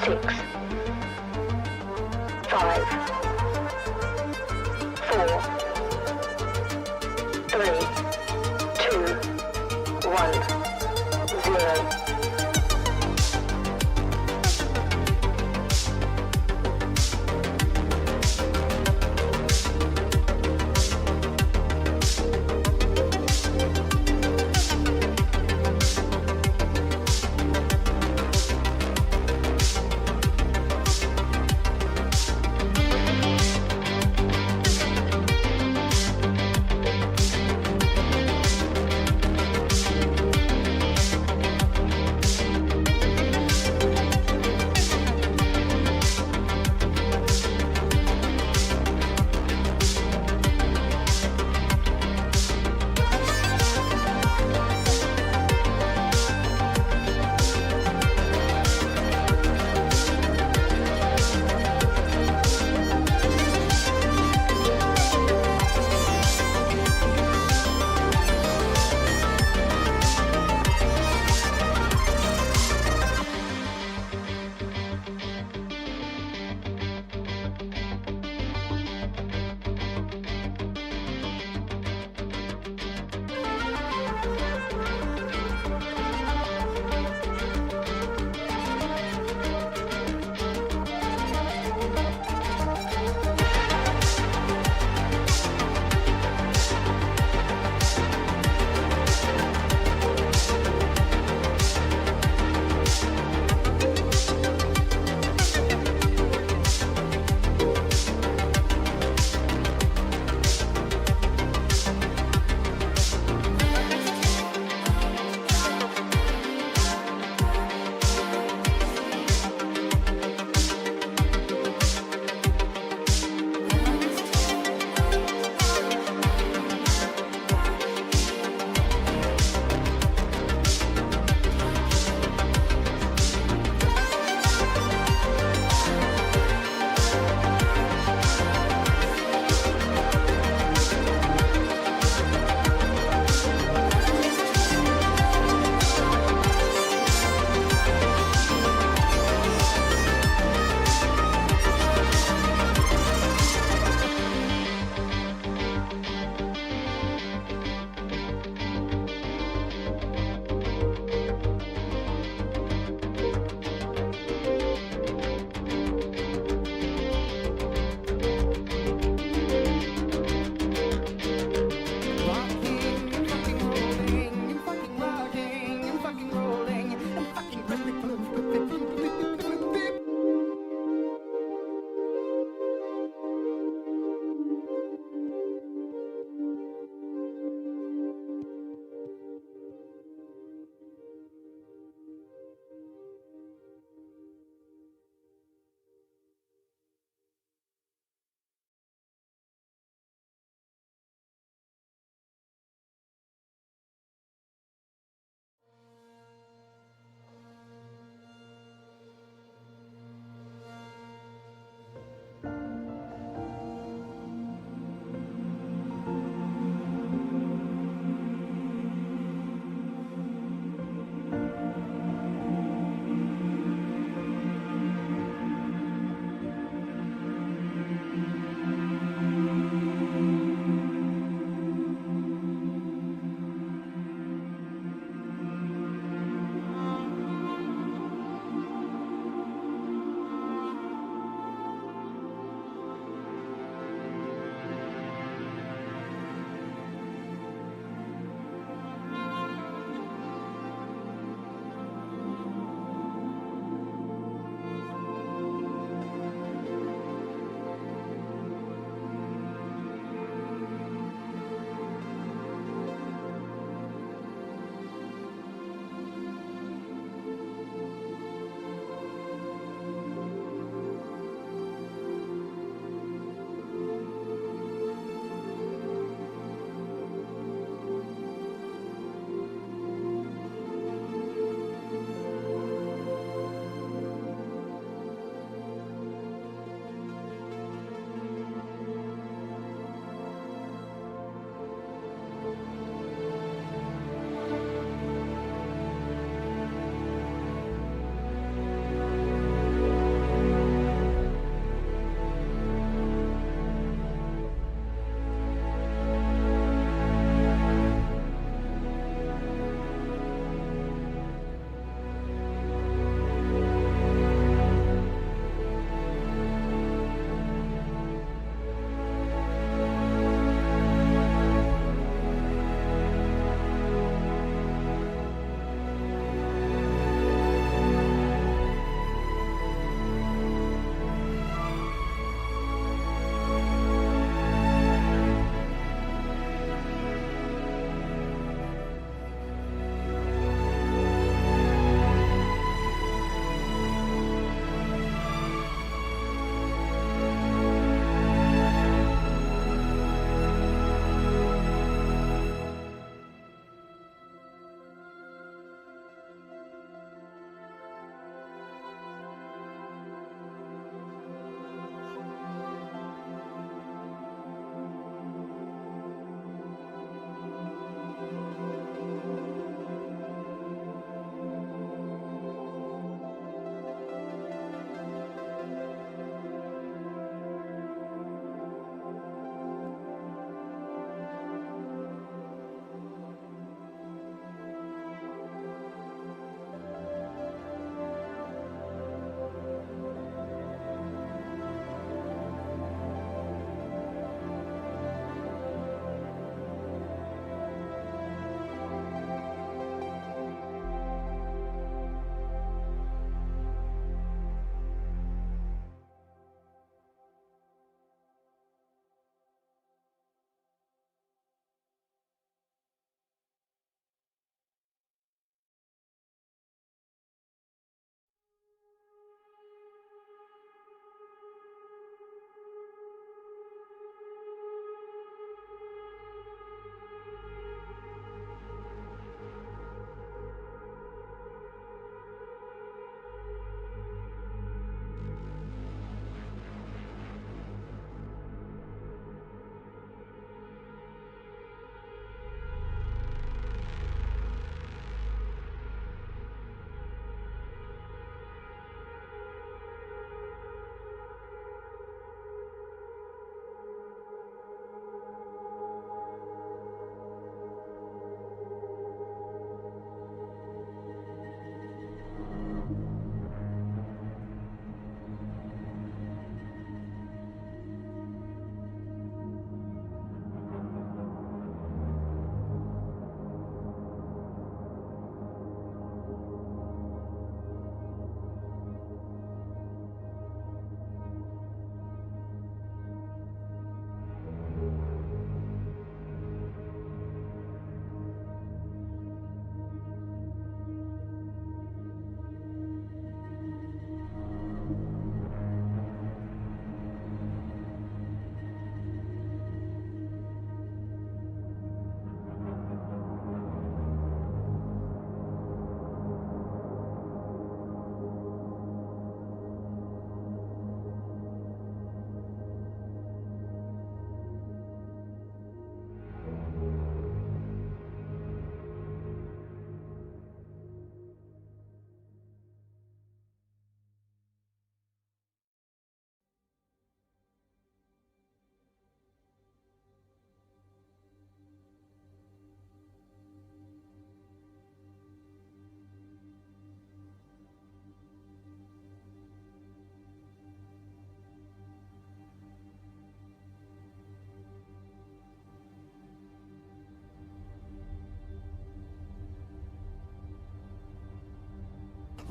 6, 5, 4, 3, 2, 1, 0.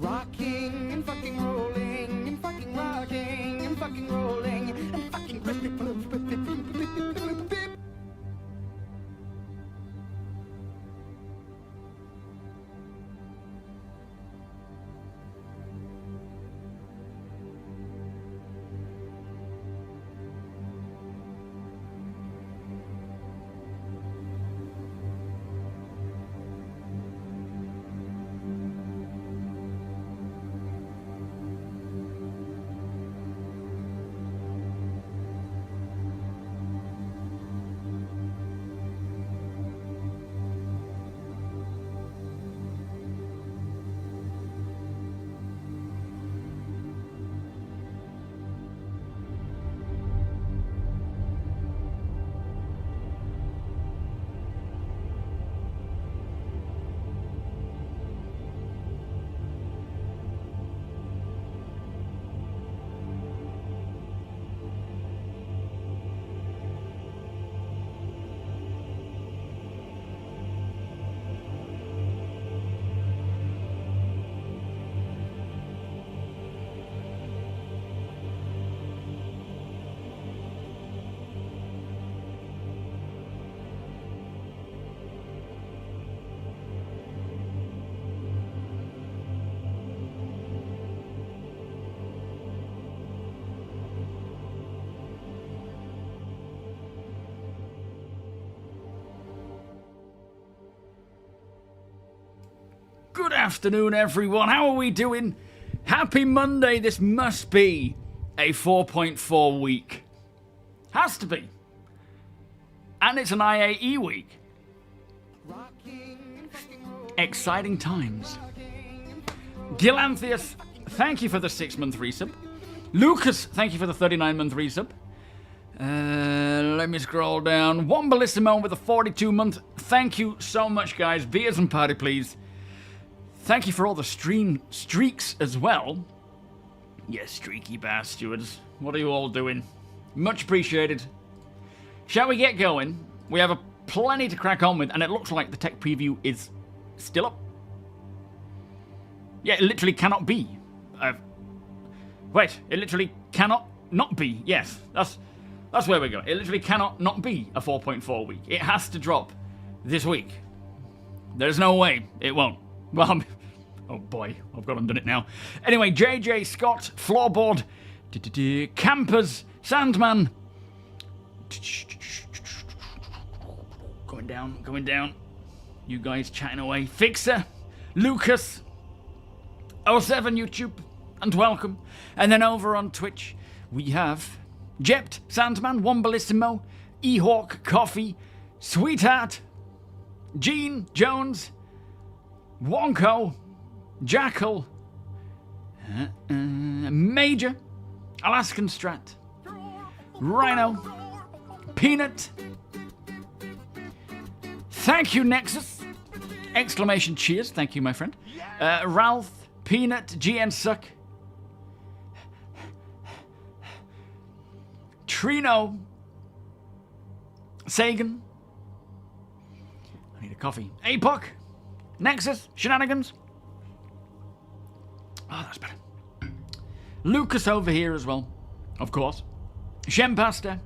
Rocking and fucking rolling and fucking rocking and fucking rolling and fucking Good afternoon, everyone. How are we doing? Happy Monday. This must be a 4.4 week. Has to be. And it's an IAE week. Exciting times. Gilanthius, thank you for the 6-month resub. Lucas, thank you for the 39-month resub. Let me scroll down. Wombalissimo with a 42-month. Thank you so much, guys. Beers and party, please. Thank you for all the stream streaks as well. Yes, streaky bastards. What are you all doing? Much appreciated. Shall we get going? We have plenty to crack on with, and it looks like the tech preview is still up. Yeah, it literally cannot be. Wait, it literally cannot not be. Yes, that's where we go. It literally cannot not be a 4.4 week. It has to drop this week. There's no way it won't. Well, oh boy, I've got undone it now. Anyway, JJ, Scott, Floorboard, Campers, Sandman. Going down. You guys chatting away. Fixer, Lucas, 07 YouTube, and welcome. And then over on Twitch, we have Jept, Sandman, Wombalissimo, Ehawk, Coffee, Sweetheart, Gene, Jones, Wonko, Jackal, Major, Alaskan Strat, Rhino, Peanut, thank you Nexus, exclamation cheers, thank you my friend, Ralph, Peanut, GN Suck, Trino, Sagan, I need a coffee, Apoc, Nexus, Shenanigans. Oh, that's better. Lucas over here as well, of course. Shempasta.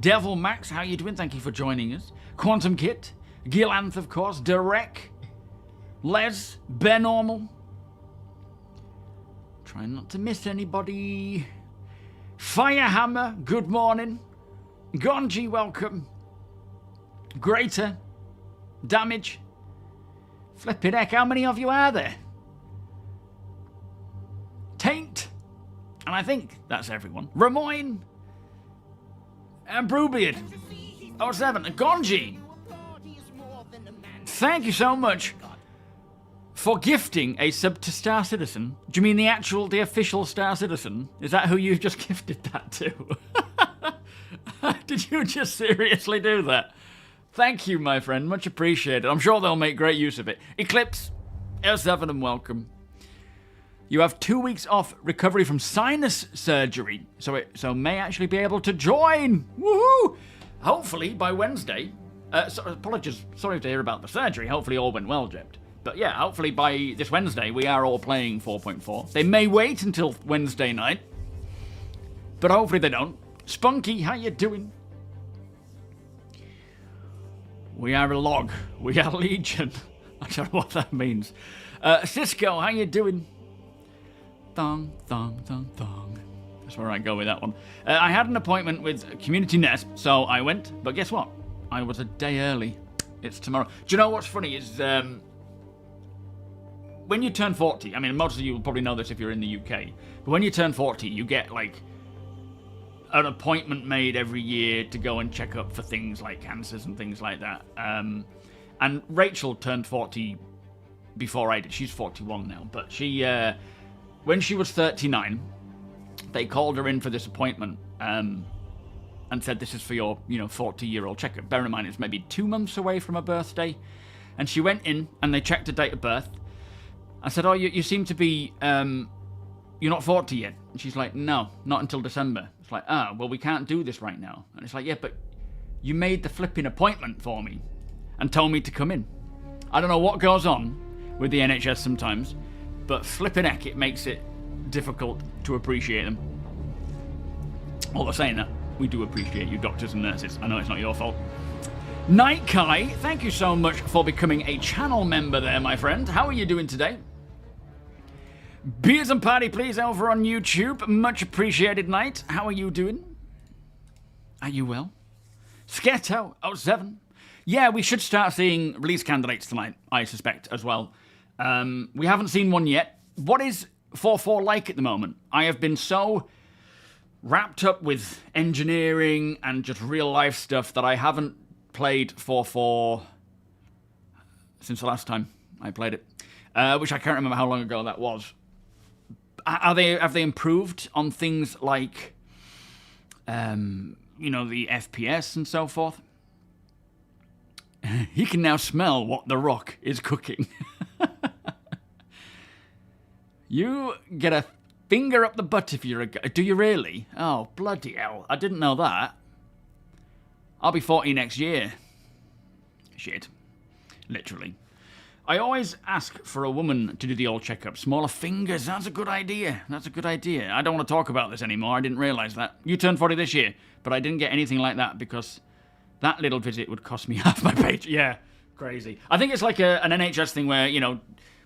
Devil Max, how you doing? Thank you for joining us. Quantum Kit. Gilanth, of course. Derek. Les. Bear Normal. Trying not to miss anybody. Firehammer, good morning. Gonji, welcome. Greater. Damage. Flipping heck, how many of you are there? Taint. And I think that's everyone. Ramoyne. And Brewbeard. 07. And Gonji. Thank you so much for gifting a sub to Star Citizen. Do you mean the official Star Citizen? Is that who you've just gifted that to? Did you just seriously do that? Thank you, my friend. Much appreciated. I'm sure they'll make great use of it. Eclipse, 07 and welcome. You have 2 weeks off recovery from sinus surgery, so may actually be able to join. Woohoo! Hopefully by Wednesday, So, apologies, sorry to hear about the surgery. Hopefully all went well, Jept. But yeah, hopefully by this Wednesday we are all playing 4.4. They may wait until Wednesday night, but hopefully they don't. Spunky, how you doing? We are a log. We are Legion. I don't know what that means. Cisco, how you doing? Thong, thong, thong, thong. That's where I go with that one. I had an appointment with Community Nest, so I went. But guess what? I was a day early. It's tomorrow. Do you know what's funny is when you turn 40, I mean, most of you will probably know this if you're in the UK, but when you turn 40, you get like an appointment made every year to go and check up for things like cancers and things like that. And Rachel turned 40 before I did. She's 41 now, but she, when she was 39, they called her in for this appointment and said, this is for your, 40-year-old checkup. Bear in mind, it's maybe 2 months away from her birthday. And she went in and they checked her date of birth. I said, oh, you seem to be, you're not 40 yet. And she's like, no, not until December. It's like, well, we can't do this right now. And it's like, yeah, but you made the flipping appointment for me and told me to come in. I don't know what goes on with the NHS sometimes, but flipping heck, it makes it difficult to appreciate them. Although saying that, we do appreciate you doctors and nurses. I know it's not your fault. Night Kai, thank you so much for becoming a channel member there, my friend. How are you doing today? Beers and party, please, over on YouTube. Much appreciated, Night. How are you doing? Are you well? Sketo 07. Yeah, we should start seeing release candidates tonight, I suspect, as well. We haven't seen one yet. What is 4.4 like at the moment? I have been so wrapped up with engineering and just real life stuff that I haven't played 4.4 since the last time I played it, which I can't remember how long ago that was. Have they improved on things like, the FPS and so forth? He can now smell what the Rock is cooking. You get a finger up the butt if you're a guy. Do you really? Oh, bloody hell. I didn't know that. I'll be 40 next year. Shit. Literally. I always ask for a woman to do the old checkup. Smaller fingers. That's a good idea. That's a good idea. I don't want to talk about this anymore. I didn't realise that. You turned 40 this year, but I didn't get anything like that because that little visit would cost me half my page. Yeah, crazy. I think it's like an NHS thing where,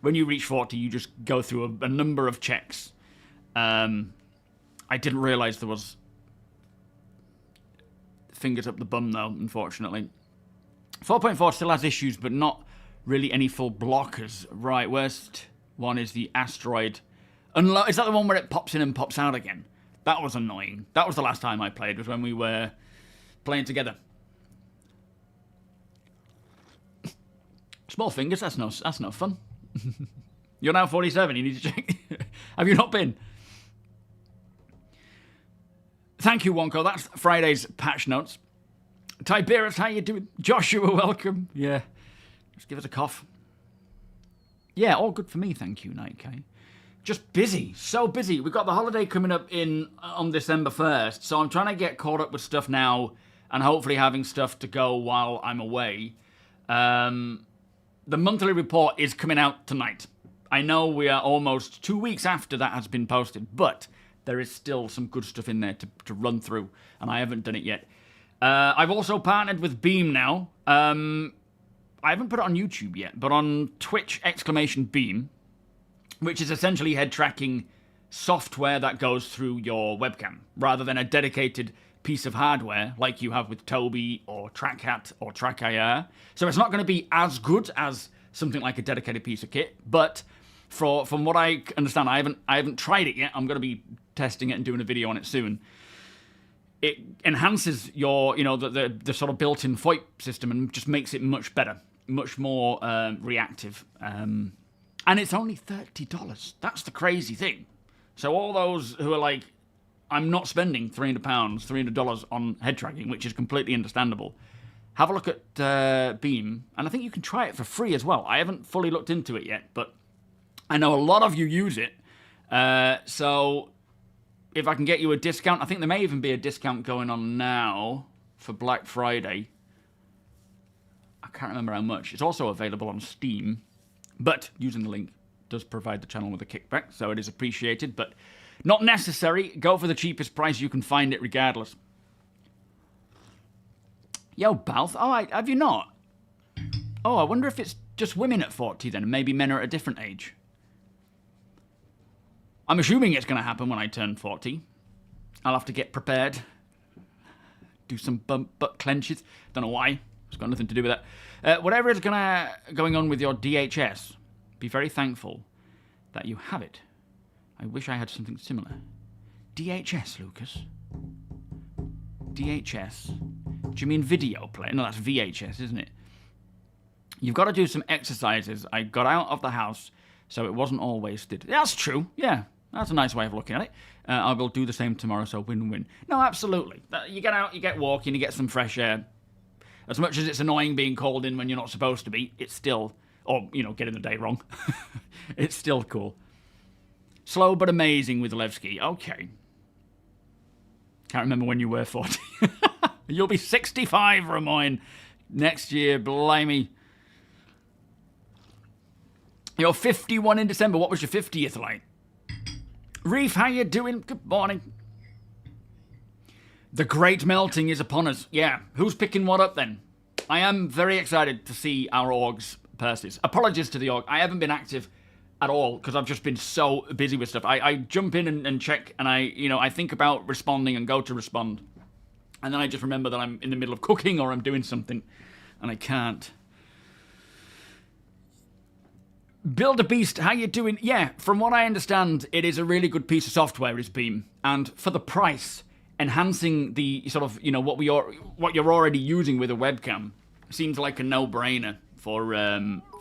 when you reach 40, you just go through a number of checks. I didn't realise there was fingers up the bum, though, unfortunately. 4.4 still has issues, but not really any full blockers. Right, worst one is the asteroid. Is that the one where it pops in and pops out again? That was annoying. That was the last time I played, was when we were playing together. Small fingers, that's no fun. You're now 47, you need to check. Have you not been? Thank you, Wonko. That's Friday's patch notes. Tiberius, how you doing? Joshua, welcome. Yeah. Just give us a cough. Yeah, all good for me, thank you, Night K. Just busy, so busy. We've got the holiday coming up on December 1st, so I'm trying to get caught up with stuff now and hopefully having stuff to go while I'm away. The monthly report is coming out tonight. I know we are almost 2 weeks after that has been posted, but there is still some good stuff in there to run through, and I haven't done it yet. I've also partnered with Beam now. I haven't put it on YouTube yet, but on Twitch, !Beam, which is essentially head tracking software that goes through your webcam, rather than a dedicated piece of hardware like you have with TOBII or TrackHat or TrackIR. So it's not going to be as good as something like a dedicated piece of kit, but from what I understand, I haven't tried it yet. I'm going to be testing it and doing a video on it soon. It enhances your, the sort of built-in VoIP system and just makes it much better, much more reactive. And it's only $30. That's the crazy thing. So all those who are like, I'm not spending £300, $300 on head tracking, which is completely understandable. Have a look at Beam, and I think you can try it for free as well. I haven't fully looked into it yet, but I know a lot of you use it. So if I can get you a discount, I think there may even be a discount going on now for Black Friday. can't remember how much. It's also available on Steam, but using the link does provide the channel with a kickback, so it is appreciated, but not necessary. Go for the cheapest price you can find it regardless. Yo, Balth. Oh, have you not? Oh, I wonder if it's just women at 40 then, and maybe men are at a different age. I'm assuming it's going to happen when I turn 40. I'll have to get prepared. Do some butt clenches. Don't know why. It's got nothing to do with that. Whatever is going on with your DHS, be very thankful that you have it. I wish I had something similar. DHS, Lucas? DHS? Do you mean video play? No, that's VHS, isn't it? You've got to do some exercises. I got out of the house, so it wasn't all wasted. That's true, yeah. That's a nice way of looking at it. I will do the same tomorrow, so win-win. No, absolutely. You get out, you get walking, you get some fresh air. As much as it's annoying being called in when you're not supposed to be, it's still, or, you know, getting the day wrong. It's still cool. Slow but amazing with Levski. Okay. Can't remember when you were 40. You'll be 65, Ramoyne, next year. Blimey. You're 51 in December. What was your 50th like? Reef, how you doing? Good morning. The great melting is upon us. Yeah. Who's picking what up then? I am very excited to see our org's purses. Apologies to the org. I haven't been active at all because I've just been so busy with stuff. I jump in and check, and I think about responding and go to respond. And then I just remember that I'm in the middle of cooking or I'm doing something and I can't. Build a Beast, how you doing? Yeah, from what I understand, it is a really good piece of software, is Beam. And for the price, enhancing the sort of, what you're already using with a webcam seems like a no-brainer for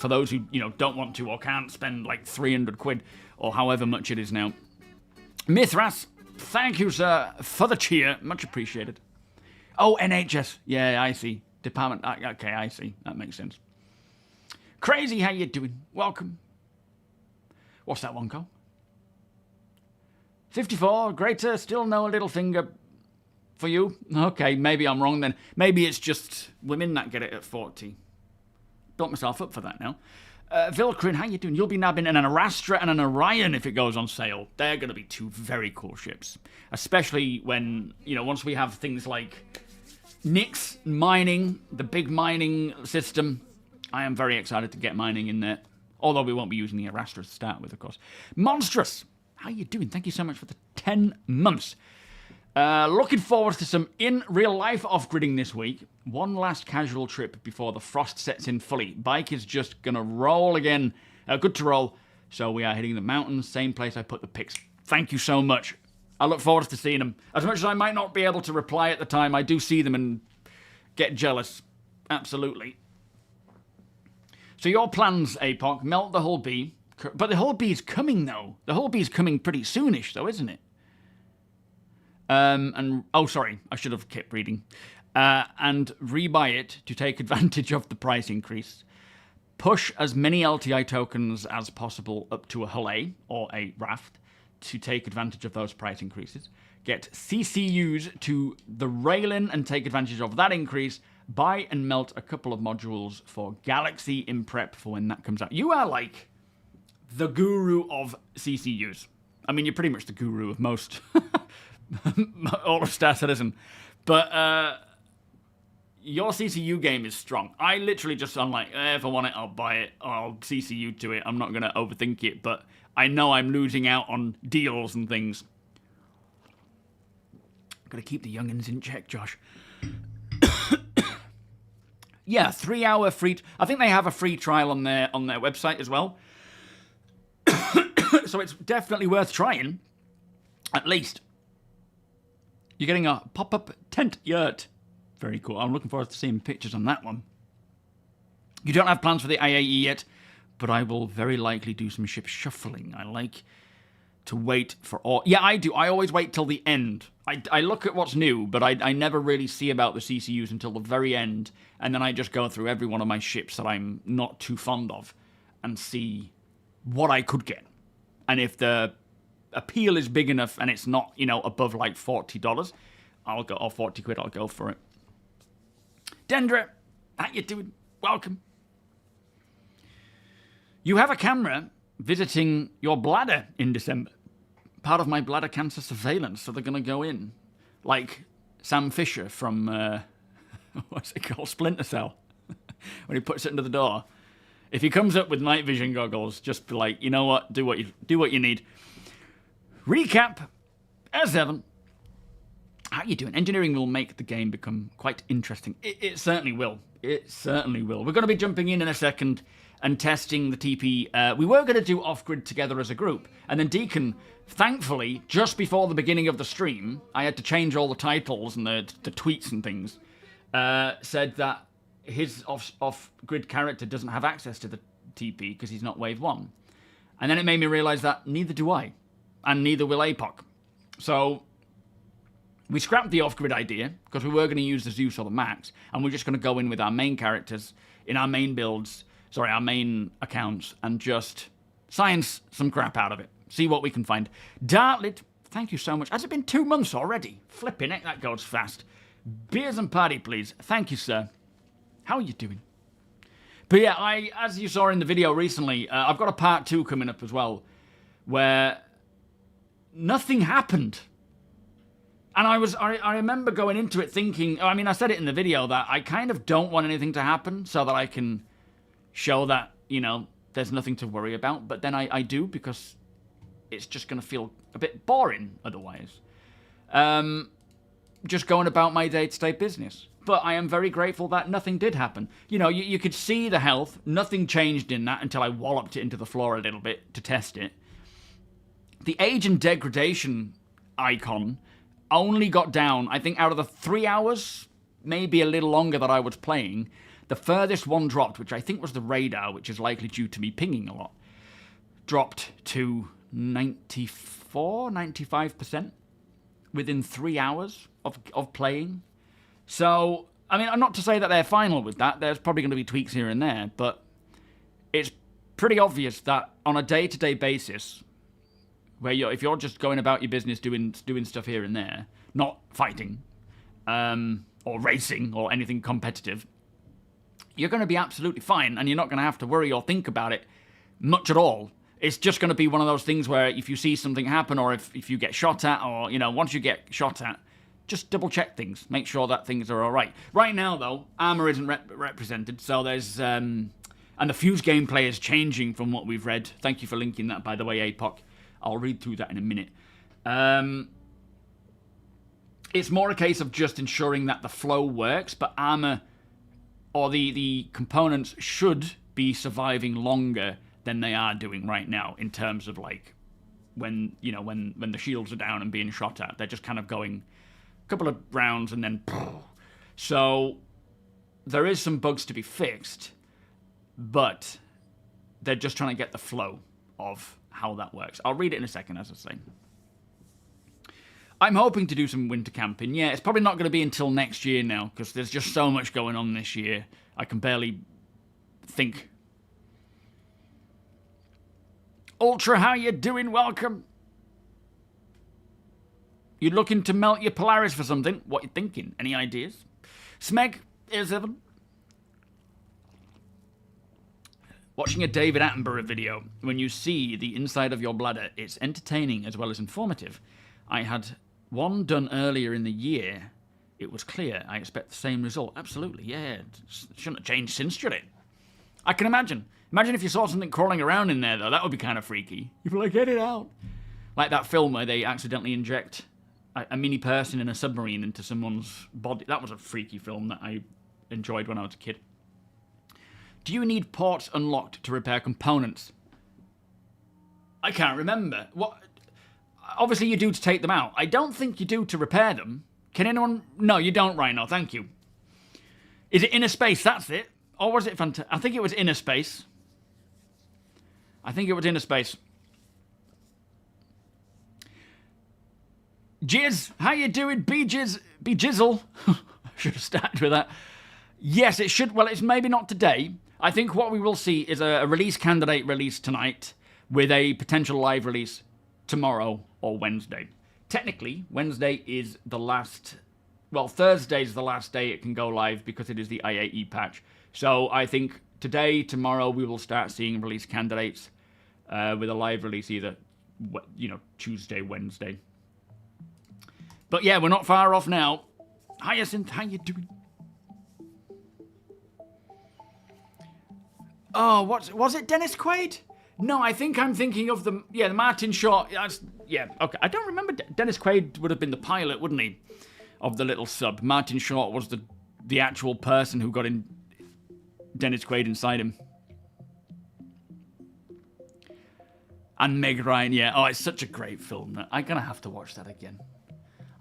those who, don't want to or can't spend like 300 quid or however much it is now. Mithras, thank you, sir, for the cheer. Much appreciated. Oh, NHS. Yeah, I see. Department. Okay, I see. That makes sense. Crazy, how you doing? Welcome. What's that one called? 54, greater, still no little finger for you. Okay, maybe I'm wrong then. Maybe it's just women that get it at 40. Built myself up for that now. Vilkrin, how you doing? You'll be nabbing an Arastra and an Orion if it goes on sale. They're going to be two very cool ships. Especially when, once we have things like Nyx mining, the big mining system. I am very excited to get mining in there. Although we won't be using the Arastra to start with, of course. Monstrous, how you doing? Thank you so much for the 10 months. Looking forward to some in real life off-gridding this week. One last casual trip before the frost sets in fully. Bike is just going to roll again. Good to roll. So we are hitting the mountains. Same place I put the pics. Thank you so much. I look forward to seeing them. As much as I might not be able to reply at the time, I do see them and get jealous. Absolutely. So your plans, APOC, melt the Hull B. But the Hull B is coming, though. The Hull B is coming pretty soonish, though, isn't it? Oh, sorry, I should have kept reading. And rebuy it to take advantage of the price increase. Push as many LTI tokens as possible up to a Hull A, or a Raft, to take advantage of those price increases. Get CCUs to the railing and take advantage of that increase. Buy and melt a couple of modules for Galaxy in prep for when that comes out. You are like the guru of CCUs. I mean, you're pretty much the guru of most, all of Star Citizen. But your CCU game is strong. I literally I'm like, if I want it, I'll buy it. Or I'll CCU to it. I'm not going to overthink it. But I know I'm losing out on deals and things. Got to keep the youngins in check, Josh. Yeah, 3-hour free. I think they have a free trial on their website as well. So it's definitely worth trying. At least. You're getting a pop-up tent yurt. Very cool. I'm looking forward to seeing pictures on that one. You don't have plans for the IAE yet, but I will very likely do some ship shuffling. I like to wait for all... Yeah, I do. I always wait till the end. I look at what's new, but I never really see about the CCUs until the very end, and then I just go through every one of my ships that I'm not too fond of and see what I could get. And if the appeal is big enough and it's not, above like $40, I'll go, or 40 quid, I'll go for it. Dendra, how you doing? welcome. You have a camera visiting your bladder in December. Part of my bladder cancer surveillance, so they're going to go in. Like Sam Fisher from, what's it called, Splinter Cell. When he puts it under the door. If he comes up with night vision goggles, just be like, you know what, do what you need. Recap, S7. How you doing? Engineering will make the game become quite interesting. It certainly will. It certainly will. We're going to be jumping in a second and testing the TP. We were going to do off-grid together as a group, and then Deacon, thankfully, just before the beginning of the stream, I had to change all the titles and the tweets and things, said that his off-grid character doesn't have access to the TP because he's not Wave 1. And then it made me realise that neither do I, and neither will APOC. So we scrapped the off-grid idea, because we were going to use the Zeus or the Max, and we're just going to go in with our main characters in our main builds, our main accounts, and just science some crap out of it. See what we can find. Dartlet, thank you so much. Has it been 2 months already? Flipping it, that goes fast. Beers and party, please. Thank you, sir. How are you doing? But yeah, as you saw in the video recently, I've got a part 2 coming up as well, where nothing happened. And I remember going into it thinking, I mean, I said it in the video that I kind of don't want anything to happen so that I can show that, you know, there's nothing to worry about. But then I do, because it's just going to feel a bit boring otherwise. Just going about my day-to-day business. But I am very grateful that nothing did happen. You know, you could see the health. Nothing changed in that until I walloped it into the floor a little bit to test it. The age and degradation icon only got down, I think, out of the 3 hours, maybe a little longer that I was playing, the furthest one dropped, which I think was the radar, which is likely due to me pinging a lot, dropped to 94, 95% within 3 hours of playing. So, I mean, not to say that they're final with that. There's probably going to be tweaks here and there, but it's pretty obvious that on a day-to-day basis, where if you're just going about your business doing stuff here and there, not fighting, or racing, or anything competitive, you're going to be absolutely fine, and you're not going to have to worry or think about it much at all. It's just going to be one of those things where if you see something happen, or if you get shot at, or, you know, once you get shot at, just double-check things. Make sure that things are all right. Right now, though, armor isn't represented, so there's... and the fuse gameplay is changing from what we've read. Thank you for linking that, by the way, APOC. I'll read through that in a minute. It's more a case of just ensuring that the flow works, but armor, or the components, should be surviving longer than they are doing right now, in terms of, like, when the shields are down and being shot at. They're just kind of going a couple of rounds and then... So there is some bugs to be fixed, but they're just trying to get the flow of how that works. I'll read it in a second, as I say. I'm hoping to do some winter camping. Yeah, it's probably not going to be until next year now, because there's just so much going on this year. I can barely think. Ultra, how you doing? Welcome. You looking to melt your Polaris for something? What you thinking? Any ideas? Smeg, here's Evan. Watching a David Attenborough video, when you see the inside of your bladder, it's entertaining as well as informative. I had one done earlier in the year. It was clear. I expect the same result. Absolutely, yeah. It shouldn't have changed since, should it? I can imagine. Imagine if you saw something crawling around in there, though. That would be kind of freaky. You'd be like, get it out. Like that film where they accidentally inject a mini person in a submarine into someone's body. That was a freaky film that I enjoyed when I was a kid. Do you need ports unlocked to repair components? I can't remember. What? Obviously you do to take them out. I don't think you do to repair them. Can anyone... No, you don't, Rhino. Thank you. Is it inner space? That's it. Or was it I think it was inner space. I think it was inner space. Jizz, how you doing? Jizzle. I should have started with that. Yes, it should. Well, it's maybe not today. I think what we will see is a release candidate release tonight with a potential live release tomorrow or Wednesday. Technically, Wednesday is the last... Well, Thursday is the last day it can go live because it is the IAE patch. So I think today, tomorrow, we will start seeing release candidates with a live release either, Tuesday, Wednesday. But yeah, we're not far off now. Hyacinth, how you doing? Oh, was it Dennis Quaid? No, I think I'm thinking of the Martin Short. Yeah, okay. I don't remember. Dennis Quaid would have been the pilot, wouldn't he, of the little sub. Martin Short was the actual person who got in Dennis Quaid inside him. And Meg Ryan, yeah. Oh, it's such a great film. I'm going to have to watch that again.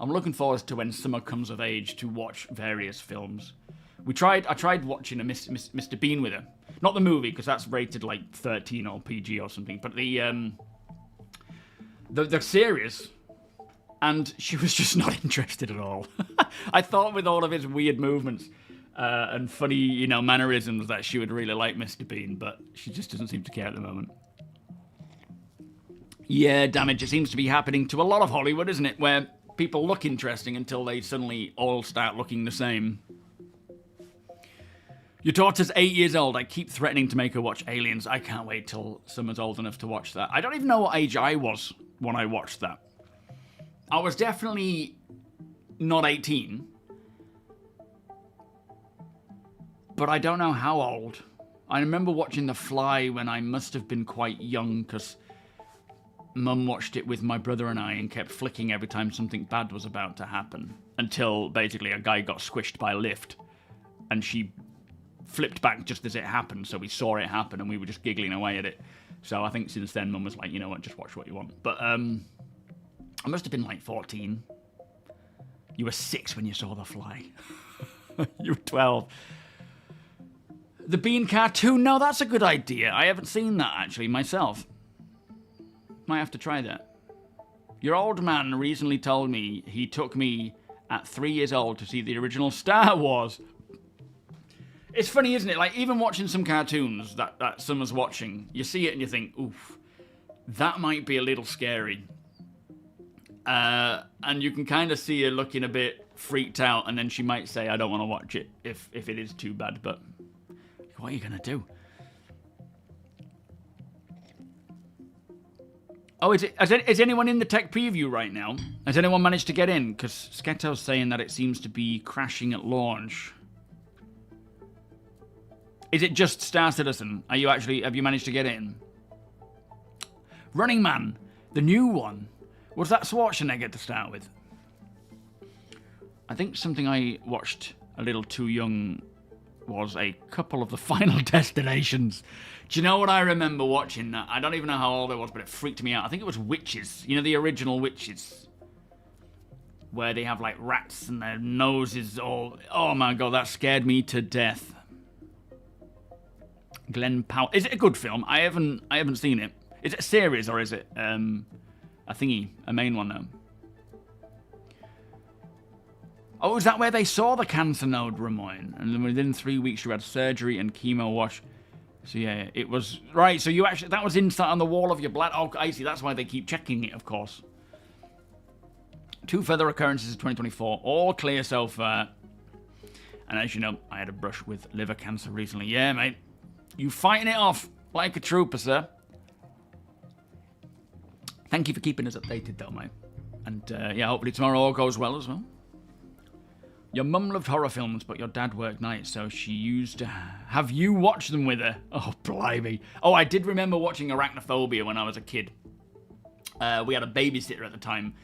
I'm looking forward to when summer comes of age to watch various films. I tried watching a Mr. Bean with her. Not the movie, because that's rated like 13 or PG or something, but the series, and she was just not interested at all. I thought with all of his weird movements and funny, mannerisms that she would really like Mr. Bean, but she just doesn't seem to care at the moment. Yeah, damage. It seems to be happening to a lot of Hollywood, isn't it? Where people look interesting until they suddenly all start looking the same. Your daughter's 8 years old. I keep threatening to make her watch Aliens. I can't wait till Summer's old enough to watch that. I don't even know what age I was when I watched that. I was definitely not 18. But I don't know how old. I remember watching The Fly when I must have been quite young, because Mum watched it with my brother and I and kept flicking every time something bad was about to happen. Until basically a guy got squished by a lift. And she flipped back just as it happened, so we saw it happen and we were just giggling away at it. So I think since then Mum was like, you know what, just watch what you want. But I must have been like 14. You were 6 when you saw The Fly. You were 12. The Bean cartoon, no, that's a good idea. I haven't seen that actually myself. Might have to try that. Your old man recently told me he took me at 3 years old to see the original Star Wars. It's funny, isn't it? Like, even watching some cartoons that Summer's watching, you see it and you think, oof, that might be a little scary. And you can kind of see her looking a bit freaked out, and then she might say, I don't want to watch it if it is too bad, but what are you going to do? Oh, is anyone in the tech preview right now? Has anyone managed to get in? Because Sketo's saying that it seems to be crashing at launch. Is it just Star Citizen? Have you managed to get in? Running Man, the new one. Was that Schwarzenegger to start with? I think something I watched a little too young was a couple of the Final Destinations. Do you know what I remember watching that? I don't even know how old I was, but it freaked me out. I think it was Witches. You know, the original Witches. Where they have like rats and their noses all... Oh my god, that scared me to death. Glenn Powell. Is it a good film? I haven't seen it. Is it a series or is it a thingy, a main one now? Oh, is that where they saw the cancer node, Ramoyne? And then within 3 weeks you had surgery and chemo wash. So yeah, it was right. So you actually that was inside on the wall of your bladder. Oh, I see. That's why they keep checking it, of course. 2 further occurrences in 2024, all clear so far. And as you know, I had a brush with liver cancer recently. Yeah, mate. You fighting it off like a trooper, sir. Thank you for keeping us updated, though, mate. And yeah, hopefully tomorrow all goes well as well. Your mum loved horror films, but your dad worked nights, so she used to have you watch them with her. Oh, blimey. Oh, I did remember watching Arachnophobia when I was a kid. We had a babysitter at the time,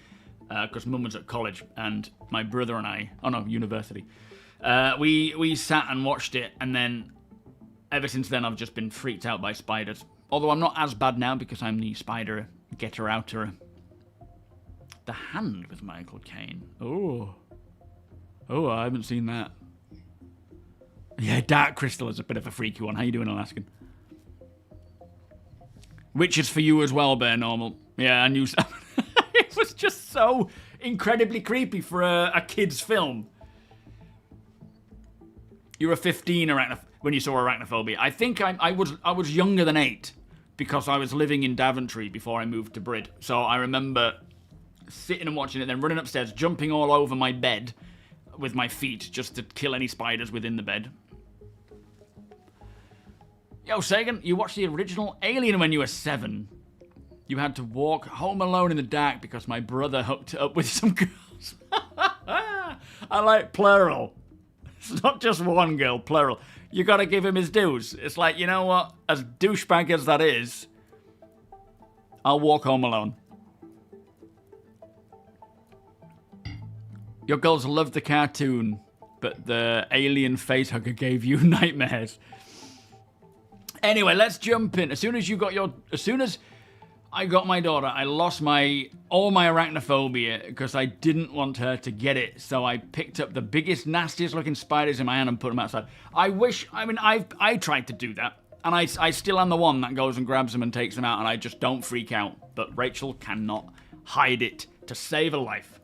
because mum was at college, and my brother and I, oh no, university, we sat and watched it, and then ever since then I've just been freaked out by spiders. Although I'm not as bad now because I'm the spider getter-outer. The Hand with Michael Caine. Oh, I haven't seen that. Yeah, Dark Crystal is a bit of a freaky one. How you doing, Alaskan? Witches for you as well, Bear Normal. Yeah, I knew something. It was just so incredibly creepy for a kid's film. You were 15 when you saw Arachnophobia. I think I was younger than 8 because I was living in Daventry before I moved to Brid. So I remember sitting and watching it, then running upstairs, jumping all over my bed with my feet just to kill any spiders within the bed. Yo, Sagan, you watched the original Alien when you were 7. You had to walk home alone in the dark because my brother hooked up with some girls. I like plural. It's not just one girl, plural. You gotta give him his dues. It's like, you know what? As douchebag as that is, I'll walk home alone. Your girls loved the cartoon, but the alien facehugger gave you nightmares. Anyway, let's jump in. As soon as I got my daughter, I lost all my arachnophobia because I didn't want her to get it. So I picked up the biggest, nastiest looking spiders in my hand and put them outside. I tried to do that. And I still am the one that goes and grabs them and takes them out, and I just don't freak out. But Rachel cannot hide it to save her life.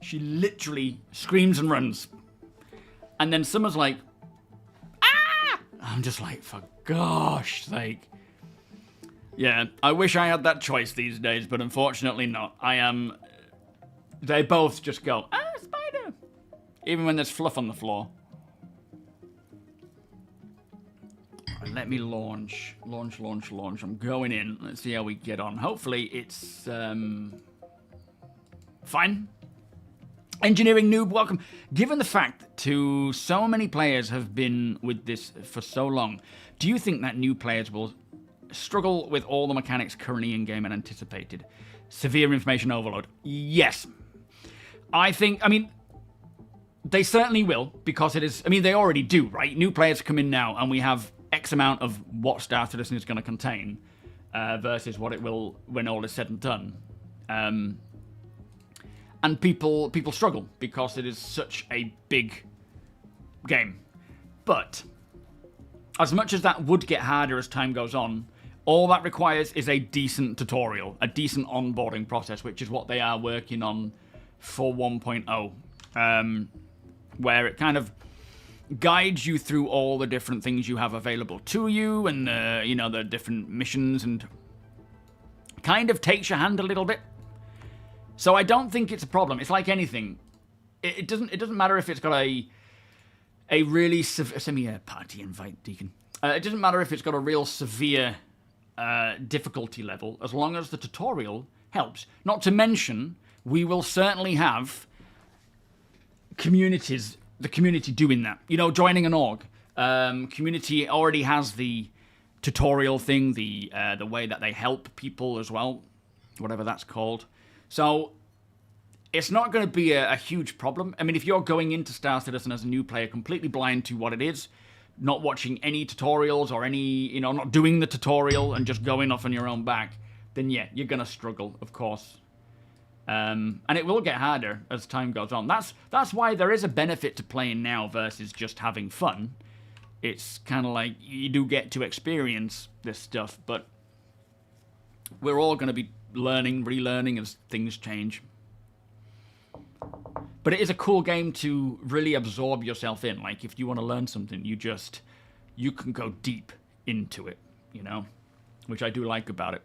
She literally screams and runs. And then someone's like, ah! I'm just like, for gosh sake. Yeah, I wish I had that choice these days, but unfortunately not. They both just go, ah, spider! Even when there's fluff on the floor. Right, let me launch. I'm going in. Let's see how we get on. Hopefully it's fine. Engineering noob, welcome. Given the fact so many players have been with this for so long, do you think that new players will struggle with all the mechanics currently in game and anticipated? Severe information overload. Yes. They certainly will, because it is, they already do, right? New players come in now, and we have X amount of what Star Citizen is going to contain versus what it will when all is said and done. And people struggle because it is such a big game. But as much as that would get harder as time goes on, all that requires is a decent tutorial, a decent onboarding process, which is what they are working on for 1.0, where it kind of guides you through all the different things you have available to you, and the different missions, and kind of takes your hand a little bit. So I don't think it's a problem. It's like anything. It doesn't matter if it's got a really send me a party invite, Deacon. It doesn't matter if it's got a real severe difficulty level, as long as the tutorial helps. Not to mention, we will certainly have communities, the community doing that. Joining an org. Community already has the tutorial thing, the way that they help people as well, whatever that's called. So it's not going to be a huge problem. If you're going into Star Citizen as a new player completely blind to what it is, not watching any tutorials or any, not doing the tutorial and just going off on your own back, then yeah, you're going to struggle, of course. And it will get harder as time goes on. That's why there is a benefit to playing now versus just having fun. It's kind of like you do get to experience this stuff, but we're all going to be learning, relearning as things change. But it is a cool game to really absorb yourself in. Like, if you want to learn something, you can go deep into it, which I do like about it.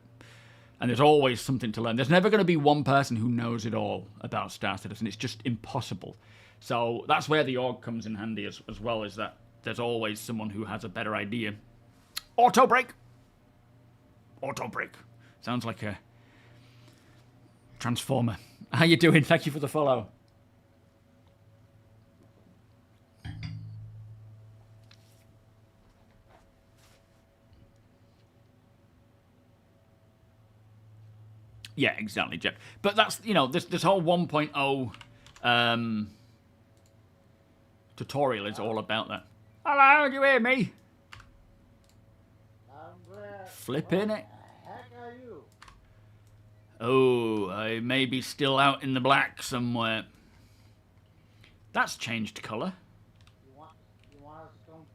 And there's always something to learn. There's never going to be one person who knows it all about Star Citizen. It's just impossible. So that's where the org comes in handy as well, is that there's always someone who has a better idea. Auto brake. Sounds like a Transformer. How you doing? Thank you for the follow. Yeah, exactly, Jeff. But that's, this whole 1.0 tutorial is all about that. Hello, do you hear me? Flipping it. Oh, I may be still out in the black somewhere. That's changed colour. You want us to come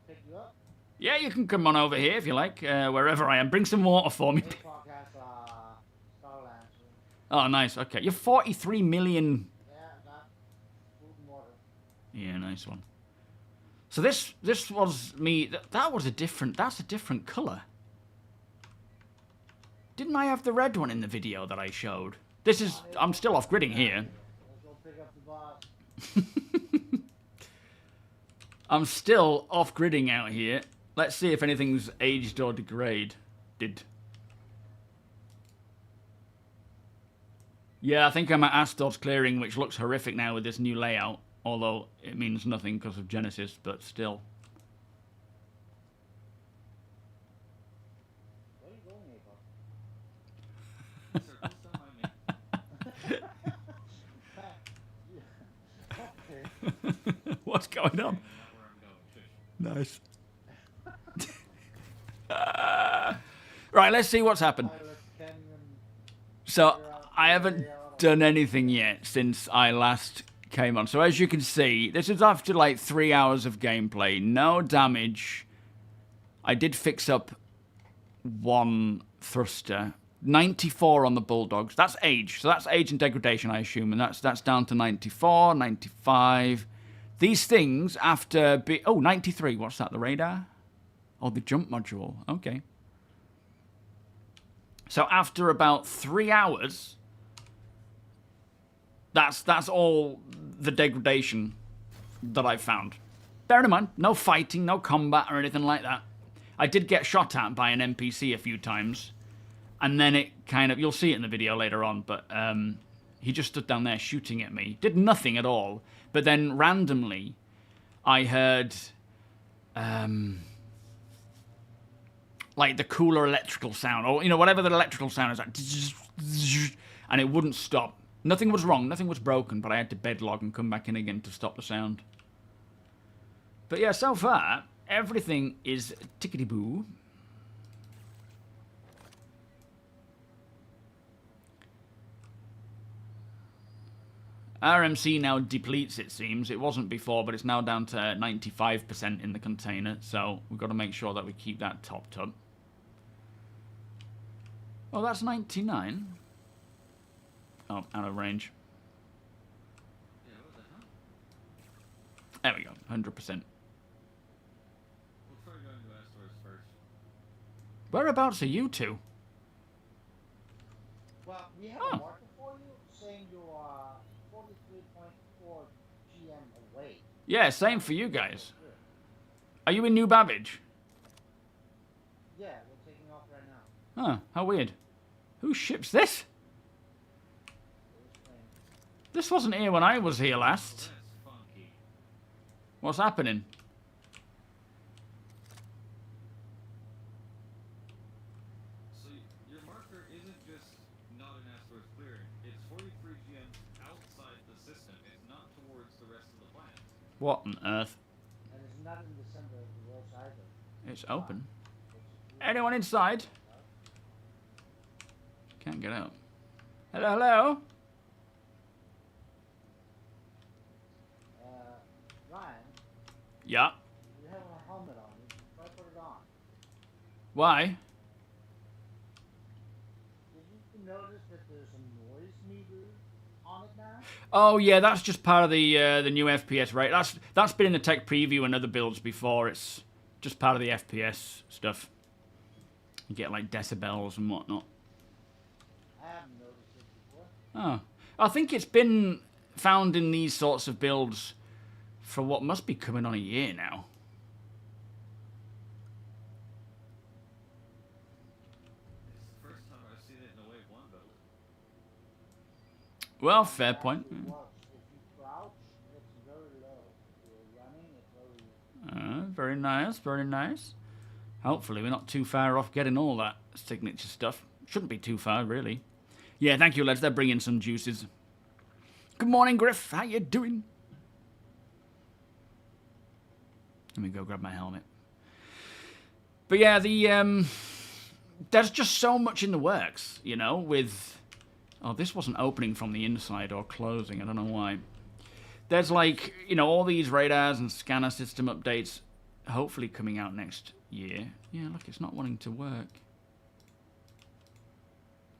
pick you up? Yeah, you can come on over here if you like, wherever I am. Bring some water for me. Oh, nice. Okay, you're 43 million. Yeah, that food and water. Yeah, nice one. So this was me. That's a different colour. Didn't I have the red one in the video that I showed? I'm still off-gridding here. Let's go pick up the boss. I'm still off-gridding out here. Let's see if anything's aged or degraded. Yeah, I think I'm at Astor's Clearing, which looks horrific now with this new layout. Although it means nothing because of Genesis, but still. Where are you going, Ava? What's going on? Nice. Right, let's see what's happened. So, I haven't done anything yet since I last came on. So, as you can see, this is after like 3 hours of gameplay. No damage. I did fix up one thruster. 94 on the Bulldogs. That's age. So, that's age and degradation, I assume. And that's down to 94, 95. These things, after... Oh, 93. What's that? The radar? Oh, the jump module. Okay. So after about 3 hours, that's all the degradation that I found. Bear in mind, no fighting, no combat or anything like that. I did get shot at by an NPC a few times, and then it kind of... You'll see it in the video later on, but he just stood down there shooting at me. Did nothing at all. But then randomly, I heard... like the cooler electrical sound, or, you know, whatever the electrical sound is, like, and it wouldn't stop. Nothing was wrong, nothing was broken, but I had to bedlog and come back in again to stop the sound. But yeah, so far, everything is tickety-boo. RMC now depletes, it seems. It wasn't before, but it's now down to 95% in the container, so we've got to make sure that we keep that topped up. Oh, that's 99. Oh, out of range. Yeah, what the hell? There we go, 100%. We'll try going to Astor's first. Whereabouts are you two? Well, we have a marker for you saying you are 43.4 GM away. Yeah, same for you guys. Are you in New Babbage? Yeah, we're taking off right now. Huh, how weird. Whose ship's this? This wasn't here when I was here last. That's funky. What's happening? So your marker isn't just not in Astor's Clearing. It's 43 GM outside the system. It's not towards the rest of the planet. What on earth? And it's not in the center of the world either. It's open. Anyone inside? Can't get out. Hello, hello? Ryan, Yeah. you have a helmet on. You should try to put it on. Why? Did you notice that there's a noise meter on it now? Oh yeah, that's just part of the new FPS, right? That's been in the tech preview and other builds before. It's just part of the FPS stuff. You get like decibels and whatnot. I haven't noticed it before. Oh, I think it's been found in these sorts of builds for what must be coming on a year now. It's the first time I've seen it in a Wave 1 build. Well, fair point. It works. If you crouch, it's very low. If you're running, it's very... Very nice, very nice. Hopefully we're not too far off getting all that signature stuff. Shouldn't be too far, really. Yeah, thank you, lads. They're bringing some juices. Good morning, Griff. How you doing? Let me go grab my helmet. But yeah, there's just so much in the works, you know, with... Oh, this wasn't opening from the inside or closing. I don't know why. There's like, you know, all these radars and scanner system updates hopefully coming out next year. Yeah, look, it's not wanting to work.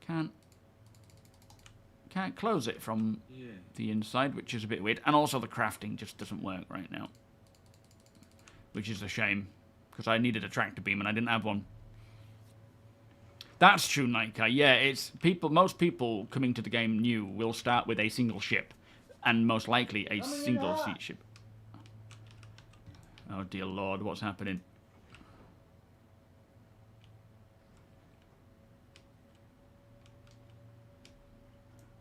Can't close it from the inside, which is a bit weird. And also the crafting just doesn't work right now. Which is a shame, because I needed a tractor beam and I didn't have one. That's true, Nightcar. Yeah, it's people. Most people coming to the game new will start with a single ship, and most likely a single seat ship. Oh dear Lord, what's happening?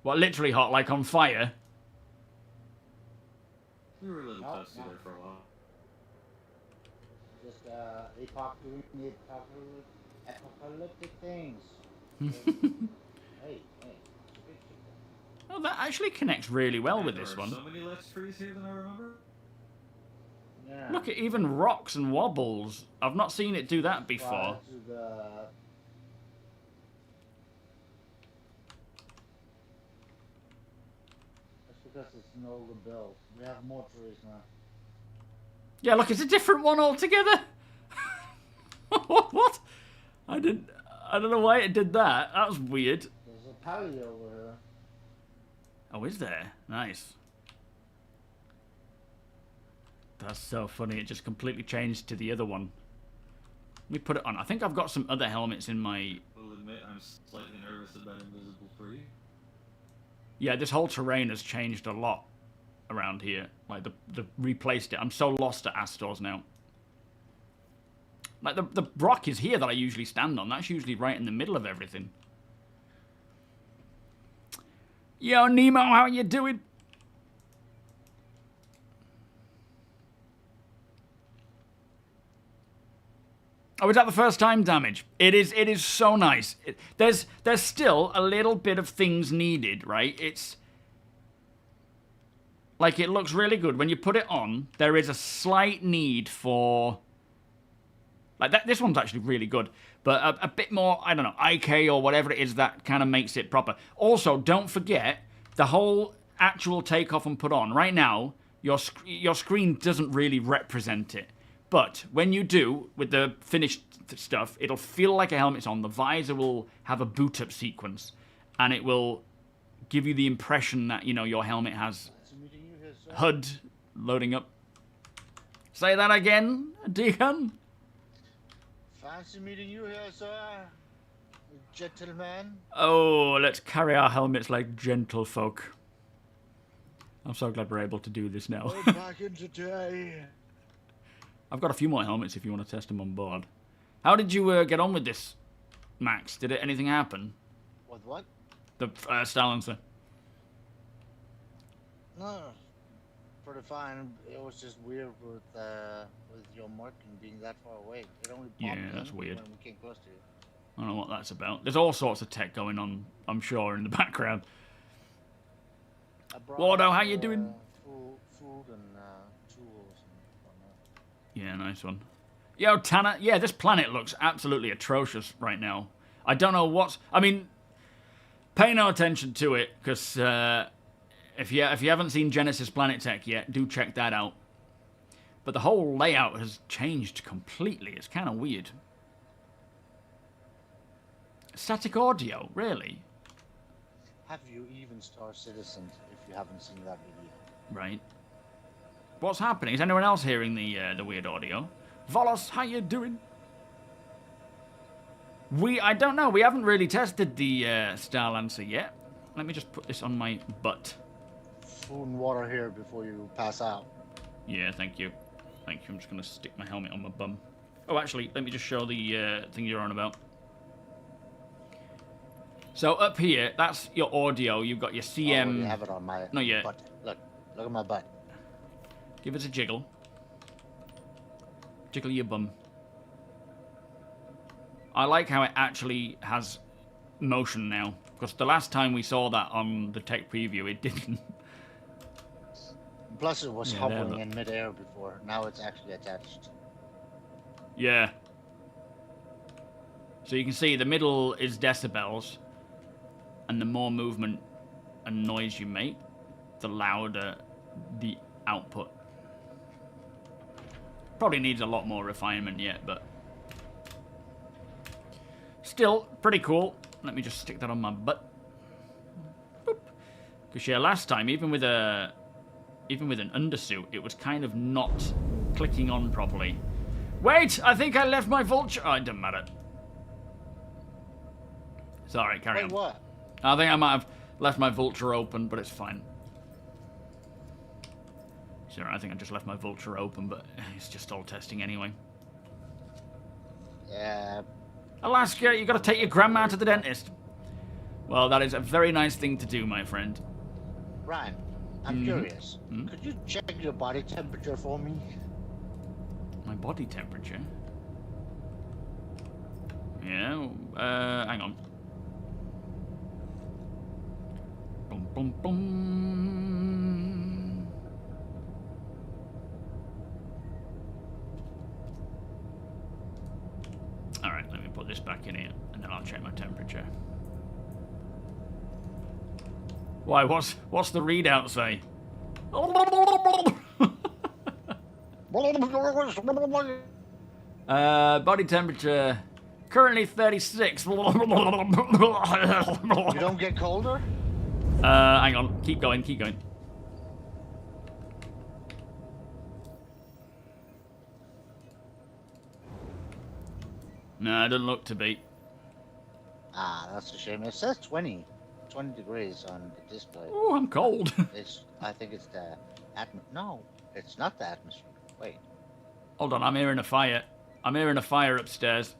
What, literally hot, like on fire? We were a little No, toasty no. there for a while. Just apocalyptic things. Hey, Oh, that actually connects really well with There this are one. so many less trees here than I remember. yeah. Look at even rocks and wobbles. I've not seen it do that before. Prior to the That's because it's an older build. We have more trees now. Yeah, look, it's a different one altogether. What? I don't know why it did that. That was weird. There's a patio over here. Oh, is there? Nice. That's so funny. It just completely changed to the other one. Let me put it on. I think I've got some other helmets in my... Will admit I'm slightly nervous about Invisible 3. Yeah, this whole terrain has changed a lot around here. Like, the replaced it. I'm so lost at Astor's now. Like, the rock is here that I usually stand on. That's usually right in the middle of everything. Yo, Nemo, how you doing? Oh, is that the first time damage? It is so nice. There's still a little bit of things needed, right? It's like it looks really good. When you put it on, there is a slight need for like that. This one's actually really good, but a bit more, I don't know, IK or whatever it is that kind of makes it proper. Also, don't forget the whole actual takeoff and put on. Right now, your screen doesn't really represent it. But when you do, with the finished stuff, it'll feel like a helmet's on. The visor will have a boot-up sequence, and it will give you the impression that, you know, your helmet has HUD loading up. Say that again, Deacon. Fancy meeting you here, sir. Gentleman. Oh, let's carry our helmets like gentlefolk. I'm so glad we're able to do this now. Back in today. I've got a few more helmets if you want to test them on board. How did you get on with this, Max? Did anything happen? With what? The silencer. No, pretty fine. It was just weird with your marking being that far away. It only popped Yeah, in that's weird. when we came close to you. I don't know what that's about. There's all sorts of tech going on, I'm sure, in the background. I brought Waldo, out, how you doing? Food and tools and whatnot. Yeah, nice one. Yo, Tanner. Yeah, this planet looks absolutely atrocious right now. I don't know what's... I mean, pay no attention to it, because if you haven't seen Genesis Planet Tech yet, do check that out. But the whole layout has changed completely. It's kind of weird. Static audio, really? Have you even Star Citizen if you haven't seen that video? Right. What's happening? Is anyone else hearing the weird audio? Volos, how you doing? I don't know. We haven't really tested the Starlancer yet. Let me just put this on my butt. Food and water here before you pass out. Yeah, thank you. Thank you. I'm just going to stick my helmet on my bum. Oh, actually, let me just show the thing you're on about. So up here, that's your audio. You've got your CM... Oh, you have it on my Not yet. butt. Look at my butt. Give it a jiggle. Jiggle your bum. I like how it actually has motion now. Because the last time we saw that on the tech preview, it didn't. Plus, it was Yeah, there, hovering look. in midair before. Now it's actually attached. Yeah. So you can see the middle is decibels. And the more movement and noise you make, the louder the output. Probably needs a lot more refinement yet, but still pretty cool. Let me just stick that on my butt. Because yeah, last time, even with an undersuit, it was kind of not clicking on properly. Wait, I think I left my vulture. Oh, it doesn't matter. Sorry, carry on. Wait, what? I think I might have left my vulture open, but it's fine. Sorry, I think I just left my vulture open, but it's just all testing anyway. Yeah. Alaska, you got to take your grandma to the dentist. Well, that is a very nice thing to do, my friend. Ryan, I'm curious. Could you check your body temperature for me? My body temperature? Yeah, hang on. Boom, boom, boom. Alright, let me put this back in here, and then I'll check my temperature. Why, what's the readout say? Body temperature currently 36. You don't get colder? Hang on, keep going. No, it doesn't look to be. Ah, that's a shame. It says 20 degrees on the display. Oh, I'm cold. I think it's the no, it's not the atmosphere. Wait. Hold on, I'm hearing a fire. I'm hearing a fire upstairs.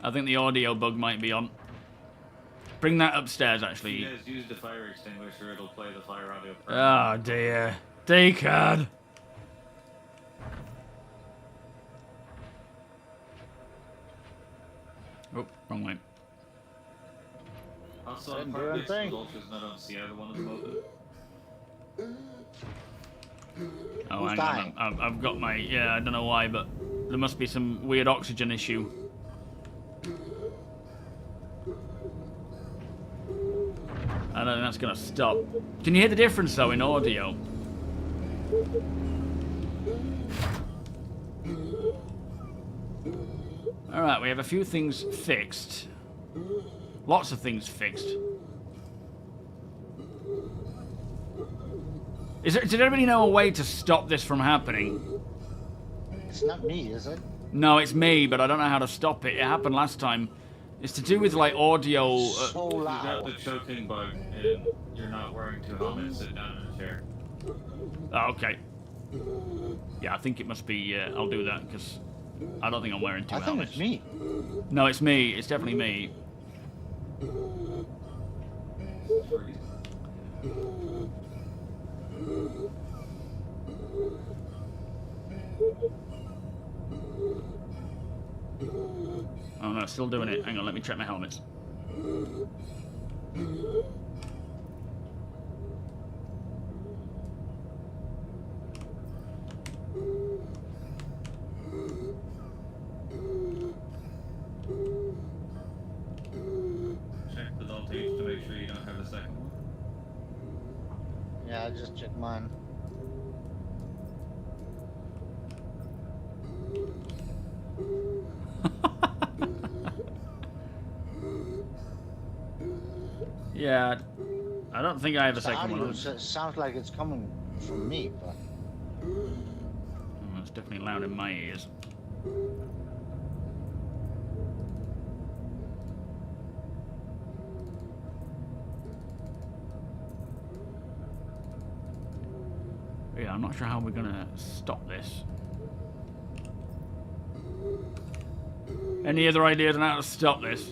I think the audio bug might be on. Bring that upstairs, actually. If you guys use the fire extinguisher, it'll play the fire audio. Oh, dear. Decard. Oh, wrong way. Also, Didn't part do of the anything. extinguishers not on the other one at the moment. Oh, Who's hang dying? on. I've got my... Yeah, I don't know why, but there must be some weird oxygen issue. I don't think that's going to stop. Can you hear the difference, though, in audio? Alright, we have a few things fixed. Lots of things fixed. Does anybody know a way to stop this from happening? It's not me, is it? No, it's me, but I don't know how to stop it. It happened last time. It's to do with, like, audio... So You got loud. the choking bug, and you're not wearing two helmets. Sit down in a chair. Oh, okay. Yeah, I think it must be... I'll do that, because I don't think I'm wearing two I think helmets. it's me. No, it's me. It's definitely me. Oh, no, still doing it. Hang on, let me check my helmets. Check the voltage to make sure you don't have a second one. Yeah, I just checked mine. Yeah, I don't think I have a The second audio one. sounds like it's coming from me, but Oh, it's definitely loud in my ears. Yeah, I'm not sure how we're gonna stop this. Any other ideas on how to stop this?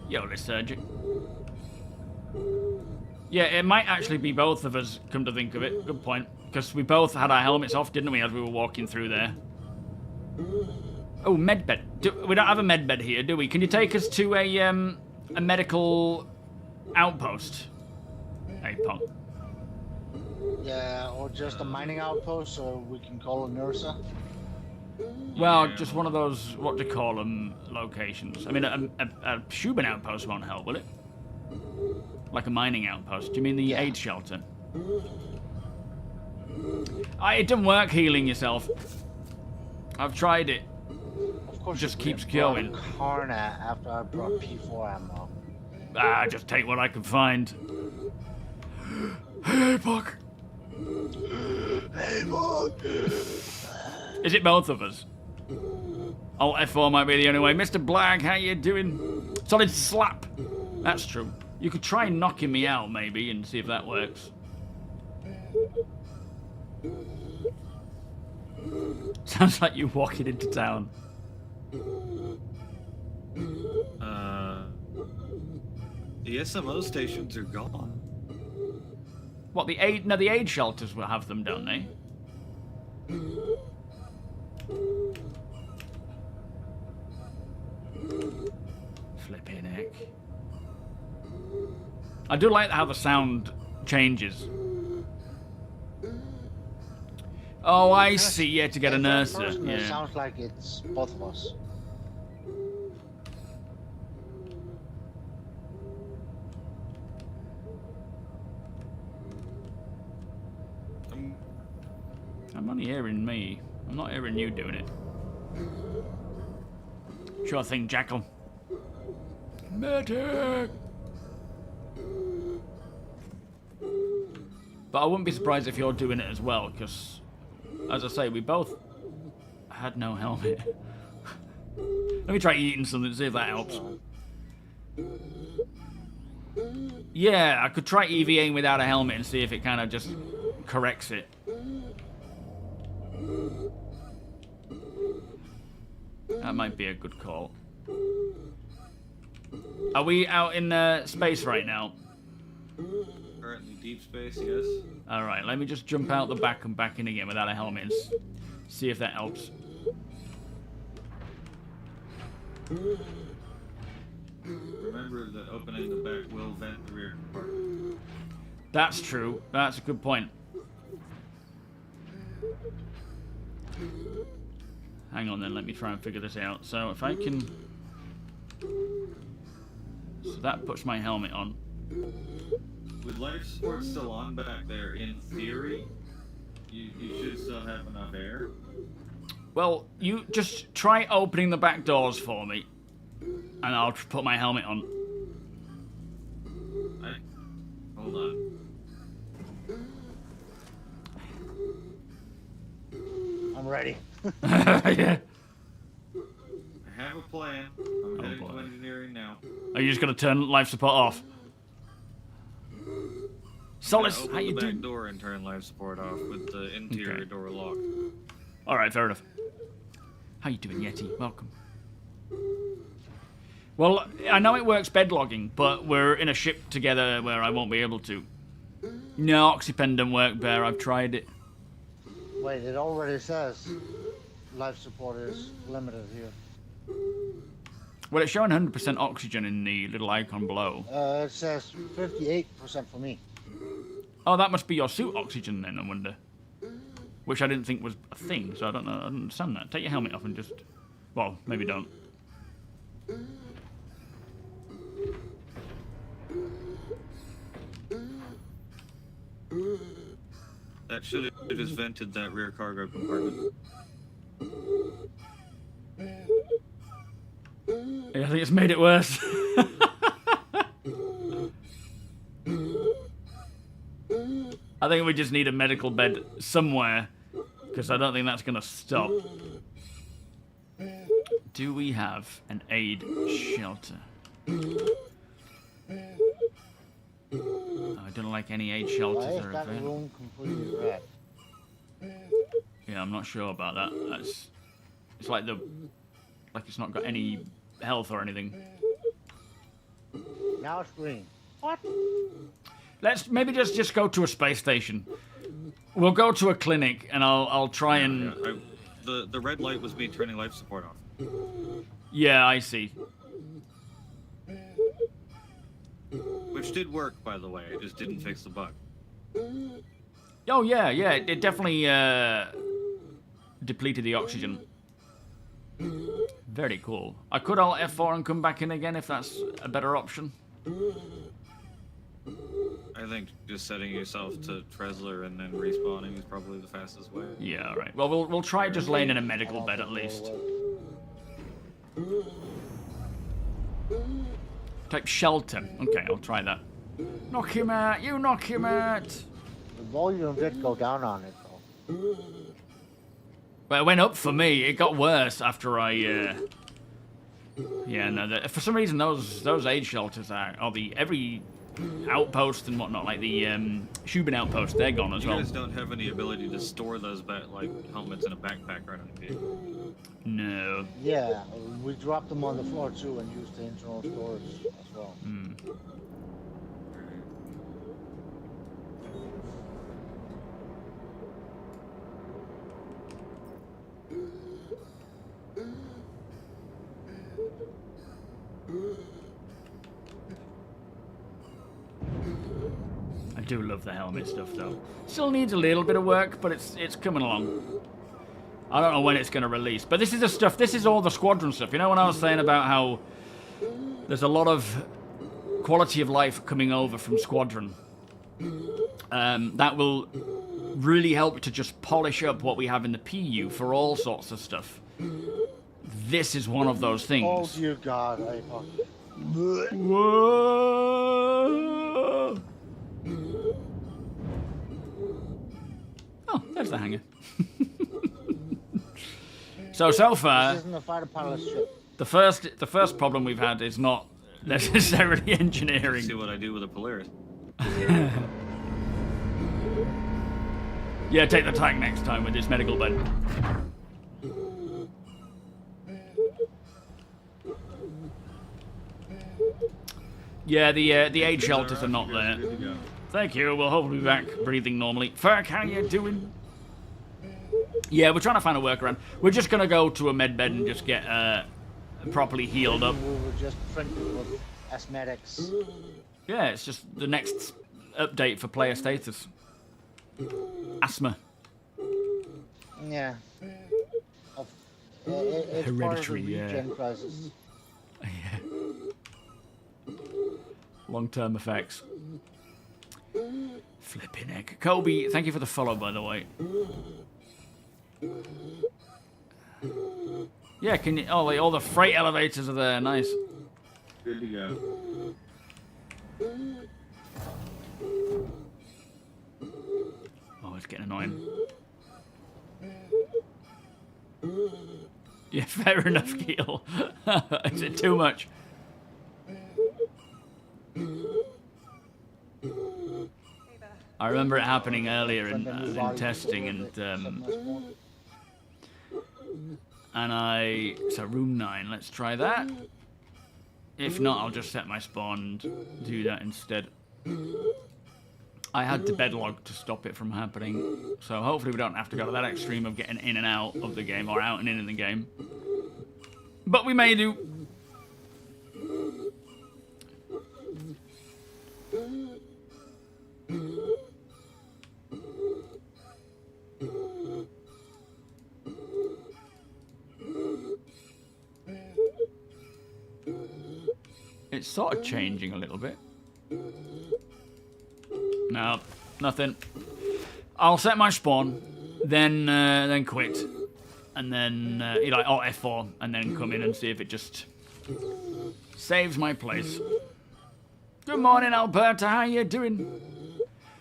Yo, Resurgent. Yeah, it might actually be both of us, come to think of it. Good point. Because we both had our helmets off, didn't we, as we were walking through there? Oh, medbed. We don't have a medbed here, do we? Can you take us to a medical outpost? Hey, punk. yeah, or just a mining outpost, so we can call a nurser. Well, just one of those, what do you call them, locations. I mean, a Shubin outpost won't help, will it? Like a mining outpost. Do you mean the Yeah. aid shelter? It doesn't work healing yourself. I've tried it. Of course, Just you keeps brought going. a Karna after I brought P4 ammo. Just take what I can find. Hey, Puck. Hey, Mark! Is it both of us? Alt F4 might be the only way. Mr. Black, how you doing? Solid slap. That's true. You could try knocking me out, maybe, and see if that works. Sounds like you walking into town. The SMO stations are gone. What, the aid? No, the aid shelters will have them, don't they? Flipping heck. I do like how the sound changes. Oh, I see. Yeah, to get a nurse. It Yeah. sounds like it's both of us. I'm only hearing me. I'm not hearing you doing it. Sure thing, Jackal. Medic! But I wouldn't be surprised if you're doing it as well, because, as I say, we both had no helmet. Let me try eating something, see if that helps. Yeah, I could try EVAing without a helmet and see if it kind of just corrects it. That might be a good call. Are we out in space right now? Currently deep space, yes. Alright, let me just jump out the back and back in again without a helmet and see if that helps. Remember that opening the back will vent the rear compartment. That's true. That's a good point. Hang on then, let me try and figure this out. So if I can... So that puts my helmet on. With life support still on back there, in theory, you should still have enough air. Well, you just try opening the back doors for me, and I'll put my helmet on. Hold on. I'm ready. Yeah. I have a plan. I'm heading to engineering now. Are you just gonna turn life support off? Solace, Open how you the doing? back door and turn life support off with the interior door locked. Alright, fair enough. How you doing, Yeti? Welcome. Well, I know it works bed logging, but we're in a ship together where I won't be able to. No, Oxypen don't work, Bear. I've tried it. Wait, it already says life support is limited here. Well, it's showing 100% oxygen in the little icon below. It says 58% for me. Oh, that must be your suit oxygen then, I wonder. Which I didn't think was a thing, so I don't know. I don't understand that. Take your helmet off and just... Well, maybe don't. That should have just vented that rear cargo compartment. Yeah, I think it's made it worse. I think we just need a medical bed somewhere, because I don't think that's going to stop. Do we have an aid shelter? I don't like any aid Why shelters is are that available. room completely red? Yeah, I'm not sure about that. It's like it's not got any health or anything. Now it's green. What? Let's maybe just go to a space station. We'll go to a clinic and I'll try and... The red light was me turning life support off. Yeah, I see. Which did work, by the way. It just didn't fix the bug. Oh, yeah, it definitely depleted the oxygen. Very cool. I could alt F4 and come back in again if that's a better option. I think just setting yourself to Trezler and then respawning is probably the fastest way. Yeah, alright. Well, we'll try just laying in a medical bed at least. Type shelter. Okay, I'll try that. Knock him out! You knock him out! The volume did go down on it though. Well, it went up for me. It got worse after I Yeah, no, for some reason those aid shelters are, or every outpost and whatnot, like the Shubin outpost, they're gone as well. You guys don't have any ability to store those helmets in a backpack right on the vehicle. No. Yeah, we dropped them on the floor too and used the internal storage as well. I do love the helmet stuff though. Still needs a little bit of work, but it's coming along. I don't know when it's going to release, but this is all the Squadron stuff. You know when I was saying about how there's a lot of quality of life coming over from Squadron? That will really help to just polish up what we have in the PU for all sorts of stuff. This is one of those things. Oh dear God, Whoa! Oh, there's the hangar. So far, this isn't a fighter pilot's ship. the first problem we've had is not necessarily engineering. See what I do with a Polaris. Yeah, take the tank next time with this medical bed. Yeah, the aid shelters are not there. Thank you. We'll hopefully be back breathing normally. Ferk, how you doing? Yeah, we're trying to find a workaround. We're just gonna go to a med bed and just get properly healed up. We were just printed with asthmatics. Yeah, it's just the next update for player status. Asthma. Yeah. It's Hereditary, part of the yeah. regen crisis. Long-term effects. Flipping heck. Kobe, thank you for the follow, by the way. Yeah, can you... Oh, all the freight elevators are there. Nice. Good to go. Oh, it's getting annoying. Yeah, fair enough, Keel. Is it too much? I remember it happening earlier in testing, and so room 9. Let's try that. If not, I'll just set my spawn and do that instead. I had to bedlog to stop it from happening, so hopefully we don't have to go to that extreme of getting in and out of the game, or out and in the game. But we may do. It's sort of changing a little bit. No, nothing. I'll set my spawn, then quit, and then like Alt F4, and then come in and see if it just saves my place. Good morning, Alberta. How you doing?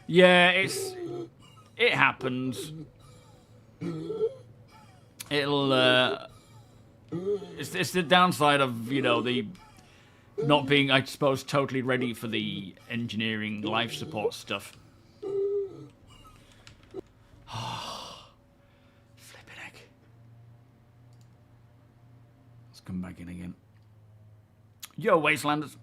Yeah, it happens. It's the downside of, you know, the not being, I suppose, totally ready for the engineering life support stuff. Flipping heck. Let's come back in again. Yo, Wastelanders.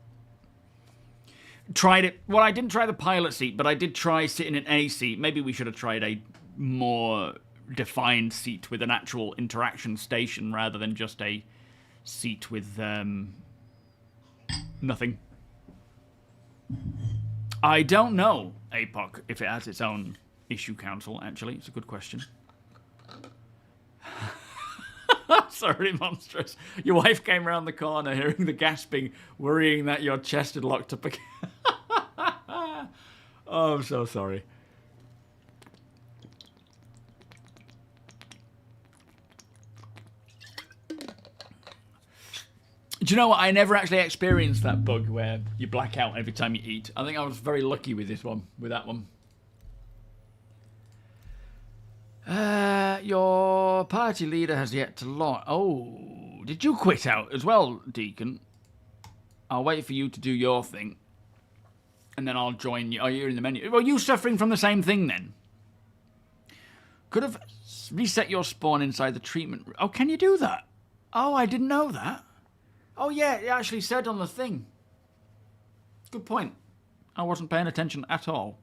Tried it. Well, I didn't try the pilot seat, but I did try sitting in a seat. Maybe we should have tried a more defined seat with an actual interaction station rather than just a seat with nothing. I don't know, APOC, if it has its own issue council, actually. It's a good question. Sorry, monstrous. Your wife came around the corner hearing the gasping, worrying that your chest had locked up again. Oh, I'm so sorry. Do you know what? I never actually experienced that bug where you black out every time you eat. I think I was very lucky with this one, with that one. Your party leader has yet to launch. Oh, did you quit out as well, Deacon? I'll wait for you to do your thing. And then I'll join you. Oh, you're in the menu. Well, you suffering from the same thing then? Could have reset your spawn inside the treatment room. Oh, can you do that? Oh, I didn't know that. Oh, yeah, it actually said on the thing. Good point. I wasn't paying attention at all.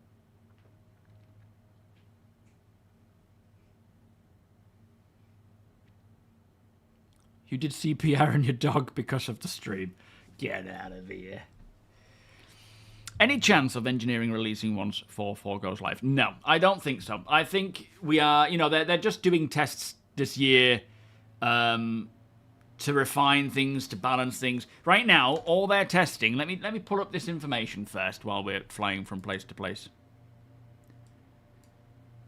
You did CPR on your dog because of the stream. Get out of here. Any chance of engineering releasing once 4.4 goes live? No, I don't think so. I think we are, you know, they're just doing tests this year to refine things, to balance things. Right now, all they're testing, let me pull up this information first while we're flying from place to place.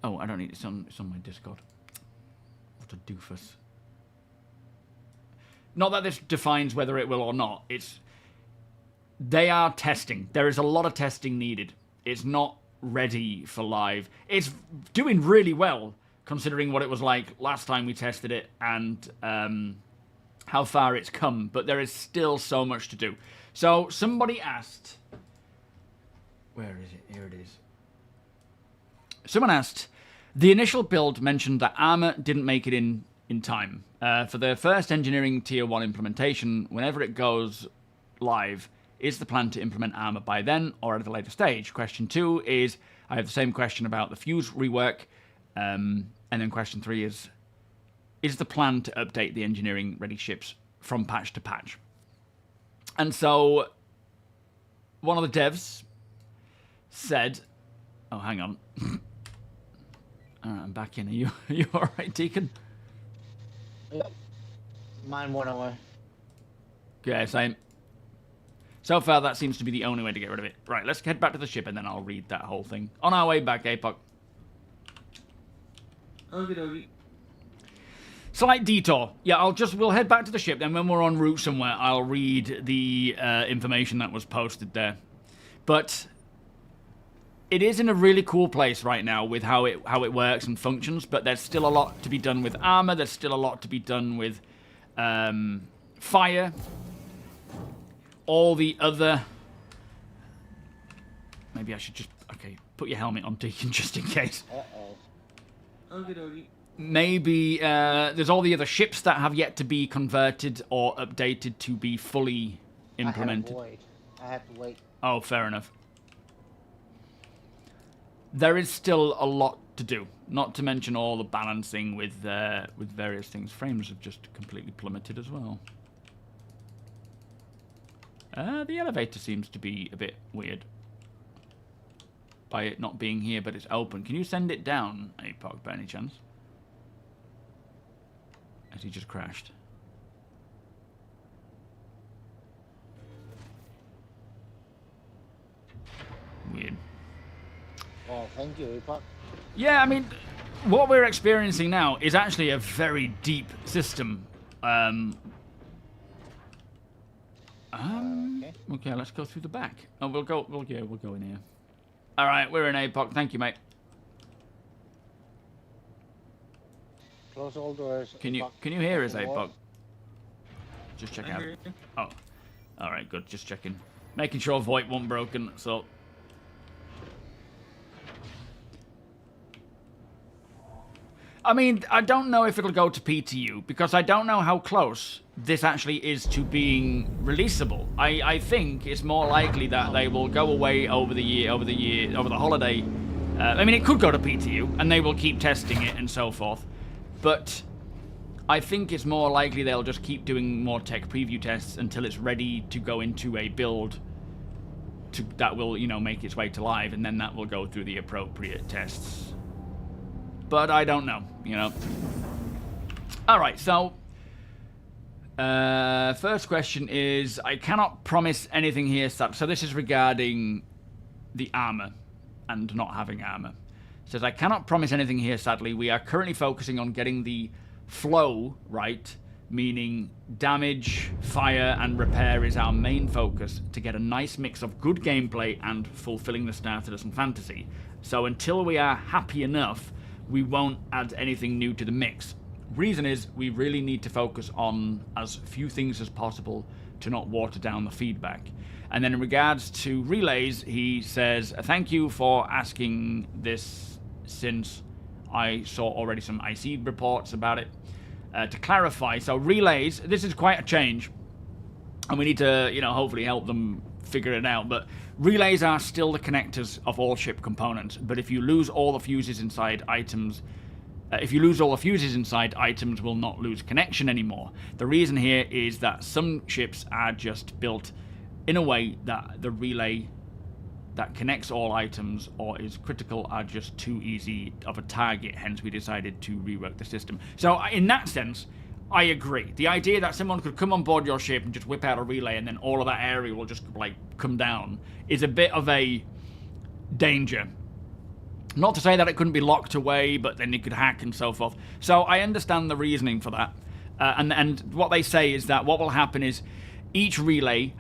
Oh, I don't need it. It's on my Discord. What a doofus. Not that this defines whether it will or not. They are testing. There is a lot of testing needed. It's not ready for live. It's doing really well, considering what it was like last time we tested it and how far it's come. But there is still so much to do. So somebody asked... Where is it? Here it is. Someone asked, the initial build mentioned that armor didn't make it in time. For the first engineering tier 1 implementation, whenever it goes live, is the plan to implement armor by then or at a later stage? Question 2 is, I have the same question about the fuse rework. And then question 3 is the plan to update the engineering ready ships from patch to patch? And so one of the devs said, oh, hang on. All right, I'm back in. Are you all right, Deacon? Yep. Mine went away. Yeah, same. So far, that seems to be the only way to get rid of it. Right, let's head back to the ship, and then I'll read that whole thing. On our way back, APOC. Okie dokie. Slight detour. Yeah, we'll head back to the ship, then when we're en route somewhere, I'll read the information that was posted there. But it is in a really cool place right now with how it works and functions, but there's still a lot to be done with armor, there's still a lot to be done with fire, all the other... Maybe I should just... Okay, put your helmet on, Deacon, just in case. Uh-oh. Okie dokie. Maybe there's all the other ships that have yet to be converted or updated to be fully implemented. I have to wait. Oh, fair enough. There is still a lot to do, not to mention all the balancing with various things. Frames have just completely plummeted as well. The elevator seems to be a bit weird by it not being here, but it's open. Can you send it down, APOC, by any chance? As he just crashed. Weird. Well, thank you, Epoch. Yeah, I mean, what we're experiencing now is actually a very deep system. Okay, let's go through the back. Oh, we'll go in here. All right, we're in APOC. Thank you, mate. Close all doors. Can you Epoch. hear us, Open APOC? walls. Just check I out. hear you. Oh, all right, good. Just checking, making sure VoIP wasn't broken. So. I mean, I don't know if it'll go to PTU, because I don't know how close this actually is to being releasable. I think it's more likely that they will go away over the holiday. I mean, it could go to PTU, and they will keep testing it and so forth. But I think it's more likely they'll just keep doing more tech preview tests until it's ready to go into a build that will, you know, make its way to live, and then that will go through the appropriate tests. But I don't know, you know. Alright, so first question is, I cannot promise anything here, so this is regarding the armor and not having armor. It says, I cannot promise anything here, sadly. We are currently focusing on getting the flow right, meaning damage, fire, and repair is our main focus to get a nice mix of good gameplay and fulfilling the Star Citizen fantasy. So until we are happy enough, we won't add anything new to the mix. Reason is we really need to focus on as few things as possible to not water down the feedback. And then in regards to relays, he says, thank you for asking this since I saw already some IC reports about it. To clarify, so relays, this is quite a change, and we need to, hopefully help them figure it out, but relays are still the connectors of all ship components, but if you lose all the fuses inside items, items will not lose connection anymore. The reason here is that some ships are just built in a way that the relay that connects all items or is critical are just too easy of a target, hence we decided to rework the system. So in that sense, I agree. The idea that someone could come on board your ship and just whip out a relay and then all of that area will just come down is a bit of a danger. Not to say that it couldn't be locked away, but then it could hack and so forth. So I understand the reasoning for that. And what they say is that what will happen is each relay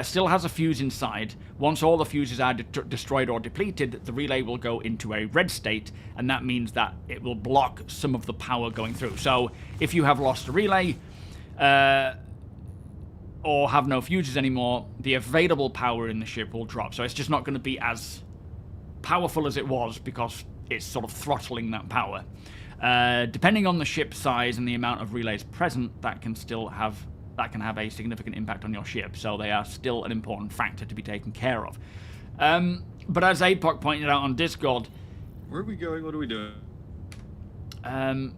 still has a fuse inside. Once all the fuses are destroyed or depleted, the relay will go into a red state, and that means that it will block some of the power going through. So if you have lost a relay or have no fuses anymore, the available power in the ship will drop. So it's just not going to be as powerful as it was because it's sort of throttling that power. Depending on the ship size and the amount of relays present, that can have a significant impact on your ship, so they are still an important factor to be taken care of. But as APOC pointed out on Discord... Where are we going? What are we doing? I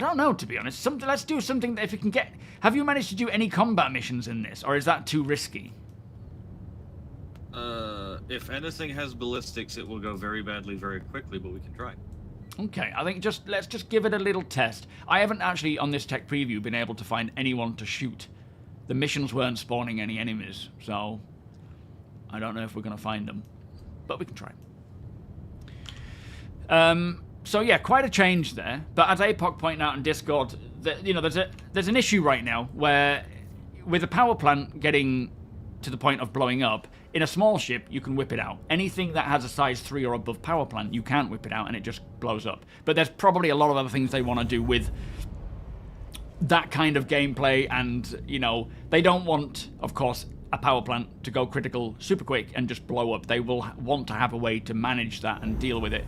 don't know, to be honest. Let's do something that if we can get... Have you managed to do any combat missions in this, or is that too risky? If anything has ballistics, it will go very badly very quickly, but we can try. Okay, I think let's just give it a little test. I haven't actually, on this tech preview, been able to find anyone to shoot. The missions weren't spawning any enemies, so I don't know if we're going to find them. But we can try. So yeah, quite a change there. But as APOC pointed out in Discord, there's an issue right now where with the power plant getting to the point of blowing up, in a small ship, you can whip it out. Anything that has a size 3 or above power plant, you can't whip it out and it just blows up. But there's probably a lot of other things they want to do with that kind of gameplay, and, they don't want, of course, a power plant to go critical super quick and just blow up. They will want to have a way to manage that and deal with it.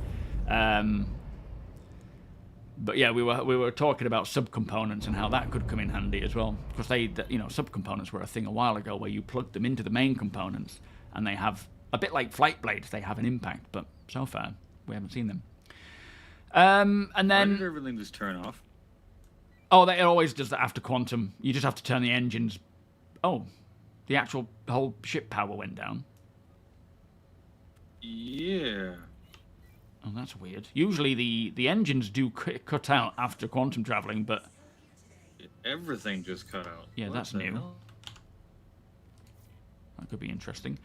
But yeah, we were talking about subcomponents and how that could come in handy as well, because subcomponents were a thing a while ago where you plugged them into the main components, and they have a bit like flight blades. They have an impact, but so far we haven't seen them. And then why did everything just turn off? Oh, it always does that after quantum. You just have to turn the engines. Oh, the whole ship power went down. Yeah. Oh, that's weird. Usually the engines do cut out after quantum traveling, but... Everything just cut out. Yeah, What that's the new. hell? That could be interesting.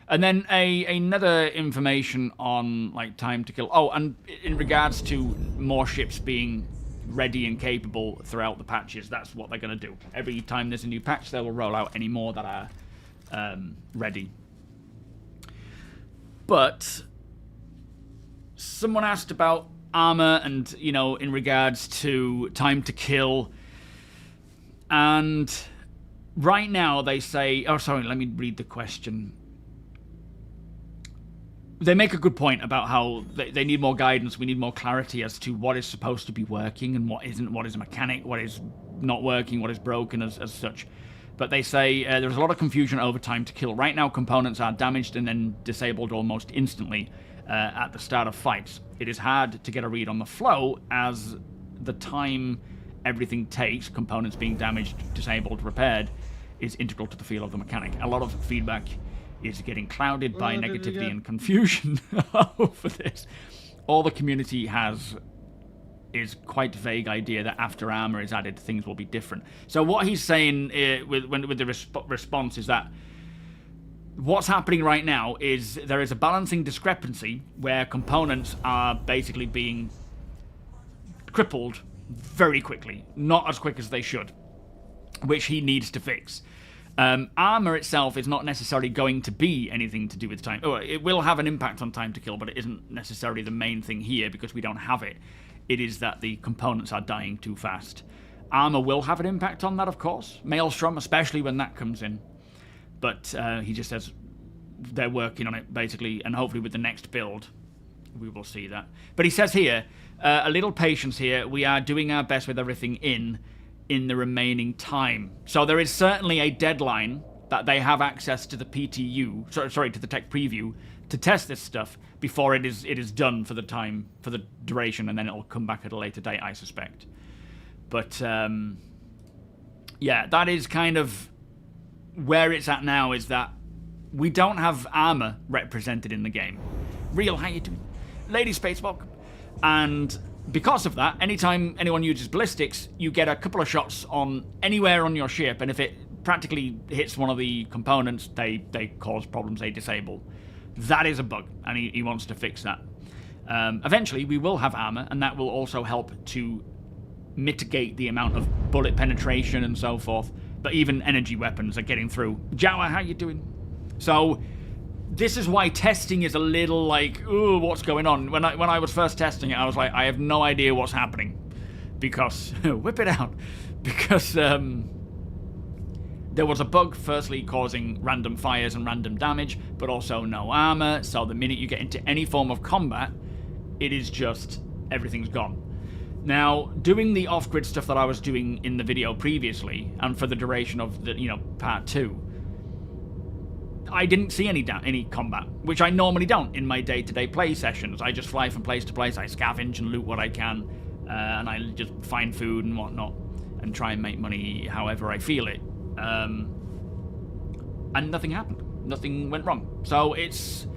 And then another information on time to kill. Oh, and in regards to more ships being ready and capable throughout the patches, that's what they're going to do. Every time there's a new patch, they will roll out any more that are ready. But... someone asked about armor and, in regards to time to kill. And right now they say... Oh, sorry, let me read the question. They make a good point about how they need more guidance. We need more clarity as to what is supposed to be working and what isn't, what is a mechanic, what is not working, what is broken as such. But they say there's a lot of confusion over time to kill. Right now, components are damaged and then disabled almost instantly. At the start of fights. It is hard to get a read on the flow as the time everything takes, components being damaged, disabled, repaired, is integral to the feel of the mechanic. A lot of feedback is getting clouded by negativity and confusion over this. All the community has is quite vague idea that after armor is added, things will be different. So what he's saying with the response is that what's happening right now is there is a balancing discrepancy where components are basically being crippled very quickly, not as quick as they should, which he needs to fix. Armor itself is not necessarily going to be anything to do with time. Oh, it will have an impact on time to kill, but it isn't necessarily the main thing here because we don't have it. it is that the components are dying too fast. Armor will have an impact on that, of course. Maelstrom, especially when that comes in. But he just says they're working on it, basically, and hopefully with the next build, we will see that. But he says here, a little patience here. We are doing our best with everything in the remaining time. So there is certainly a deadline that they have access to the PTU, sorry, to the tech preview, to test this stuff before it is done for the duration, and then it'll come back at a later date, I suspect. But yeah, that is kind of where it's at now, is that we don't have armor represented in the game. Real, how you doing? Lady Space, welcome. And because of that, anytime anyone uses ballistics, you get a couple of shots on anywhere on your ship, and if it practically hits one of the components, they cause problems, they disable. That is a bug, and he wants to fix that. Eventually, we will have armor, and that will also help to mitigate the amount of bullet penetration and so forth. But even energy weapons are getting through. Jawa, how you doing? So this is why testing is a little like, ooh, what's going on? When I was first testing it, I was like, I have no idea what's happening, because whip it out, because there was a bug, firstly causing random fires and random damage, but also no armor. So the minute you get into any form of combat, it is just everything's gone. Now, doing the off-grid stuff that I was doing in the video previously, and for the duration of the, part 2, I didn't see any combat, which I normally don't in my day-to-day play sessions. I just fly from place to place, I scavenge and loot what I can, and I just find food and whatnot, and try and make money however I feel it. And nothing happened. Nothing went wrong. So it's,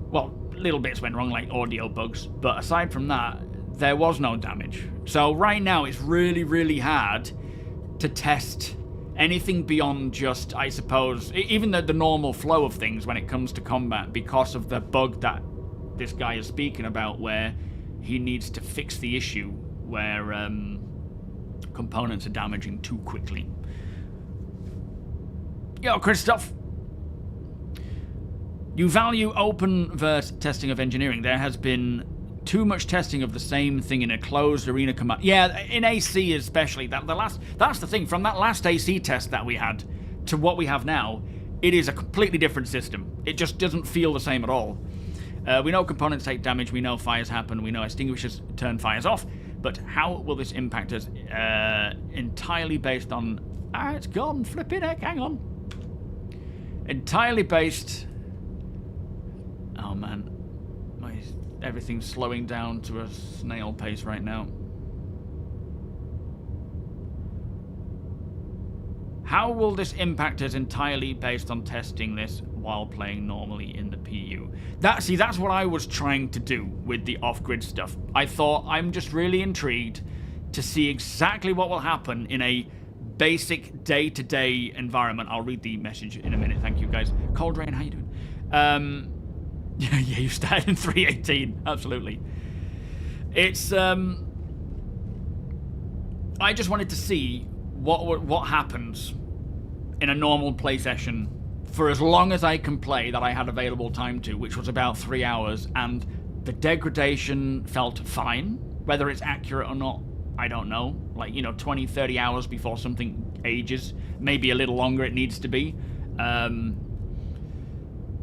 well, little bits went wrong, like audio bugs, but aside from that, there was no damage. So right now it's really, really hard to test anything beyond just, I suppose, even the normal flow of things when it comes to combat, because of the bug that this guy is speaking about, where he needs to fix the issue where components are damaging too quickly. Yo, Christoph. You value open-verse testing of engineering. There has been too much testing of the same thing in a closed arena command. Yeah, in AC especially. That's the thing. From that last AC test that we had to what we have now, it is a completely different system. It just doesn't feel the same at all. We know components take damage. We know fires happen. We know extinguishers turn fires off. But how will this impact us? Entirely based on... Ah, it's gone. Flipping heck. Hang on. Entirely based... Oh, man. Everything's slowing down to a snail pace right now. How will this impact us? Entirely based on testing this while playing normally in the PU. That's what I was trying to do with the off-grid stuff. I thought, I'm just really intrigued to see exactly what will happen in a basic day-to-day environment. I'll read the message in a minute. Thank you, guys. Cold Rain, how you doing? Yeah, you started in 318. Absolutely. It's I just wanted to see what happens in a normal play session for as long as I can play that I had available time to, which was about 3 hours, and the degradation felt fine. Whether it's accurate or not, I don't know. Like, 20, 30 hours before something ages. Maybe a little longer it needs to be.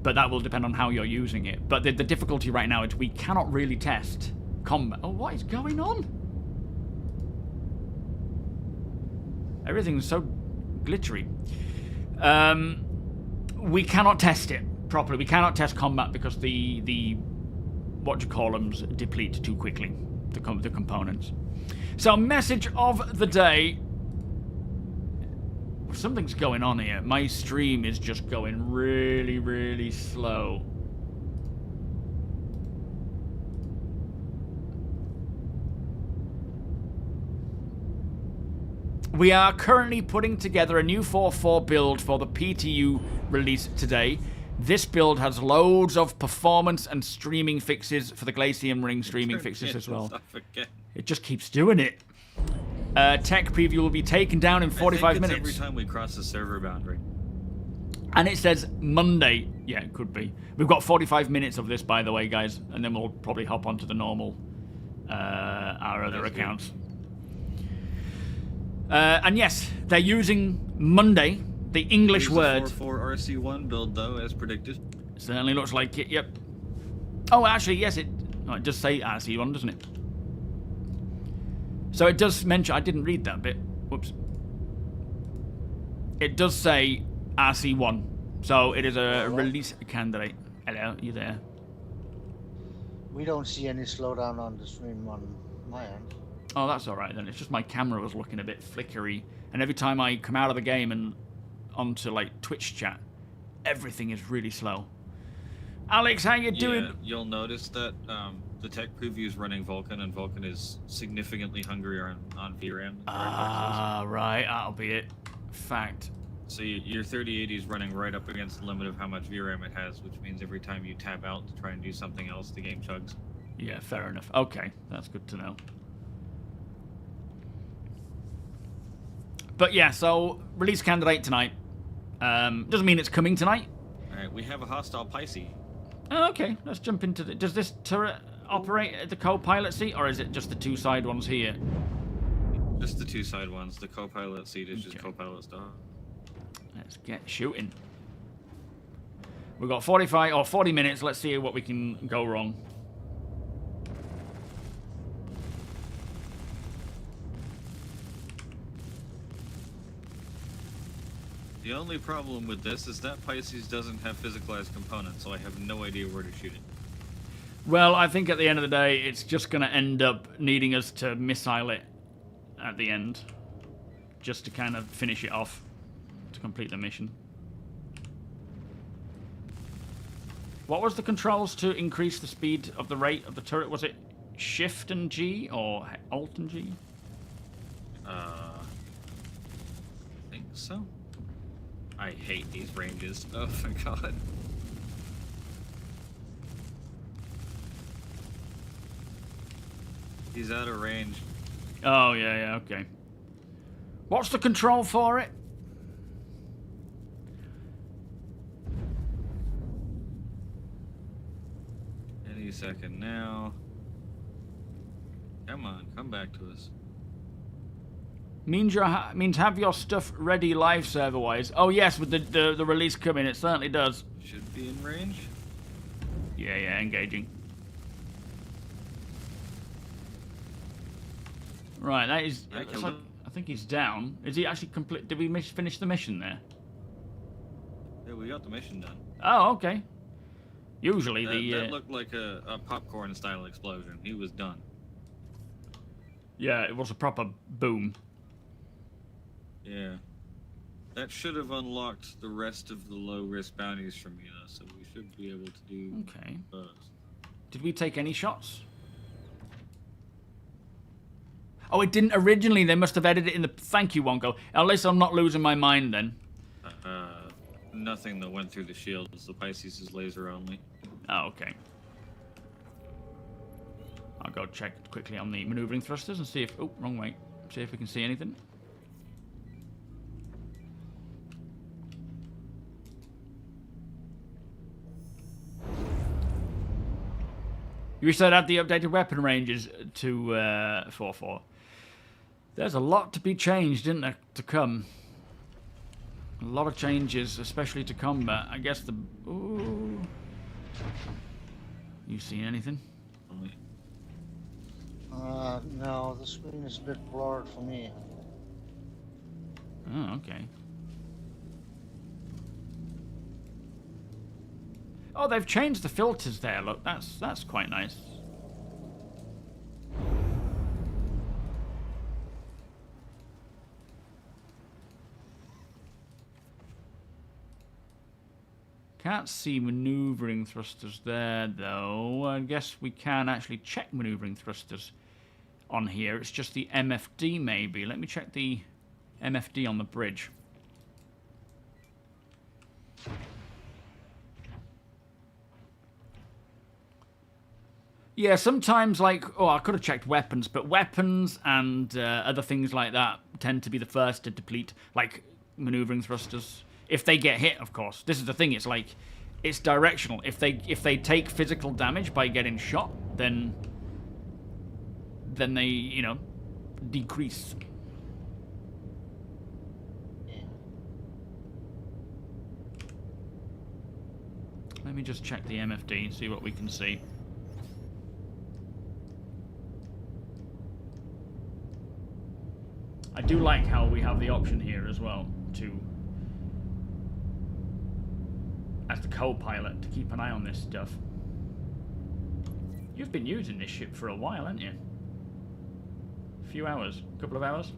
But that will depend on how you're using it. But the difficulty right now is we cannot really test combat. Oh, what is going on? Everything's so glittery. We cannot test it properly. We cannot test combat because the what you call them deplete too quickly, the components. So, message of the day. Something's going on here. My stream is just going really, really slow. We are currently putting together a new 4.4 build for the PTU release today. This build has loads of performance and streaming fixes for the Glacium Ring streaming fixes as well. It just keeps doing it. Tech preview will be taken down in 45 minutes. Every time we cross the server boundary. And it says Monday. Yeah, it could be. We've got 45 minutes of this, by the way, guys, and then we'll probably hop onto the normal our other That's accounts. And yes, they're using Monday, the English word. Use the 4.4 RC1 build though, as predicted. Certainly looks like it. Yep. Oh, actually, yes, it does say RC1, doesn't it? So it does mention. I didn't read that bit. Whoops. It does say RC1, so it is a release candidate. Hello, you there? We don't see any slowdown on the stream on my end. Oh, that's all right then. It's just my camera was looking a bit flickery, and every time I come out of the game and onto like Twitch chat, everything is really slow. Alex, how you doing? Yeah, you'll notice that the tech preview is running Vulkan, and Vulkan is significantly hungrier on VRAM. Ah, right. That'll be it. Fact. So your 3080 is running right up against the limit of how much VRAM it has, which means every time you tab out to try and do something else, the game chugs. Yeah, fair enough. Okay, that's good to know. But yeah, so release candidate tonight. Doesn't mean it's coming tonight. All right, we have a hostile Pisces. Oh, okay, let's jump into the... Does this turret operate at the co-pilot seat, or is it just the two side ones here? Just the two side ones. The co-pilot seat is just co-pilot stuff. Let's get shooting. We've got 45 or 40 minutes. Let's see what we can go wrong. The only problem with this is that Pisces doesn't have physicalized components, so I have no idea where to shoot it. Well, I think at the end of the day, it's just going to end up needing us to missile it at the end. Just to kind of finish it off. To complete the mission. What was the controls to increase the speed of the rate of the turret? Was it Shift and G or Alt and G? I think so. I hate these ranges. Oh my god. He's out of range. Oh, yeah, okay. What's the control for it? Any second now. Come on, come back to us. Means have your stuff ready live server wise. Oh yes, with the release coming, it certainly does. Should be in range. Yeah, engaging. Right, that is. I killed him. I think he's down. Is he actually complete? Did we finish the mission there? Yeah, we got the mission done. Oh, okay. Usually That looked like a popcorn style explosion. He was done. Yeah, it was a proper boom. Yeah. That should have unlocked the rest of the low-risk bounties from me, though, so we should be able to do Okay. those. Did we take any shots? Oh, it didn't originally. They must have edited it in the... Thank you, Wonko. At least I'm not losing my mind, then. Nothing that went through the shields. The Pisces is laser only. Oh, okay. I'll go check quickly on the maneuvering thrusters and see if... Oh, wrong way. See if we can see anything. You said add the updated weapon ranges to 4.4. There's a lot to be changed, isn't there, to come? A lot of changes, especially to combat. I guess the... Ooh. You seen anything? No, the screen is a bit blurred for me. Oh, okay. Oh, they've changed the filters there. Look, that's quite nice. Can't see maneuvering thrusters there, though. I guess we can actually check maneuvering thrusters on here. It's just the MFD, maybe. Let me check the MFD on the bridge. Yeah, sometimes, like... Oh, I could have checked weapons, but weapons and other things like that tend to be the first to deplete, like maneuvering thrusters. If they get hit, of course. This is the thing, it's like... It's directional. If they take physical damage by getting shot, then then they, you know, decrease. Yeah. Let me just check the MFD, see what we can see. I do like how we have the option here as well to, as the co-pilot, to keep an eye on this stuff. You've been using this ship for a while, haven't you? A few hours, a couple of hours?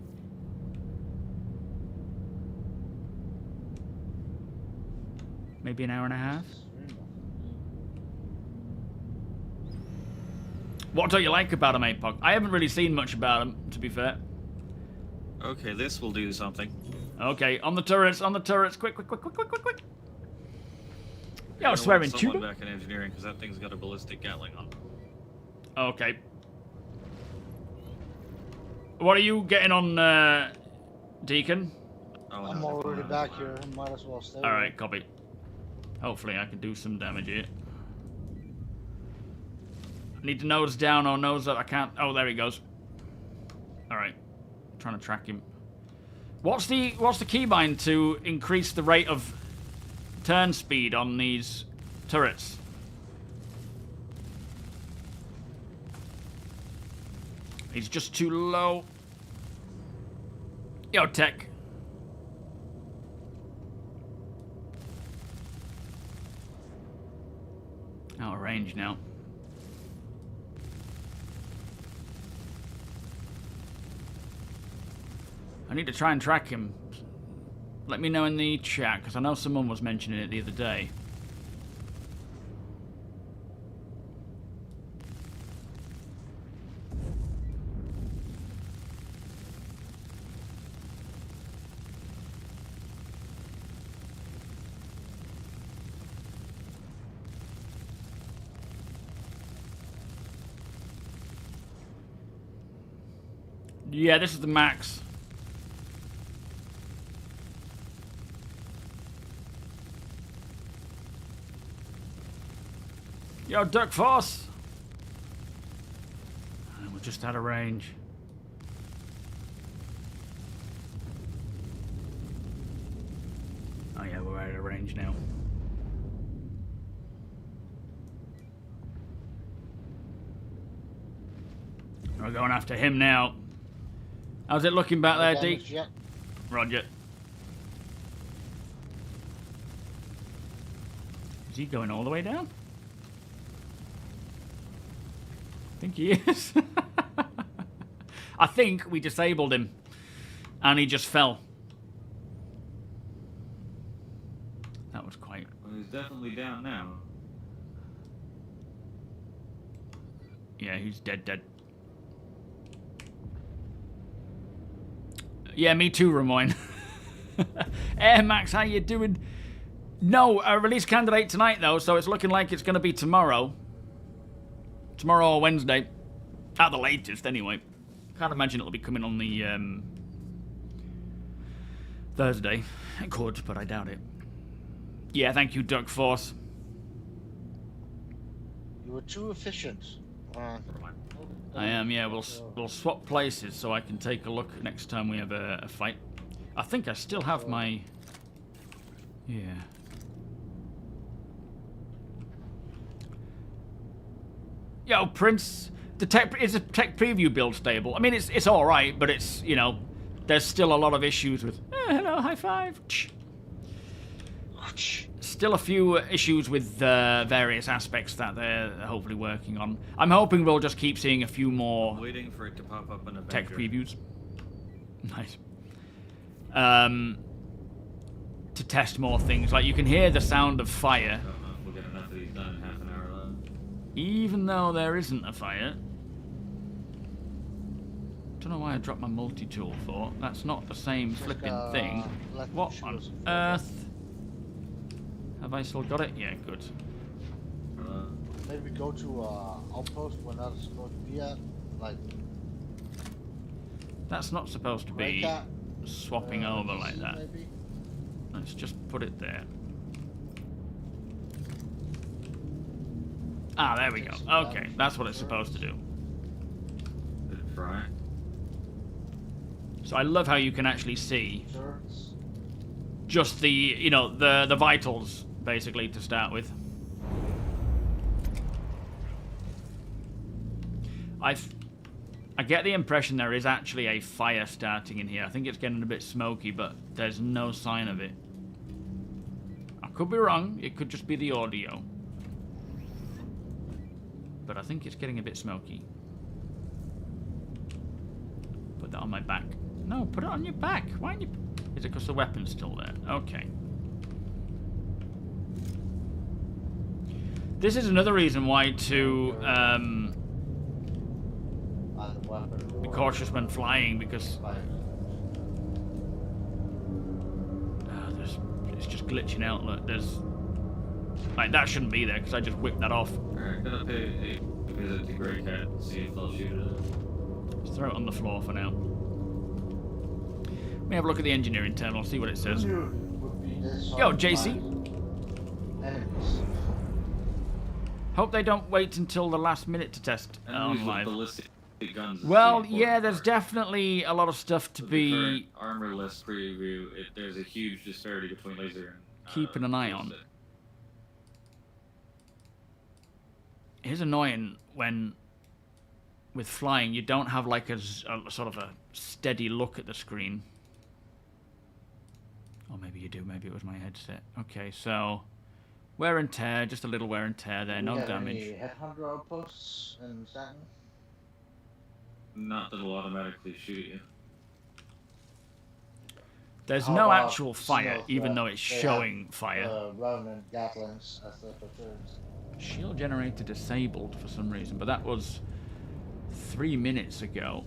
Maybe an hour and a half? What don't you like about him, APOC? I haven't really seen much about him, to be fair. Okay, this will do something. Okay, on the turrets, quick, quick, quick, quick, quick, quick, quick. Yo, I swearing want someone tutor. back in engineering, because that thing's got a ballistic Gatling on. Okay. What are you getting on, Deacon? Oh, I'm no, already back here. I might as well stay. Alright, copy. Hopefully I can do some damage here. Need to nose down or nose up. I can't. Oh, there he goes. Alright. Trying to track him. What's the keybind to increase the rate of turn speed on these turrets? He's just too low. Yo, tech. Out of range now. I need to try and track him. Let me know in the chat, because I know someone was mentioning it the other day. Yeah, this is the max. Yo, Duck Force! And we're just out of range. Oh yeah, we're out of range now. We're going after him now. How's it looking back there, Deke? Yet. Roger. Is he going all the way down? I think he is. I think we disabled him. And he just fell. That was quite... Well, he's definitely down now. Yeah, he's dead. Yeah, me too, Ramoyne. Air Max, how you doing? No, a release candidate tonight, though, so it's looking like it's going to be tomorrow. Tomorrow or Wednesday. At the latest, anyway. Can't imagine it'll be coming on the Thursday. It could, but I doubt it. Yeah, thank you, Duck Force. You were too efficient. I am, yeah. We'll swap places so I can take a look next time we have a fight. I think I still have my... Yeah. Yo, Prince, is the tech preview build stable? I mean, it's all right, but it's, you know, there's still a lot of issues with. Hello, high five. Still a few issues with various aspects that they're hopefully working on. I'm hoping we'll just keep seeing a few more Waiting for it to pop up in a tech previews. Nice. To test more things, like you can hear the sound of fire. We'll get enough of these done in half an hour alone. Even though there isn't a fire. Don't know why I dropped my multi-tool for. That's not the same flipping thing. What on earth? Have I still got it? Yeah, good. Maybe go to outpost where that's supposed to be at. Like. That's not supposed to be swapping over like that. Maybe? Let's just put it there. Ah, there we go. Okay, that's what it's supposed to do. right? So I love how you can actually see Turrets. just the, you know, the vitals, basically, to start with. I get the impression there is actually a fire starting in here. I think it's getting a bit smoky, but there's no sign of it. I could be wrong. It could just be the audio. But I think it's getting a bit smoky. Put that on my back. No, put it on your back. Why aren't you... Is it because the weapon's still there? Okay. This is another reason why to be cautious when flying, because it's just glitching out. Look, there's like that shouldn't be there because I just whipped that off. Alright, gonna pay a visit to Grey Cat and see if they'll shoot it. Just throw it on the floor for now. Let me have a look at the engineering terminal, see what it says. Yo, JC. Enemies. Hope they don't wait until the last minute to test Enemies on with live. ballistic guns is Well, the yeah, important there's part. definitely a lot of stuff to With the be current armorless preview, there's a huge disparity between laser and keeping an eye on. ballistic. It is annoying when, with flying, you don't have like a sort of a steady look at the screen. Or maybe you do, maybe it was my headset. Okay, so wear and tear, just a little wear and tear there, no damage. Any headhunter outposts in Saturn? Not that it'll automatically shoot you. There's How no about actual fire, snow even threat? though it's They have, showing fire. Ronin Gatlings as the platoons. Shield generator disabled for some reason, but that was 3 minutes ago.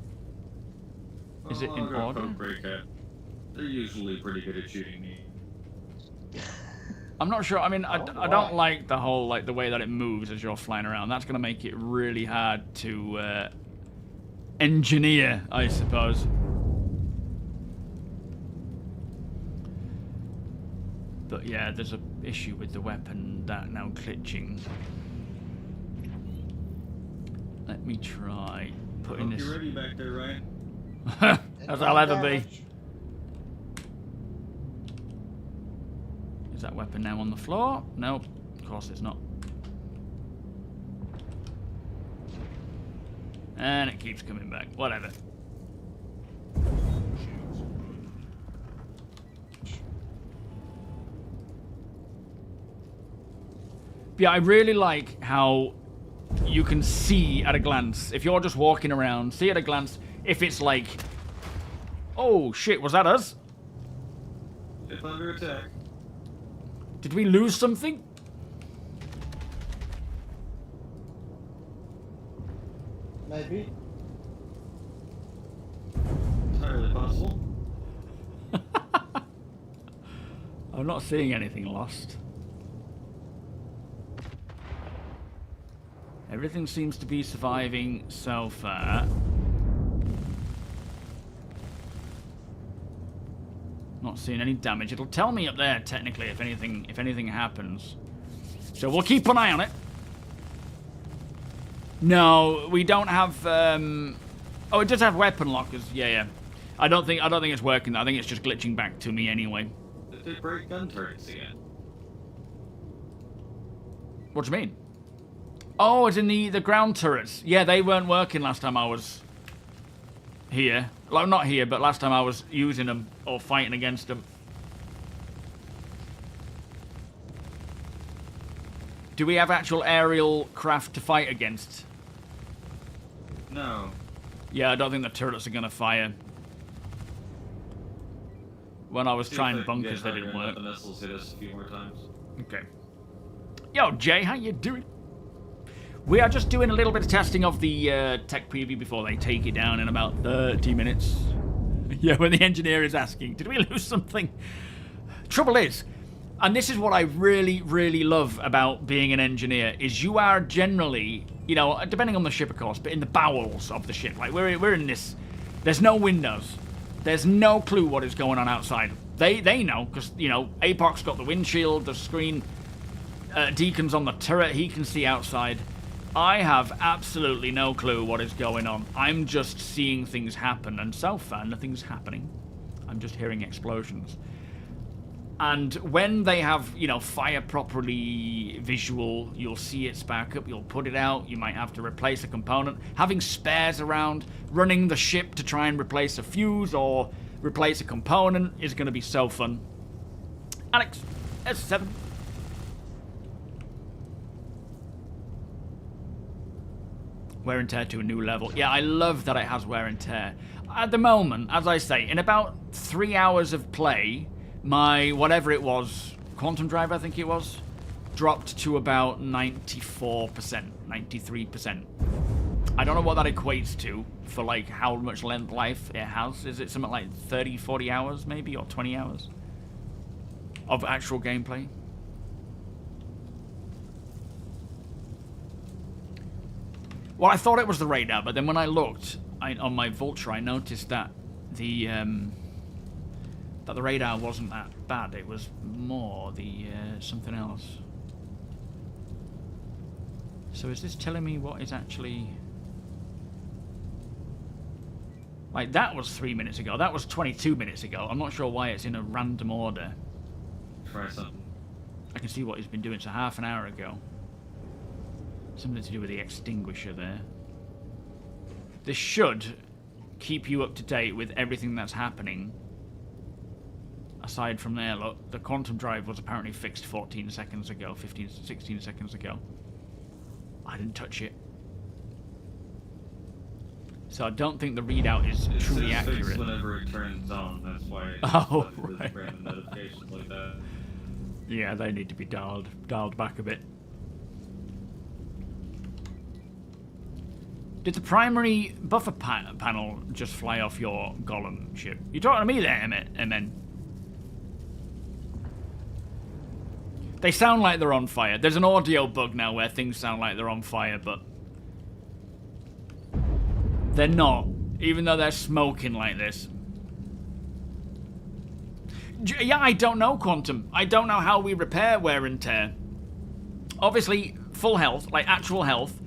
Is it in I'll go order? poke Grey Cat. They're usually pretty good at shooting me. I'm not sure. I mean, I why? don't like the whole, like, the way that it moves as you're flying around. That's going to make it really hard to engineer, I suppose. But yeah, there's an issue with the weapon that now glitching. Let me try putting Hope this. you're ready back there, Ryan. As I'll ever be. Damage. Is that weapon now on the floor? Nope, of course it's not. And it keeps coming back. Whatever. Yeah, I really like how you can see at a glance. If you're just walking around, see at a glance if it's like, oh shit, was that us? If under attack. Did we lose something? Maybe. Entirely possible. I'm not seeing anything lost. Everything seems to be surviving so far. Not seeing any damage. It'll tell me up there technically if anything happens. So we'll keep an eye on it. No, we don't have oh, it does have weapon lockers. Yeah. I don't think it's working. I think it's just glitching back to me anyway. Did they break gun turrets again? What do you mean? Oh, it's in the ground turrets. Yeah, they weren't working last time I was here. Well, not here, but last time I was using them or fighting against them. Do we have actual aerial craft to fight against? No. Yeah, I don't think the turrets are going to fire. When I was See if trying I can bunkers, get they didn't higher work. and let the missiles hit us a few more times. Okay. Yo, Jay, how you doing? We are just doing a little bit of testing of the tech preview before they take it down in about 30 minutes. Yeah, when the engineer is asking, did we lose something? Trouble is, and this is what I really, really love about being an engineer, is you are generally, you know, depending on the ship, of course, but in the bowels of the ship. Like, we're in this, there's no windows. There's no clue what is going on outside. They know, because, you know, Apoc's got the windshield, the screen, Deacon's on the turret, he can see outside. I have absolutely no clue what is going on. I'm just seeing things happen, and so far nothing's happening. I'm just hearing explosions. And when they have, you know, fire properly visual, you'll see it spark up, you'll put it out, you might have to replace a component. Having spares around, running the ship to try and replace a fuse or replace a component is going to be so fun. Alex, S7. Wear and tear to a new level. Yeah, I love that it has wear and tear. At the moment, as I say, in about 3 hours of play, my, whatever it was, quantum drive I think it was, dropped to about 94%, 93%. I don't know what that equates to for like how much length life it has. Is it something like 30, 40 hours maybe, or 20 hours of actual gameplay? Well, I thought it was the radar, but then when I looked on my Vulture, I noticed that the radar wasn't that bad. It was more the something else. So is this telling me what is actually... Like, that was 3 minutes ago. That was 22 minutes ago. I'm not sure why it's in a random order. Try something. I can see what he's been doing. So half an hour ago. Something to do with the extinguisher there. This should keep you up to date with everything that's happening. Aside from there, look, the quantum drive was apparently fixed 14 seconds ago, 15, 16 seconds ago. I didn't touch it. So I don't think the readout is truly accurate. Fixed whenever it turns on, that's why it right. random notifications like that. Yeah, they need to be dialed back a bit. Did the primary buffer panel just fly off your golem ship? You talking to me there, Emen? They sound like they're on fire. There's an audio bug now where things sound like they're on fire, but they're not, even though they're smoking like this. Yeah, I don't know, Quantum. I don't know how we repair wear and tear. Obviously, full health, like actual health,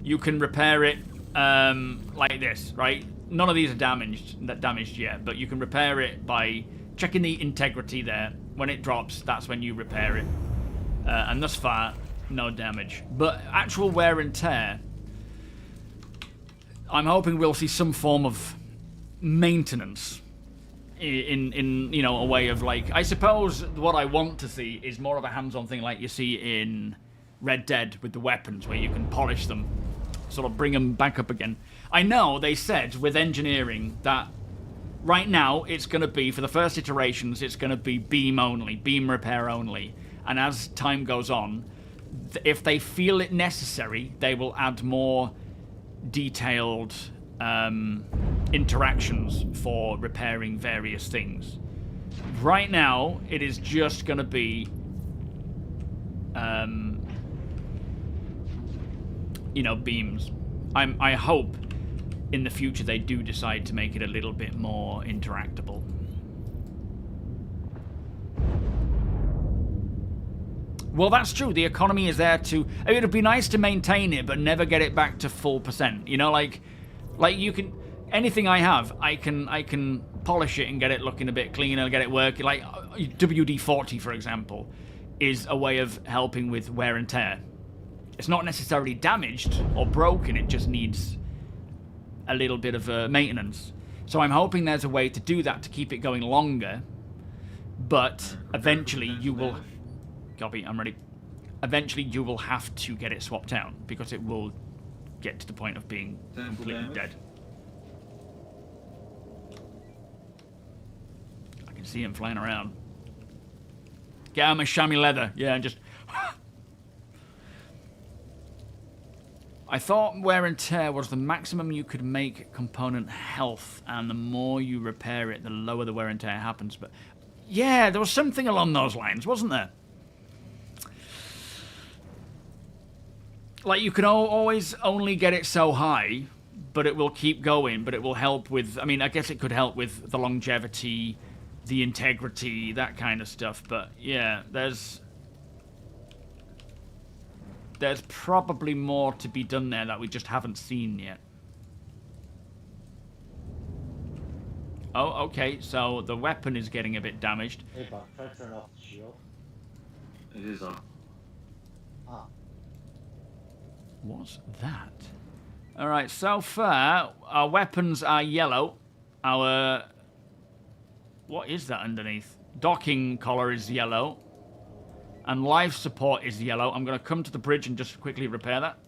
you can repair it like this, right? None of these are damaged yet, but you can repair it by checking the integrity there. When it drops, that's when you repair it. And thus far, no damage. But actual wear and tear, I'm hoping we'll see some form of maintenance in you know, a way of like, I suppose what I want to see is more of a hands-on thing like you see in Red Dead with the weapons, where you can polish them, sort of bring them back up again. I know they said with engineering that right now it's going to be, for the first iterations, it's going to be beam only, beam repair only. And as time goes on, if they feel it necessary, they will add more detailed interactions for repairing various things. Right now, it is just going to be, you know, beams. I hope in the future they do decide to make it a little bit more interactable. Well, that's true. The economy is there to... I mean, it'd be nice to maintain it, but never get it back to full percent. You know, like you can... Anything I have, I can polish it and get it looking a bit cleaner, get it working. Like WD-40, for example, is a way of helping with wear and tear. It's not necessarily damaged or broken. It just needs a little bit of maintenance. So I'm hoping there's a way to do that to keep it going longer. But eventually you will... Copy, I'm ready. Eventually you will have to get it swapped out because it will get to the point of being completely dead. I can see him flying around. Get out of my chamois leather. Yeah, and just... I thought wear and tear was the maximum you could make component health, and the more you repair it, the lower the wear and tear happens. But yeah, there was something along those lines, wasn't there? Like, you can always only get it so high, but it will keep going, but it will help with... I mean, I guess it could help with the longevity, the integrity, that kind of stuff. But, yeah, there's... there's probably more to be done there that we just haven't seen yet. Oh, okay, so the weapon is getting a bit damaged. Hey, Buck, try to turn off the shield. It is on. Ah, What's that? Alright, so far, our weapons are yellow. Our... What is that underneath? Docking collar is yellow. And life support is yellow. I'm going to come to the bridge and just quickly repair that.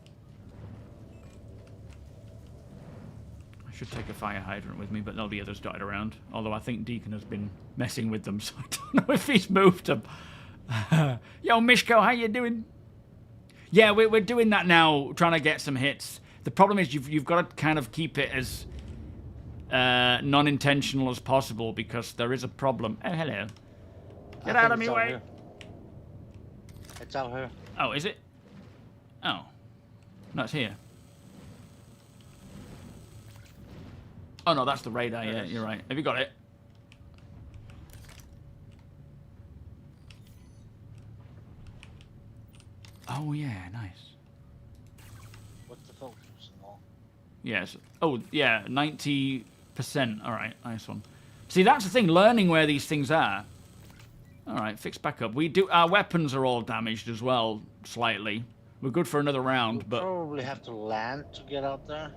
I should take a fire hydrant with me, but there'll be others dotted around. Although I think Deacon has been messing with them, so I don't know if he's moved them. Yo, Mishko, how you doing? Yeah, we're doing that now, trying to get some hits. The problem is you've got to kind of keep it as non-intentional as possible because there is a problem. Oh, hello. Get out of me way. It's out here. Oh, is it? Oh. No, it's here. Oh, no, that's the radar. Yeah, you're right. Have you got it? Oh, yeah, nice. What's the focus and all? Yes. Oh, yeah, 90%. All right, nice one. See, that's the thing, learning where these things are. All right, fix back up. Our weapons are all damaged as well, slightly. We're good for another round, but... Probably have to land to get out there.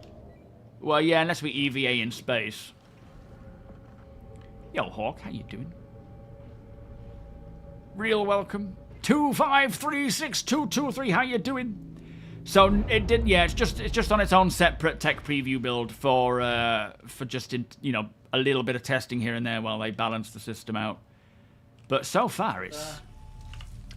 Well, yeah, unless we EVA in space. Yo, Hawk, how you doing? Real welcome. 2536223, how you doing? So it did, yeah. It's just on its own separate tech preview build for just a little bit of testing here and there while they balance the system out. But so far,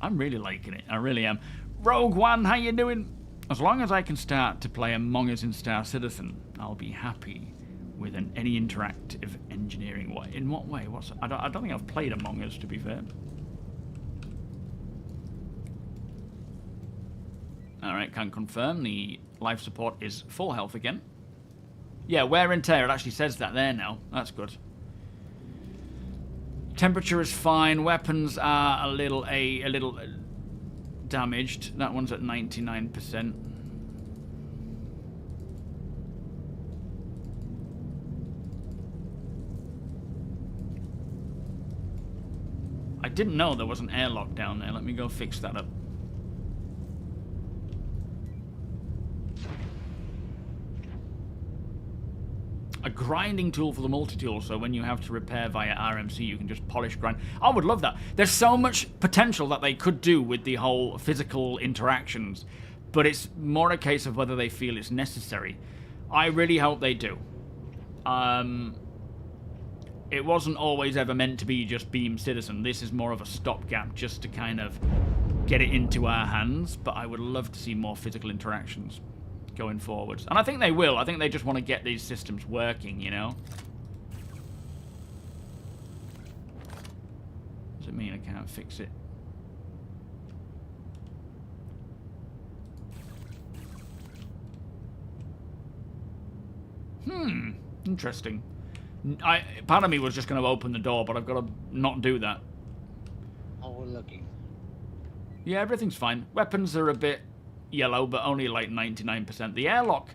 I'm really liking it. I really am. Rogue One, how you doing? As long as I can start to play Among Us in Star Citizen, I'll be happy with any interactive engineering way. In what way? I don't think I've played Among Us, to be fair. Alright, can confirm the life support is full health again. Yeah, wear and tear, it actually says that there now. That's good. Temperature is fine. Weapons are a little damaged. That one's at 99%. I didn't know there was an airlock down there. Let me go fix that up. A grinding tool for the multi-tool, so when you have to repair via RMC, you can just polish grind. I would love that. There's so much potential that they could do with the whole physical interactions, but it's more a case of whether they feel it's necessary. I really hope they do. It wasn't always ever meant to be just Beam Citizen. This is more of a stopgap just to kind of get it into our hands, but I would love to see more physical interactions going forwards. And I think they will. I think they just want to get these systems working, you know? Does it mean I can't fix it? Interesting. Part of me was just going to open the door, but I've got to not do that. How we're looking? Yeah, everything's fine. Weapons are a bit yellow, but only like 99%. The airlock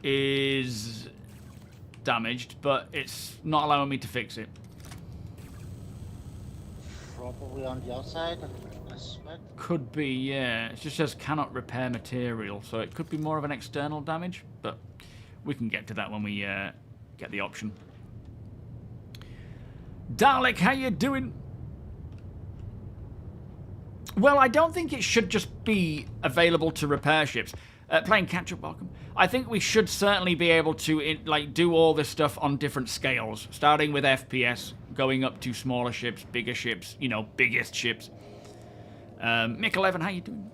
is damaged, but it's not allowing me to fix it. Probably on the outside, I suspect. Could be, yeah. It just says cannot repair material, so it could be more of an external damage, but we can get to that when we get the option. Dalek, how you doing? Well, I don't think it should just be available to repair ships. Playing catch-up, welcome. I think we should certainly be able to do all this stuff on different scales, starting with FPS, going up to smaller ships, bigger ships, you know, biggest ships. Mick11, how you doing?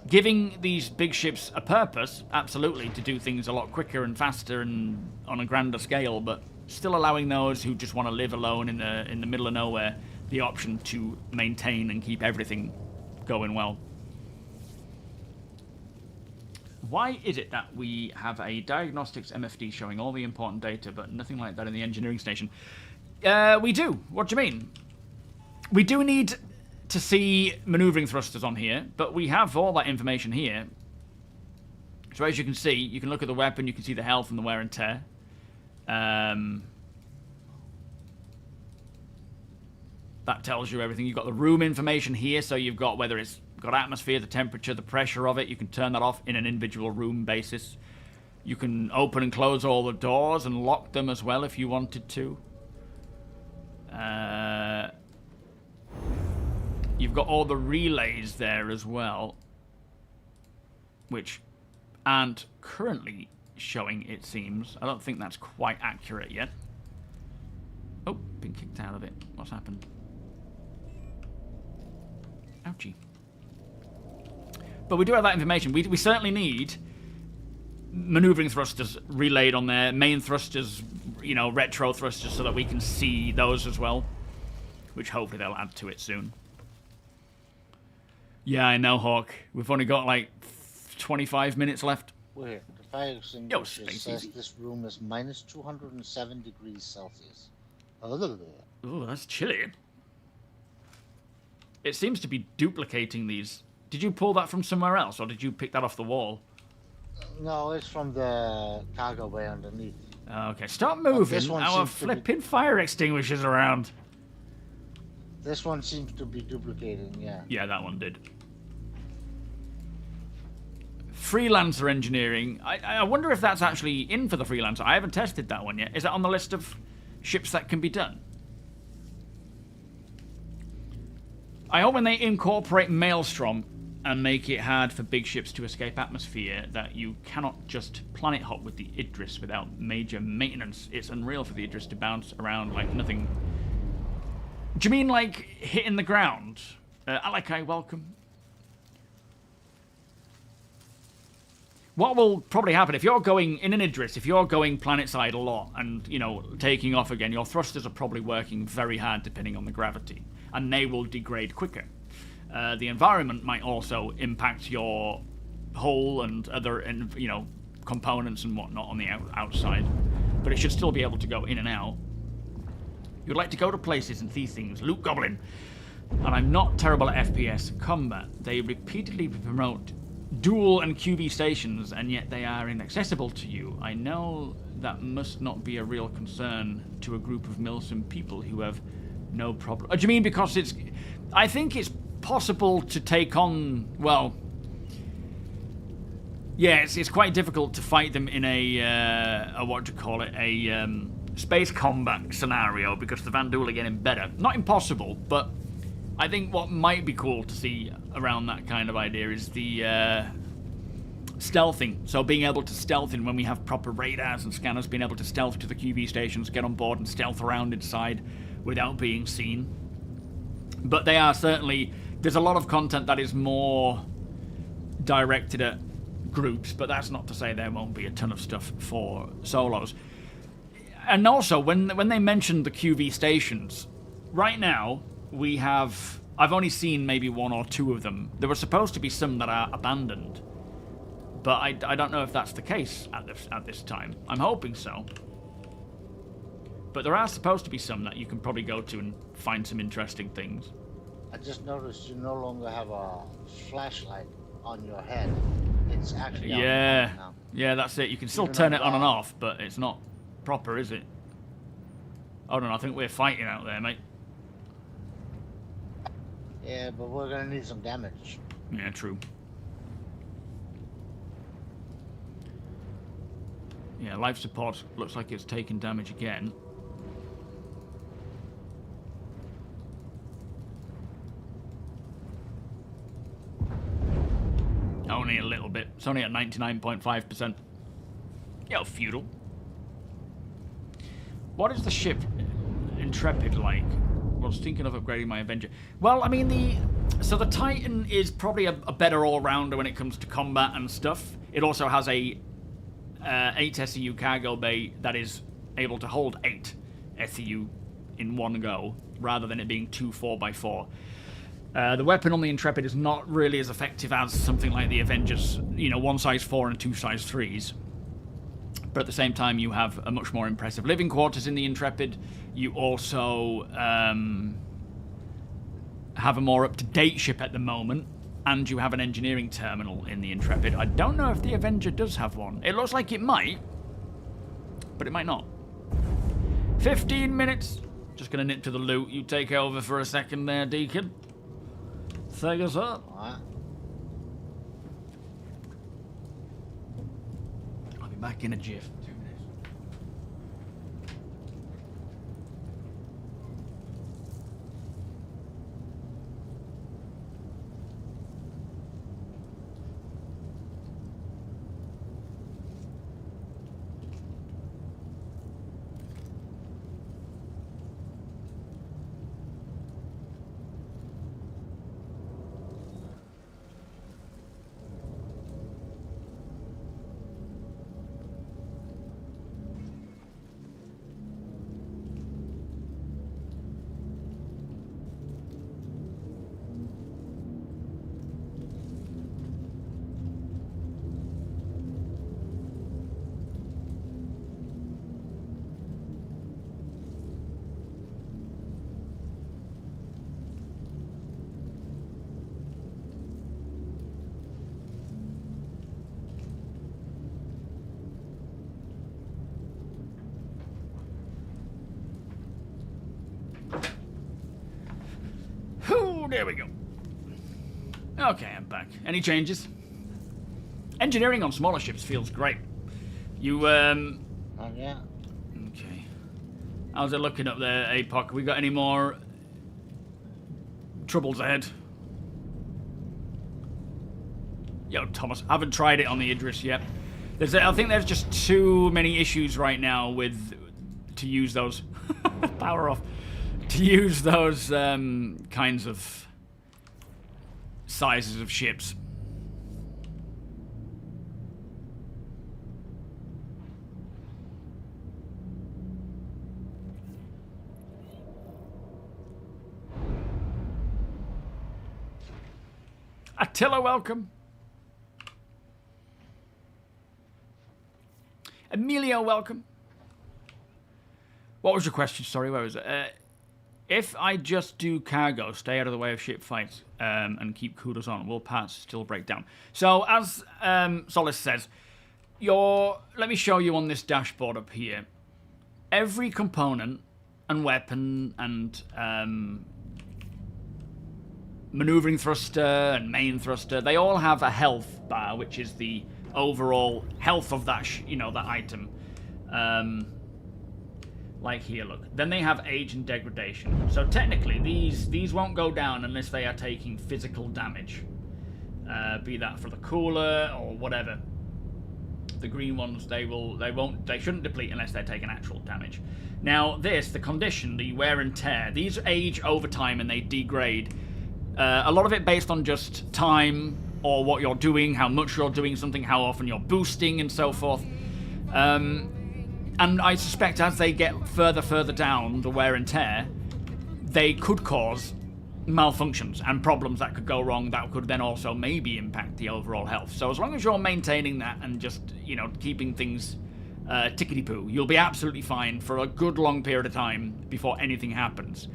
Giving these big ships a purpose, absolutely, to do things a lot quicker and faster and on a grander scale, but still allowing those who just want to live alone in the middle of nowhere the option to maintain and keep everything going well. Why is it that we have a diagnostics MFD showing all the important data, but nothing like that in the engineering station? We do. What do you mean? We do need to see maneuvering thrusters on here, but we have all that information here. So as you can see, you can look at the weapon, you can see the health and the wear and tear. That tells you everything. You've got the room information here, so you've got whether it's got atmosphere, the temperature, the pressure of it. You can turn that off in an individual room basis. You can open and close all the doors and lock them as well if you wanted to. You've got all the relays there as well, which aren't currently showing, it seems. I don't think that's quite accurate yet. Oh, been kicked out of it. What's happened? Ouchie. But we do have that information. We certainly need maneuvering thrusters relayed on there, main thrusters, you know, retro thrusters, so that we can see those as well, which hopefully they'll add to it soon. Yeah, I know, Hawk. We've only got like 25 minutes left. Wait, the fire extinguisher says this room is minus 207 degrees Celsius. Oh, that's chilly. It seems to be duplicating these. Did you pull that from somewhere else, or did you pick that off the wall? No, it's from the cargo bay underneath. Okay, stop moving our flipping fire extinguishers around. This one seems to be duplicating, yeah. Yeah, that one did. Freelancer engineering. I wonder if that's actually in for the freelancer. I haven't tested that one yet. Is that on the list of ships that can be done? I hope when they incorporate Maelstrom and make it hard for big ships to escape atmosphere that you cannot just planet hop with the Idris without major maintenance. It's unreal for the Idris to bounce around like nothing. Do you mean like hitting the ground? Alakai, welcome. What will probably happen if you're going in an Idris, if you're going planet side a lot and, you know, taking off again, your thrusters are probably working very hard depending on the gravity, and they will degrade quicker. The environment might also impact your hull and other, you know, components and whatnot on the outside, but it should still be able to go in and out. You'd like to go to places and see things. Luke Goblin. And I'm not terrible at FPS combat. They repeatedly promote dual and QB stations, and yet they are inaccessible to you. I know that must not be a real concern to a group of Milsim people who have no problem. Do you mean because it's... I think it's possible to take on... Well... Yeah, it's quite difficult to fight them in a what do you call it? A space combat scenario, because the Vanduul are getting better. Not impossible, but I think what might be cool to see around that kind of idea is the stealthing. So being able to stealth in when we have proper radars and scanners, being able to stealth to the QB stations, get on board and stealth around inside without being seen. But they are certainly... There's a lot of content that is more directed at groups, but that's not to say there won't be a ton of stuff for solos. And also, when they mentioned the QV stations, right now, we have... I've only seen maybe one or two of them. There were supposed to be some that are abandoned, but I don't know if that's the case at this time. I'm hoping so. But there are supposed to be some that you can probably go to and find some interesting things. I just noticed you no longer have a flashlight on your head. It's actually on now. Yeah, that's it. You can still turn it on and off, but it's not proper, is it? Hold on, I think we're fighting out there, mate. Yeah, but we're gonna need some damage. Yeah, true. Yeah, life support looks like it's taking damage again. Only a little bit. It's only at 99.5%. Yo, feudal. What is the ship Intrepid like? I was thinking of upgrading my Avenger. Well, I mean, so the Titan is probably a better all-rounder when it comes to combat and stuff. It also has a 8 SEU cargo bay that is able to hold 8 SEU in one go, rather than it being 2 4x4. The weapon on the Intrepid is not really as effective as something like the Avengers, you know, 1 size 4 and 2 size 3s. But at the same time, you have a much more impressive living quarters in the Intrepid. You also have a more up-to-date ship at the moment, and you have an engineering terminal in the Intrepid. I don't know if the Avenger does have one. It looks like it might, but it might not. 15 minutes. Just gonna nip to the loot. You take over for a second there, Deacon. Take us up. Alright. I'll be back in a jiff. 2 minutes. There we go. Okay, I'm back. Any changes? Engineering on smaller ships feels great. You, Yeah. Okay. How's it looking up there, APOC? We got any more troubles ahead? Yo, Thomas, I haven't tried it on the Idris yet. I think there's just too many issues right now with to use those power off. To use those kinds of sizes of ships. Attila, welcome. Emilio, welcome. What was your question? Sorry, where was it? If I just do cargo, stay out of the way of ship fights, and keep kudos on, will parts still break down? So, as Solis says, let me show you on this dashboard up here. Every component and weapon and maneuvering thruster and main thruster, they all have a health bar, which is the overall health of that, that item. Like here, look. Then they have age and degradation. So technically, these won't go down unless they are taking physical damage. Be that for the cooler or whatever. The green ones, they shouldn't deplete unless they're taking actual damage. Now the condition, the wear and tear, these age over time and they degrade. A lot of it based on just time or what you're doing, how much you're doing something, how often you're boosting and so forth. And I suspect as they get further down the wear and tear, they could cause malfunctions and problems that could go wrong that could then also maybe impact the overall health. So as long as you're maintaining that and just, keeping things tickety-poo, you'll be absolutely fine for a good long period of time before anything happens.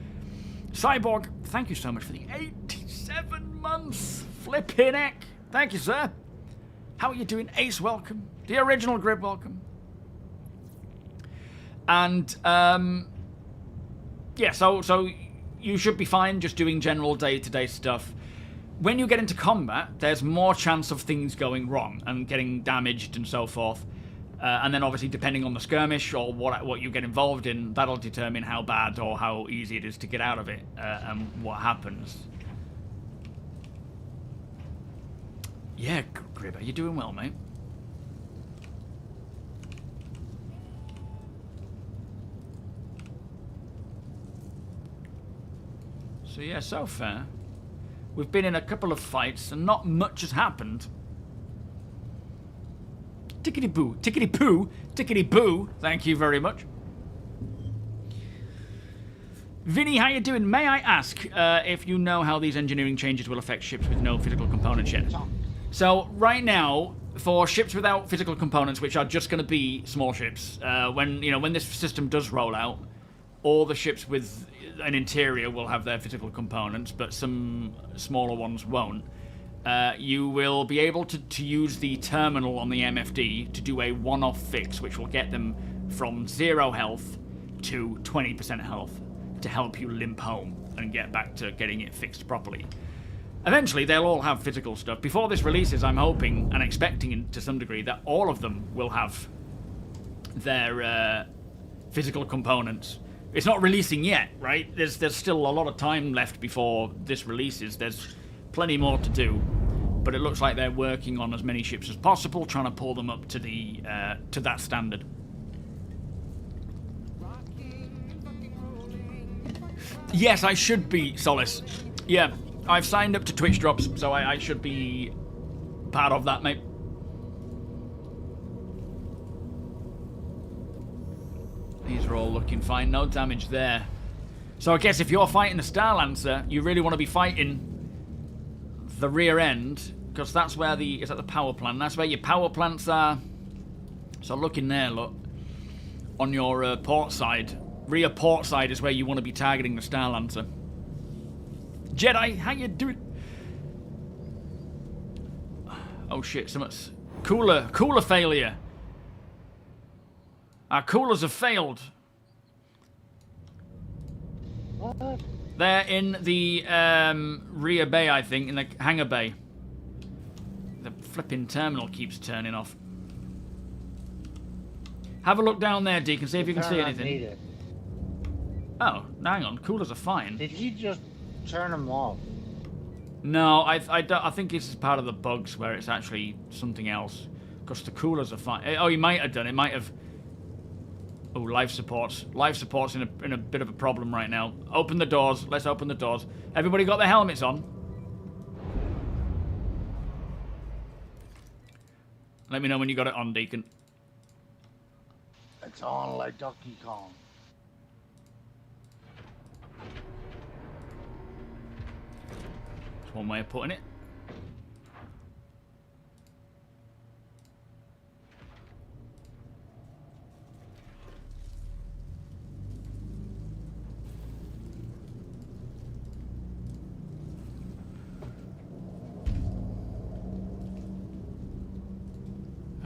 Cyborg, thank you so much for the 87 months. Flippin' heck. Thank you, sir. How are you doing? Ace, welcome. The original Grib, welcome. And, yeah, so you should be fine just doing general day-to-day stuff. When you get into combat, there's more chance of things going wrong and getting damaged and so forth. And then obviously, depending on the skirmish or what you get involved in, that'll determine how bad or how easy it is to get out of it and what happens. Yeah, Grib, are you doing well, mate? So yeah, so far, we've been in a couple of fights and not much has happened. Tickety-boo, tickety-poo, tickety-boo, thank you very much. Vinny, how you doing? May I ask if you know how these engineering changes will affect ships with no physical components yet? So, right now, for ships without physical components, which are just going to be small ships, when this system does roll out, all the ships with an interior will have their physical components, but some smaller ones won't. You will be able to use the terminal on the MFD to do a one-off fix, which will get them from 0 health to 20% health to help you limp home and get back to getting it fixed properly. Eventually, they'll all have physical stuff. Before this releases, I'm hoping and expecting to some degree that all of them will have their physical components. It's not releasing yet, right? There's still a lot of time left before this releases. There's plenty more to do, but it looks like they're working on as many ships as possible, trying to pull them up to the to that standard. Yes, I should be, Solace. Yeah, I've signed up to Twitch drops, so I should be part of that, mate. These are all looking fine, no damage there. So I guess if you're fighting the Star Lancer, you really want to be fighting the rear end, because that's where is that the power plant? That's where your power plants are. So look in there, look. On your port side. Rear port side is where you want to be targeting the Star Lancer. Jedi, how you doing? Oh shit, so much cooler failure. Our coolers have failed. What? They're in the rear bay, I think, in the hangar bay. The flipping terminal keeps turning off. Have a look down there, Deacon, see if you can see anything. Needed. Oh, hang on, coolers are fine. Did you just turn them off? No, I think this is part of the bugs where it's actually something else. Because the coolers are fine. Oh, you might have done. It might have. Oh, life support's in a bit of a problem right now. Open the doors. Let's open the doors. Everybody got their helmets on? Let me know when you got it on, Deacon. It's on like Donkey Kong. That's one way of putting it.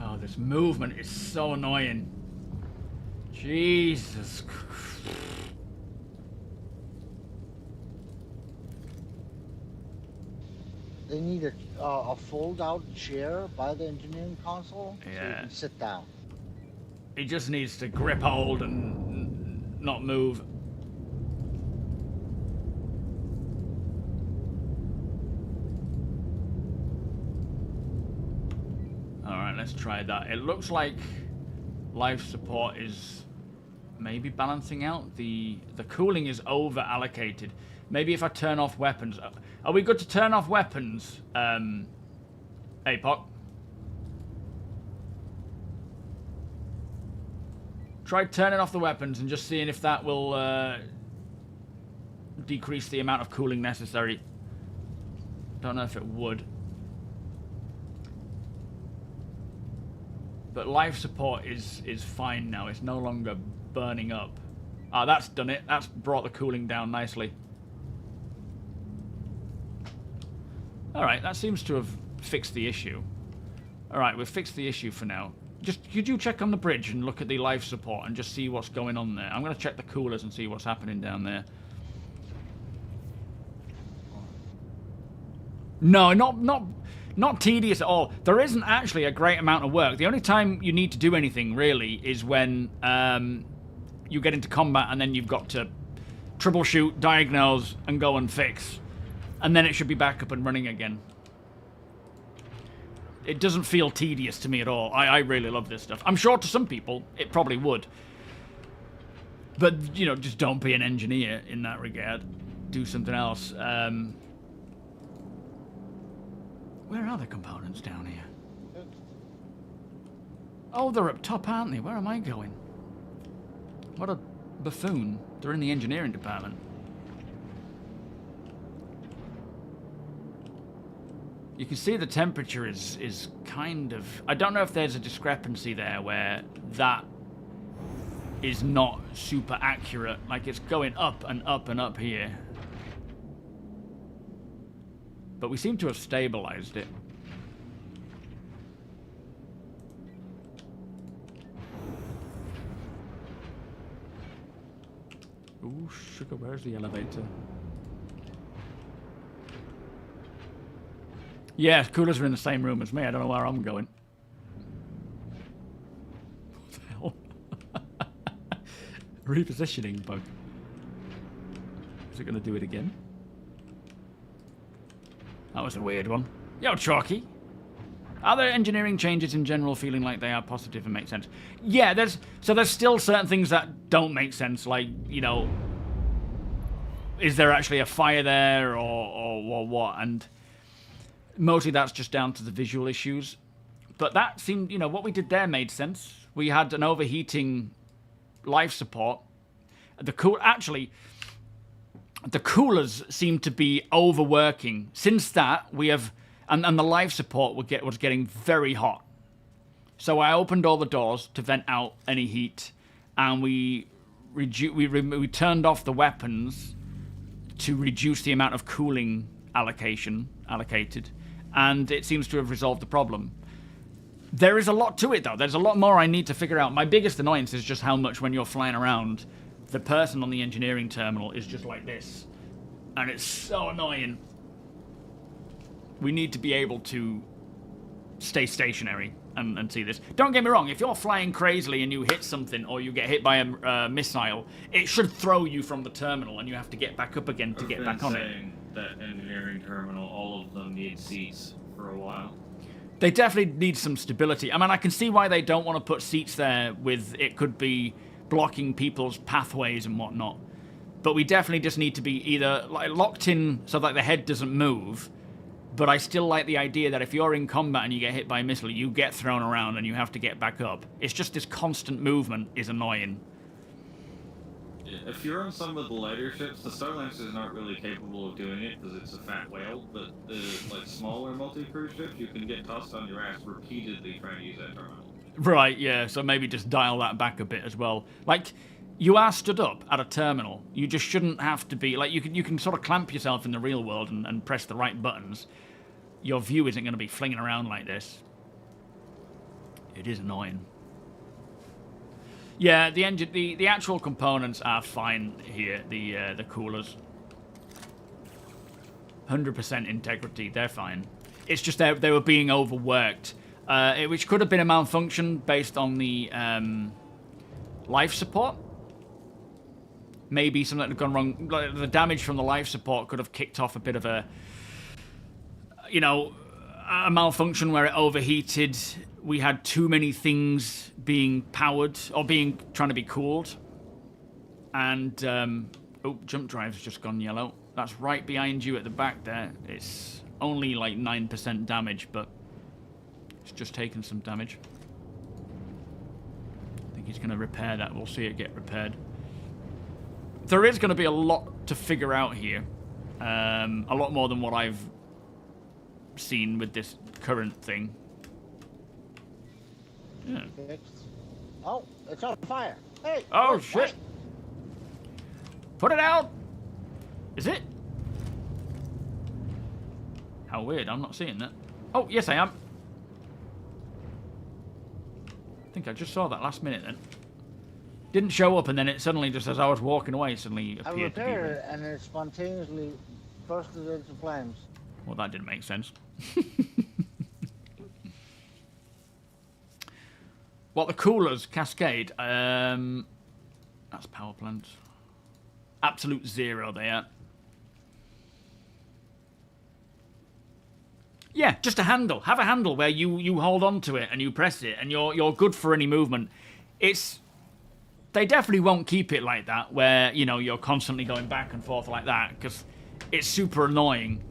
Oh, this movement is so annoying. Jesus Christ. They need a fold-out chair by the engineering console so you Yeah. can sit down. He just needs to grip hold and not move. Alright, let's try that. It looks like life support is maybe balancing out. The cooling is over allocated. Maybe if I turn off weapons. Are we good to turn off weapons? APOC? Try turning off the weapons and just seeing if that will decrease the amount of cooling necessary. Don't know if it would. But life support is fine now. It's no longer burning up. Ah, that's done it. That's brought the cooling down nicely. Alright, that seems to have fixed the issue. Alright, we've fixed the issue for now. Just, could you check on the bridge and look at the life support and just see what's going on there? I'm going to check the coolers and see what's happening down there. No, not tedious at all. There isn't actually a great amount of work. The only time you need to do anything, really, is when you get into combat and then you've got to troubleshoot, diagnose, and go and fix. And then it should be back up and running again. It doesn't feel tedious to me at all. I really love this stuff. I'm sure to some people it probably would. But, you know, just don't be an engineer in that regard. Do something else. Where are the components down here? Oh, they're up top, aren't they? Where am I going? What a buffoon. They're in the engineering department. You can see the temperature is kind of... I don't know if there's a discrepancy there where that is not super accurate. Like, it's going up and up and up here. But we seem to have stabilized it. Ooh, sugar, where's the elevator? Yeah, coolers are in the same room as me. I don't know where I'm going. What the hell? Repositioning bug. Is it going to do it again? That was a weird one. Yo, Chalky. Are there engineering changes in general feeling like they are positive and make sense? Yeah, there's still certain things that don't make sense, like, you know, is there actually a fire there or what? And mostly that's just down to the visual issues. But that seemed, you know, what we did there made sense. We had an overheating life support. Actually, the coolers seem to be overworking. Since that, we have... And the life support was getting very hot. So I opened all the doors to vent out any heat, and we turned off the weapons to reduce the amount of cooling allocated, and it seems to have resolved the problem. There is a lot to it, though. There's a lot more I need to figure out. My biggest annoyance is just how much, when you're flying around, the person on the engineering terminal is just like this, and it's so annoying. We need to be able to stay stationary and see this. Don't get me wrong, if you're flying crazily and you hit something or you get hit by a missile, it should throw you from the terminal and you have to get back up again to get back on it. I've been saying that engineering terminal, all of them need seats for a while. They definitely need some stability. I mean, I can see why they don't want to put seats there with it could be blocking people's pathways and whatnot. But we definitely just need to be either like locked in so that the head doesn't move. But I still like the idea that if you're in combat and you get hit by a missile, you get thrown around and you have to get back up. It's just this constant movement is annoying. If you're on some of the lighter ships, the Starlancers aren't really capable of doing it because it's a fat whale, but the like smaller multi-crew ships, you can get tossed on your ass repeatedly trying to use that terminal. Right, yeah, so maybe just dial that back a bit as well. Like, you are stood up at a terminal. You just shouldn't have to be... Like, you can sort of clamp yourself in the real world and press the right buttons. Your view isn't going to be flinging around like this. It is annoying. Yeah, the actual components are fine here. The coolers, 100% integrity. They're fine. It's just they were being overworked, which could have been a malfunction based on the life support. Maybe something had gone wrong. Like, the damage from the life support could have kicked off a bit of a, you know, a malfunction where it overheated. We had too many things being powered or trying to be cooled. And, oh, jump drive's just gone yellow. That's right behind you at the back there. It's only like 9% damage, but it's just taken some damage. I think he's going to repair that. We'll see it get repaired. There is going to be a lot to figure out here. A lot more than what I've seen with this current thing. Yeah. Oh, it's on fire. Hey! Oh, wait, shit. wait. Put it out! Is it? How weird, I'm not seeing that. Oh, yes I am. I think I just saw that last minute then. Didn't show up, and then it suddenly, just as I was walking away, suddenly I appeared to be... repaired it, and it spontaneously bursted into flames. Well, that didn't make sense. What, the coolers cascade? That's power plant. Absolute zero there. Yeah, just a handle. Have a handle where you hold on to it and you press it, and you're good for any movement. They definitely won't keep it like that, where, you know, you're constantly going back and forth like that, because it's super annoying.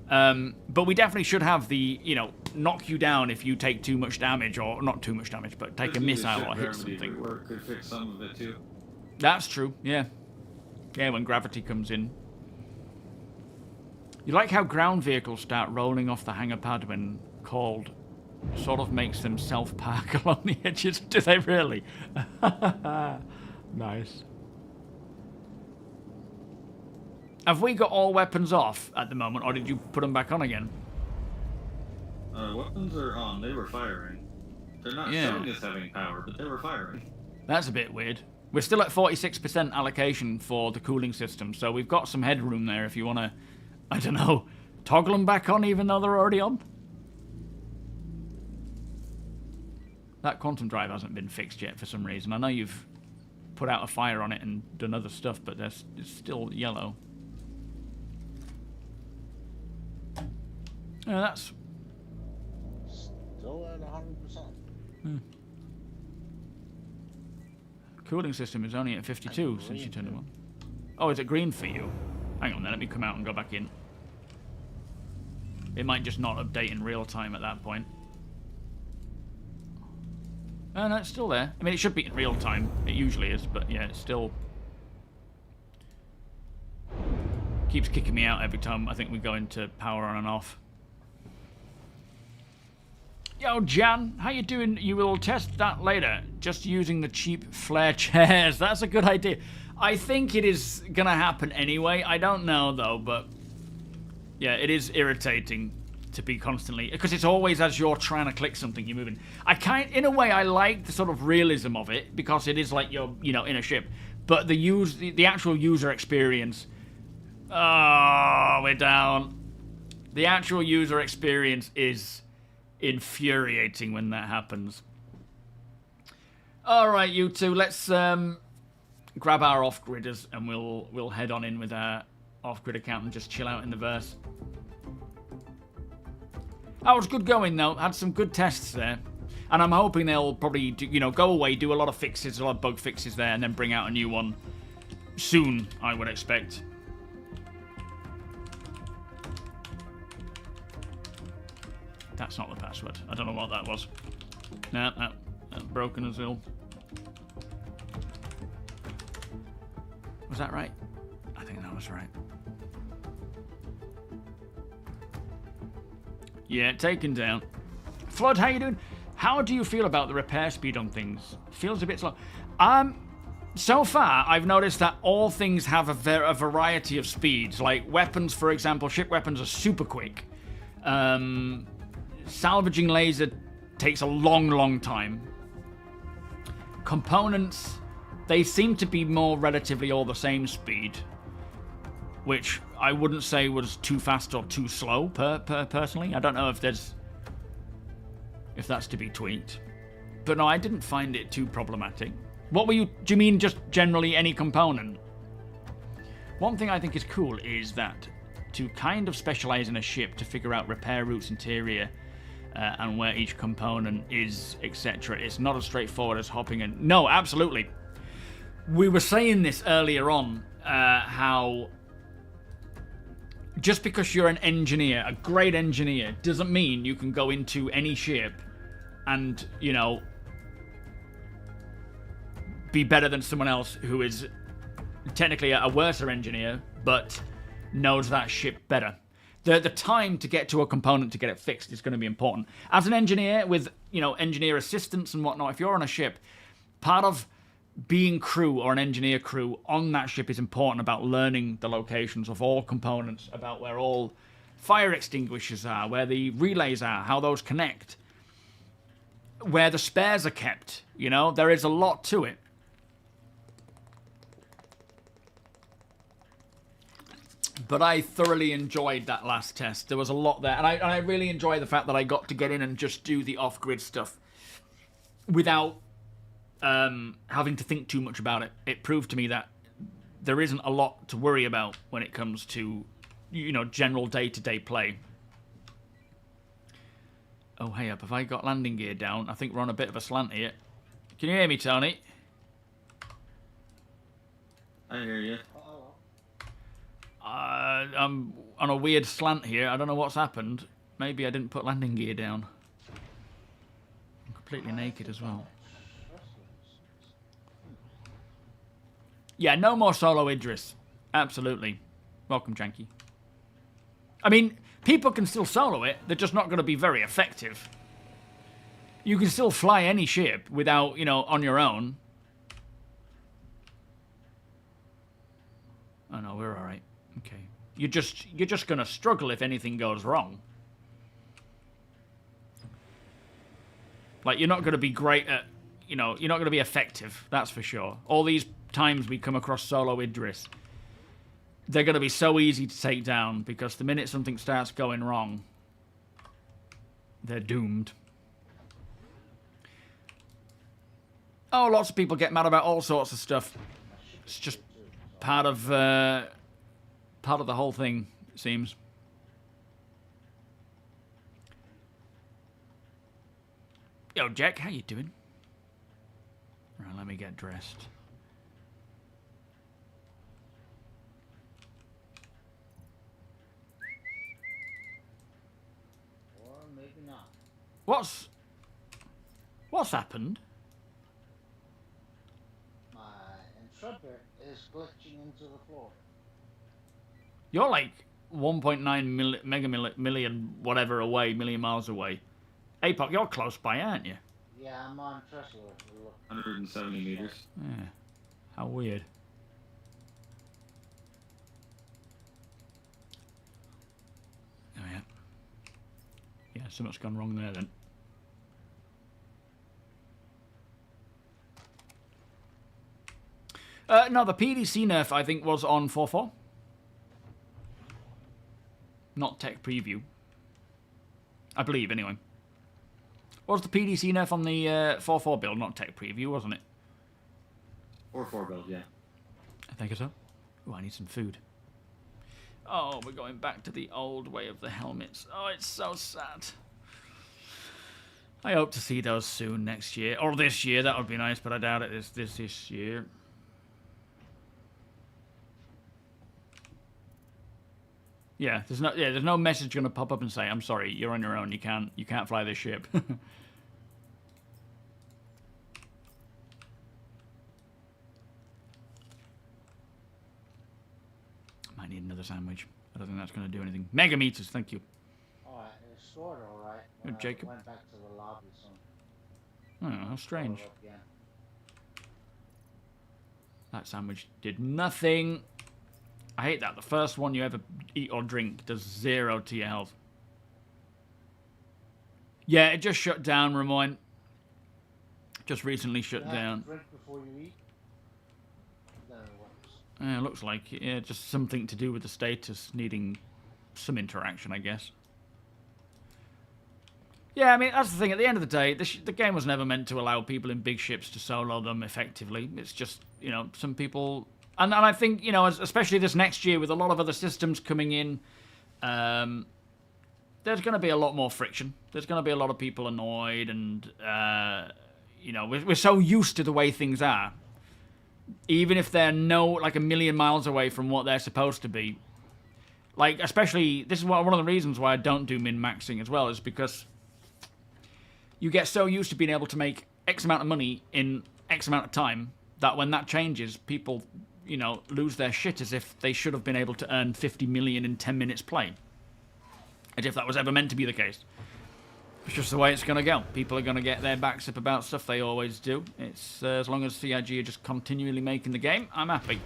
But we definitely should have the, you know, knock you down if you take too much damage, or not too much damage, but take a missile or hit something. Could fix some of it too. That's true, yeah. Yeah, when gravity comes in. You like how ground vehicles start rolling off the hangar pad when called? Sort of makes them self-park along the edges. Do they really? Nice. Have we got all weapons off at the moment, or did you put them back on again? Weapons are on. They were firing. They're not showing us having power, but they were firing. That's a bit weird. We're still at 46% allocation for the cooling system, so we've got some headroom there if you want to, I don't know, toggle them back on even though they're already on. That quantum drive hasn't been fixed yet for some reason. I know you've put out a fire on it and done other stuff, but it's still yellow. Yeah, that's... Still at 100%. Cooling system is only at 52 since you turned it on. Oh, is it green for you? Hang on then, let me come out and go back in. It might just not update in real time at that point. Oh, no, it's still there. I mean, it should be in real time. It usually is, but yeah, it's still... keeps kicking me out every time I think we go into power on and off. Yo, Jan, how you doing? You will test that later. Just using the cheap flare chairs. That's a good idea. I think it is gonna happen anyway. I don't know, though, but... yeah, it is irritating to be constantly... because it's always as you're trying to click something, you're moving. In a way, I like the sort of realism of it, because it is like you're, you know, in a ship. But the actual user experience... oh, we're down. The actual user experience is... infuriating when that happens. Alright, you two, let's grab our off-gridders and we'll head on in with our off-grid account and just chill out in the verse. That was good going though, had some good tests there. And I'm hoping they'll probably do, you know, go away, do a lot of fixes, a lot of bug fixes there, and then bring out a new one soon, I would expect. That's not the password. I don't know what that was. Nah, that's broken as well. Was that right? I think that was right. Yeah, taken down. Flood, how you doing? How do you feel about the repair speed on things? Feels a bit slow. So far, I've noticed that all things have a variety of speeds. Like weapons, for example, ship weapons are super quick. Salvaging laser takes a long time. Components, they seem to be more relatively all the same speed, which I wouldn't say was too fast or too slow personally. I don't know if that's to be tweaked. But no, I didn't find it too problematic. Do you mean just generally any component? One thing I think is cool is that to kind of specialize in a ship to figure out repair routes, interior, and where each component is, etc. It's not as straightforward as hopping in. No, absolutely. We were saying this earlier on, how just because you're an engineer, a great engineer, doesn't mean you can go into any ship and, you know, be better than someone else who is technically a worse engineer, but knows that ship better. The time to get to a component to get it fixed is going to be important. As an engineer with, you know, engineer assistants and whatnot, if you're on a ship, part of being crew or an engineer crew on that ship is important about learning the locations of all components, about where all fire extinguishers are, where the relays are, how those connect, where the spares are kept. You know, there is a lot to it. But I thoroughly enjoyed that last test. There was a lot there. And I really enjoy the fact that I got to get in and just do the off-grid stuff without having to think too much about it. It proved to me that there isn't a lot to worry about when it comes to, you know, general day-to-day play. Oh, hey up. Have I got landing gear down? I think we're on a bit of a slant here. Can you hear me, Tony? I hear you. I'm on a weird slant here. I don't know what's happened. Maybe I didn't put landing gear down. I'm completely naked as well. Yeah, no more solo Idris. Absolutely. Welcome, Janky. I mean, people can still solo it. They're just not going to be very effective. You can still fly any ship without, you know, on your own. Oh no, we're all right. Okay. You're just gonna struggle if anything goes wrong. Like, you're not gonna be great at, you know, you're not gonna be effective. That's for sure. All these times we come across solo Idris, they're gonna be so easy to take down because the minute something starts going wrong, they're doomed. Oh, lots of people get mad about all sorts of stuff. It's just part of the whole thing, it seems. Yo, Jack, how you doing? Right, let me get dressed. Or maybe not. What's happened? My instructor is glitching into the floor. You're like 1.9 million whatever away, million miles away. Apoc, you're close by, aren't you? Yeah, I'm on Tressler. 170 meters. Yeah. How weird. Oh yeah. Yeah, something's gone wrong there then. No, the PDC nerf, I think, was on 4.4. Not tech preview. I believe, anyway. What was the PDC nerf on the 4.4 build? Not tech preview, wasn't it? 4-4 build, yeah. I think so. Oh, I need some food. Oh, we're going back to the old way of the helmets. Oh, it's so sad. I hope to see those soon next year. Or this year, that would be nice, but I doubt it is this year. Yeah, there's no message gonna pop up and say, "I'm sorry, you're on your own. You can't fly this ship." Might need another sandwich. I don't think that's gonna do anything. Mega meters, thank you. Alright, it's stored alright. Oh, Jacob. I went back to the lobby, so. Oh, how strange. Stored up again. That sandwich did nothing. I hate that. The first one you ever eat or drink does 0 to your health. Yeah, it just shut down, Ramoin. Just recently shut down. Drink before you eat. Then it works. Yeah, looks like it. Yeah, just something to do with the status needing some interaction, I guess. Yeah, I mean, that's the thing. At the end of the day, the game was never meant to allow people in big ships to solo them effectively. It's just, you know, some people... And I think, you know, especially this next year with a lot of other systems coming in, there's going to be a lot more friction. There's going to be a lot of people annoyed and, you know, we're so used to the way things are. Even if they're like a million miles away from what they're supposed to be. Like, especially, this is one of the reasons why I don't do min-maxing as well, is because you get so used to being able to make X amount of money in X amount of time that when that changes, people... you know, lose their shit as if they should have been able to earn 50 million in 10 minutes play. As if that was ever meant to be the case. It's just the way it's going to go. People are going to get their backs up about stuff they always do. It's as long as CIG are just continually making the game, I'm happy.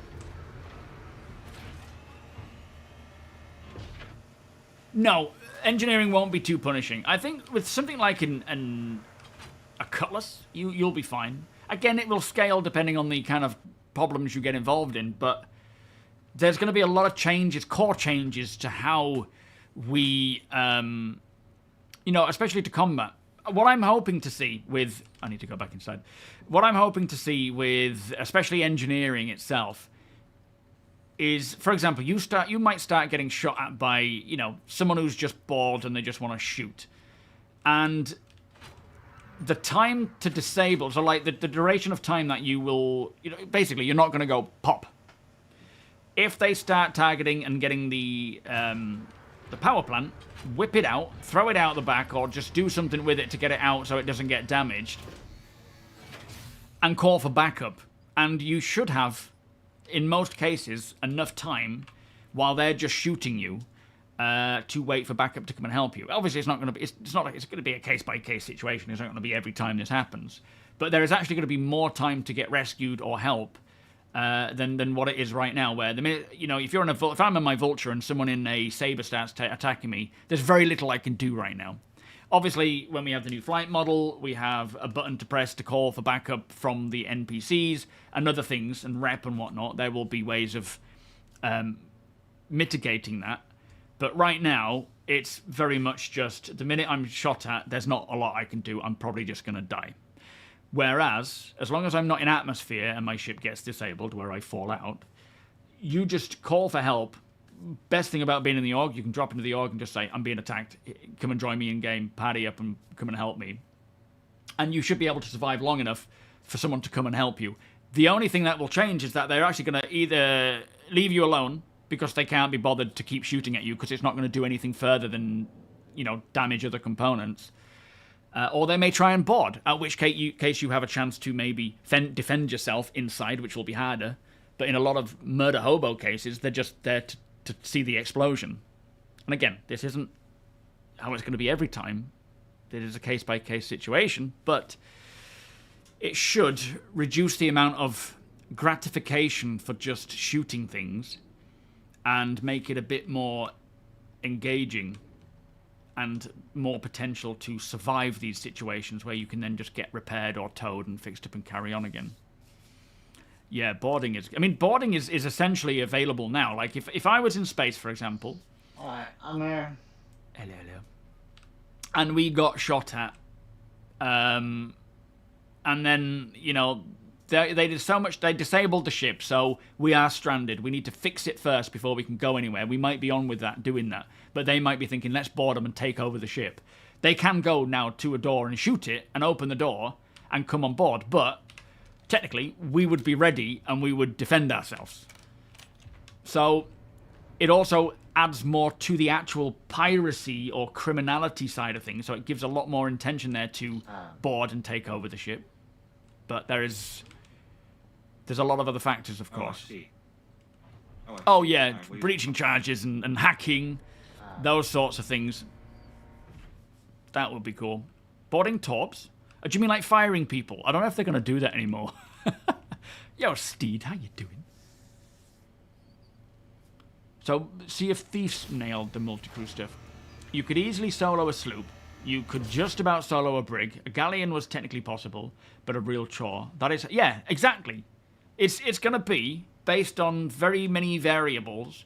No, engineering won't be too punishing. I think with something like a Cutlass, you'll be fine. Again, it will scale depending on the kind of problems you get involved in, but there's going to be a lot of changes, core changes to how we, you know, especially to combat. What I'm hoping to see with... I need to go back inside. What I'm hoping to see with, especially engineering itself, is, for example, you might start getting shot at by, you know, someone who's just bored and they just want to shoot. And the time to disable, so like the duration of time that you will, you know, basically you're not going to go pop. If they start targeting and getting the power plant, whip it out, throw it out the back, or just do something with it to get it out so it doesn't get damaged, and call for backup. And you should have, in most cases, enough time while they're just shooting you to wait for backup to come and help you. Obviously, it's not going to be. It's not like it's going to be a case-by-case situation. It's not going to be every time this happens. But there is actually going to be more time to get rescued or help than what it is right now. Where the minute, you know, if I'm in my Vulture and someone in a Saber starts attacking me, there's very little I can do right now. Obviously, when we have the new flight model, we have a button to press to call for backup from the NPCs and other things, and rep and whatnot. There will be ways of mitigating that. But right now, it's very much just, the minute I'm shot at, there's not a lot I can do. I'm probably just going to die. Whereas, as long as I'm not in atmosphere and my ship gets disabled, where I fall out, you just call for help. Best thing about being in the Org, you can drop into the Org and just say, I'm being attacked, come and join me in game, party up and come and help me. And you should be able to survive long enough for someone to come and help you. The only thing that will change is that they're actually going to either leave you alone because they can't be bothered to keep shooting at you because it's not going to do anything further than, you know, damage other components. Or they may try and board, at which case you have a chance to maybe defend yourself inside, which will be harder. But in a lot of murder hobo cases, they're just there to see the explosion. And again, this isn't how it's going to be every time. It is a case-by-case situation, but it should reduce the amount of gratification for just shooting things and make it a bit more engaging and more potential to survive these situations where you can then just get repaired or towed and fixed up and carry on again. Yeah, boarding is essentially available now. Like, if I was in space, for example... Alright, I'm here. Hello. And we got shot at, and then, you know, they did so much, they disabled the ship, so we are stranded. We need to fix it first before we can go anywhere. We might be on with that, doing that. But they might be thinking, let's board them and take over the ship. They can go now to a door and shoot it and open the door and come on board, but technically, we would be ready and we would defend ourselves. So, it also adds more to the actual piracy or criminality side of things, so it gives a lot more intention there to board and take over the ship. But there's a lot of other factors, of course. Oh yeah, breaching charges and hacking, those sorts of things. That would be cool. Boarding torps? Do you mean like firing people? I don't know if they're going to do that anymore. Yo, Steed, how you doing? So, Sea of Thieves nailed the multi-crew stuff. You could easily solo a sloop. You could just about solo a brig. A galleon was technically possible, but a real chore. That is, yeah, exactly. It's going to be based on very many variables,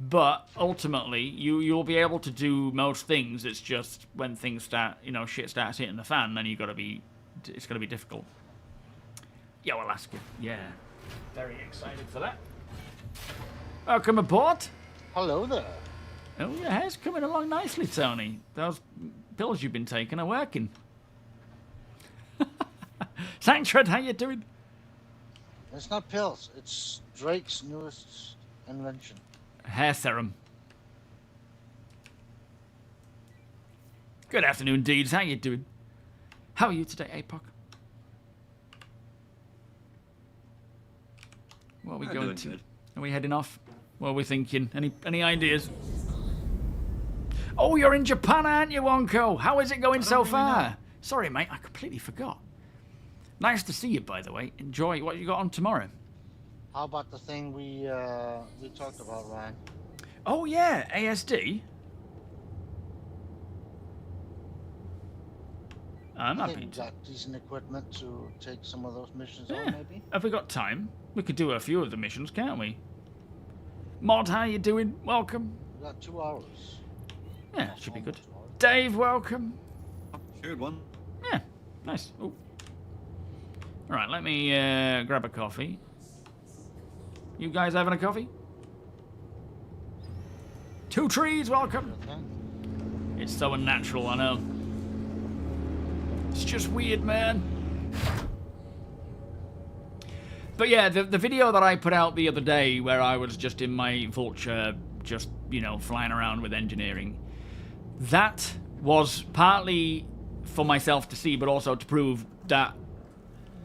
but ultimately, you'll be able to do most things. It's just when things start, you know, shit starts hitting the fan, then it's going to be difficult. Yo, Alaska, yeah. Very excited for that. Welcome aboard. Hello there. Oh, your hair's coming along nicely, Tony. Those pills you've been taking are working. Sanctred, how you doing? It's not pills. It's Drake's newest invention. Hair serum. Good afternoon, Deeds. How you doing? How are you today, APOC? What are we going to? Good. Are we heading off? What are we thinking? Any ideas? Oh, you're in Japan, aren't you, Wonko? How is it going so far? Sorry, mate, I completely forgot. Nice to see you, by the way. Enjoy what you got on tomorrow. How about the thing we talked about, Ryan? Oh yeah, ASD. I'm I happy. think we got decent equipment to take some of those missions on, maybe. Have we got time? We could do a few of the missions, can't we? Mod, how you doing? Welcome. We got 2 hours. Yeah, should be good. Dave, welcome. Good one. Yeah, nice. Ooh. All right, let me grab a coffee. You guys having a coffee? Two Trees, welcome. It's so unnatural, I know. It's just weird, man. But yeah, the video that I put out the other day where I was just in my Vulture, just, you know, flying around with engineering, that was partly for myself to see, but also to prove that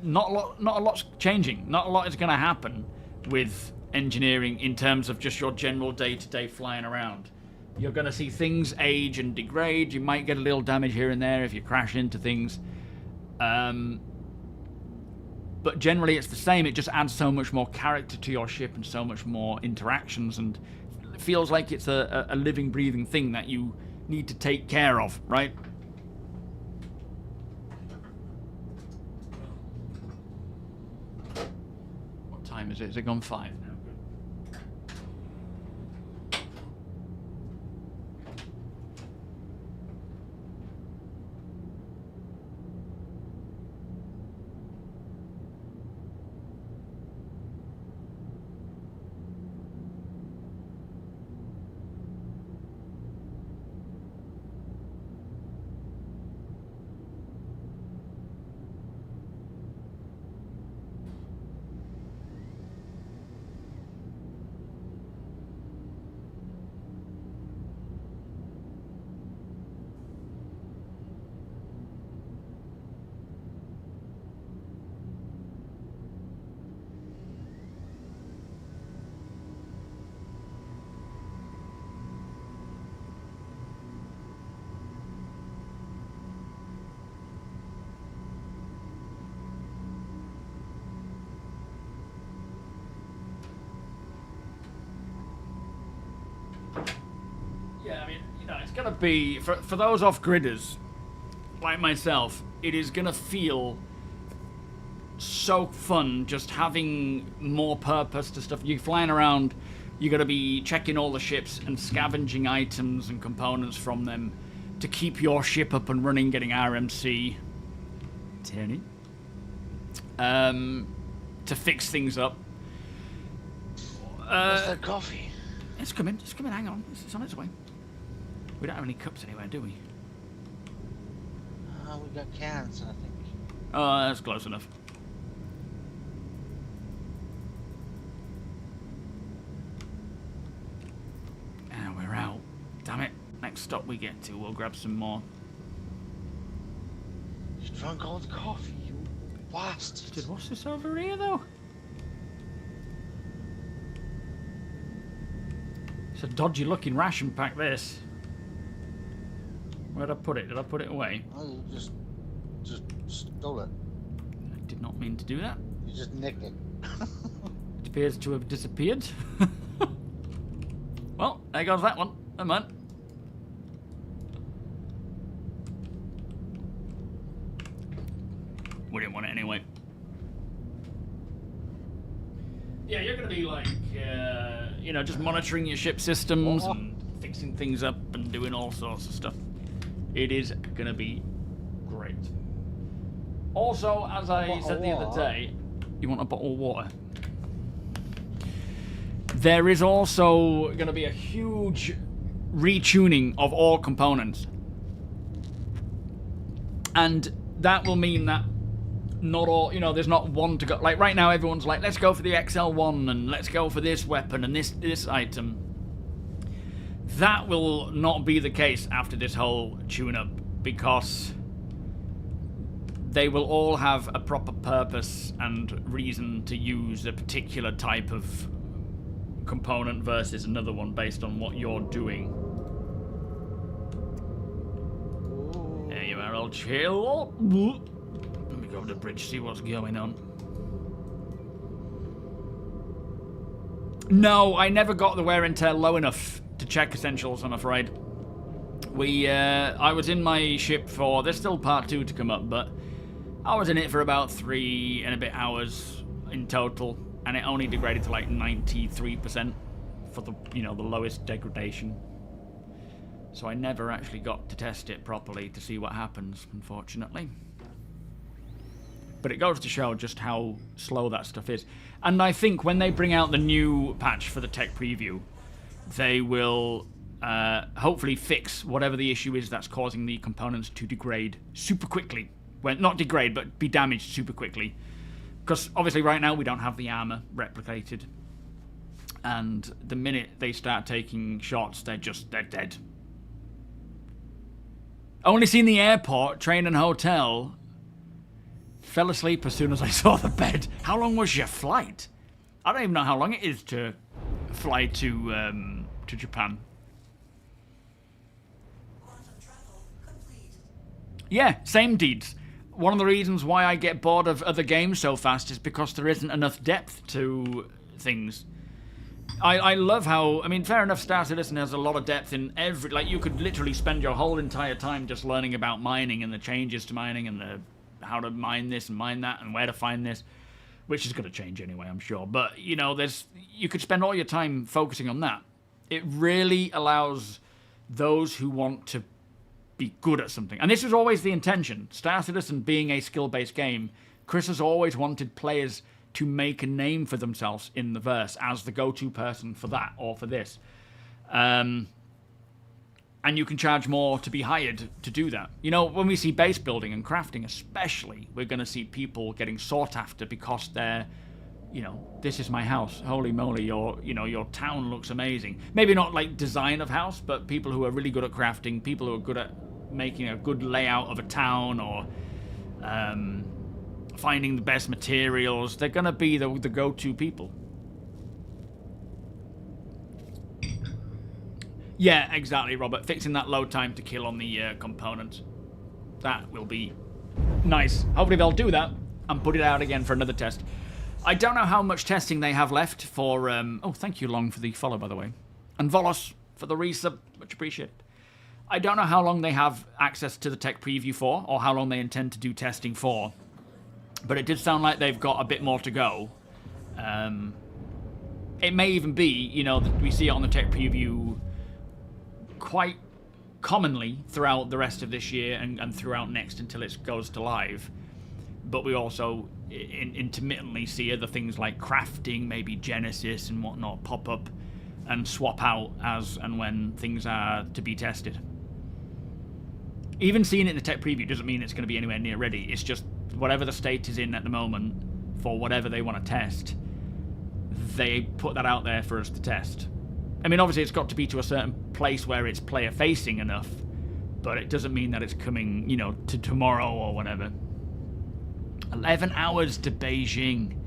not a lot's changing. Not a lot is going to happen with engineering in terms of just your general day-to-day flying around. You're going to see things age and degrade. You might get a little damage here and there if you crash into things. but generally it's the same. It just adds so much more character to your ship and so much more interactions, and it feels like it's a living, breathing thing that you need to take care of, right? What time is it? Is it gone 5 now? Yeah, I mean, you know, it's gonna be for those off-gridders like myself. It is gonna feel so fun just having more purpose to stuff. You're flying around. You're gonna be checking all the ships and scavenging items and components from them to keep your ship up and running, getting RMC. Tony. To fix things up. What's that coffee? It's coming. It's coming. Hang on. It's on its way. We don't have any cups anywhere, do we? We got cans, I think. Oh, that's close enough. And we're out. Damn it. Next stop we get to, we'll grab some more. You drank all the coffee, you bastard. Dude, what's this over here, though? It's a dodgy-looking ration pack, this. Where'd I put it? Did I put it away? Oh, you just stole it. I did not mean to do that. You just nicked it. It appears to have disappeared. Well, there goes that one. Never mind. We didn't want it anyway. Yeah, you're going to be like, you know, just monitoring your ship systems and fixing things up and doing all sorts of stuff. It is going to be great. Also, as I said the other day, you want a bottle of water? There is also going to be a huge retuning of all components. And that will mean that not all, you know, there's not one to go. Like right now, everyone's like, let's go for the XL1 and let's go for this weapon and this item. That will not be the case after this whole tune-up, because they will all have a proper purpose and reason to use a particular type of component versus another one based on what you're doing. There you are, old chill. Let me go over the bridge, see what's going on. No, I never got the wear and tear low enough to check essentials, I'm afraid. I was in my ship for, there's still part 2 to come up, but I was in it for about 3 and a bit hours in total, and it only degraded to like 93% for the, you know, the lowest degradation. So I never actually got to test it properly to see what happens, unfortunately. But it goes to show just how slow that stuff is. And I think when they bring out the new patch for the tech preview, they will hopefully fix whatever the issue is that's causing the components to degrade super quickly. Well, not degrade, but be damaged super quickly. Because obviously right now we don't have the armor replicated. And the minute they start taking shots, they're dead. Only seen the airport, train and hotel. Fell asleep as soon as I saw the bed. How long was your flight? I don't even know how long it is to fly to Japan. Yeah, same deeds. one of the reasons why I get bored of other games so fast is because there isn't enough depth to things. I love how, I mean, fair enough, Star Citizen has a lot of depth in every, like, you could literally spend your whole entire time just learning about mining and the changes to mining and the how to mine this and mine that and where to find this, which is going to change anyway, I'm sure. But, you know, you could spend all your time focusing on that. It really allows those who want to be good at something. And this was always the intention. Star Citizen being a skill-based game, Chris has always wanted players to make a name for themselves in the verse as the go-to person for that or for this. And you can charge more to be hired to do that. You know, when we see base building and crafting especially, we're going to see people getting sought after because they're, you know, this is my house. Holy moly, your town looks amazing. Maybe not like design of house, but people who are really good at crafting, people who are good at making a good layout of a town or finding the best materials. They're going to be the go-to people. Yeah, exactly, Robert. Fixing that load time to kill on the components. That will be nice. Hopefully they'll do that and put it out again for another test. I don't know how much testing they have left for... oh, thank you, Long, for the follow, by the way. And Volos for the resub. Much appreciated. I don't know how long they have access to the tech preview for, or how long they intend to do testing for. But it did sound like they've got a bit more to go. It may even be, you know, that we see it on the tech preview quite commonly throughout the rest of this year and throughout next until it goes to live. But we also intermittently see other things like crafting, maybe Genesis and whatnot, pop up and swap out as and when things are to be tested. Even seeing it in the tech preview doesn't mean it's going to be anywhere near ready. It's just whatever the state is in at the moment for whatever they want to test, they put that out there for us to test. I mean, obviously it's got to be to a certain place where it's player-facing enough, but it doesn't mean that it's coming, you know, to tomorrow or whatever. 11 hours to Beijing.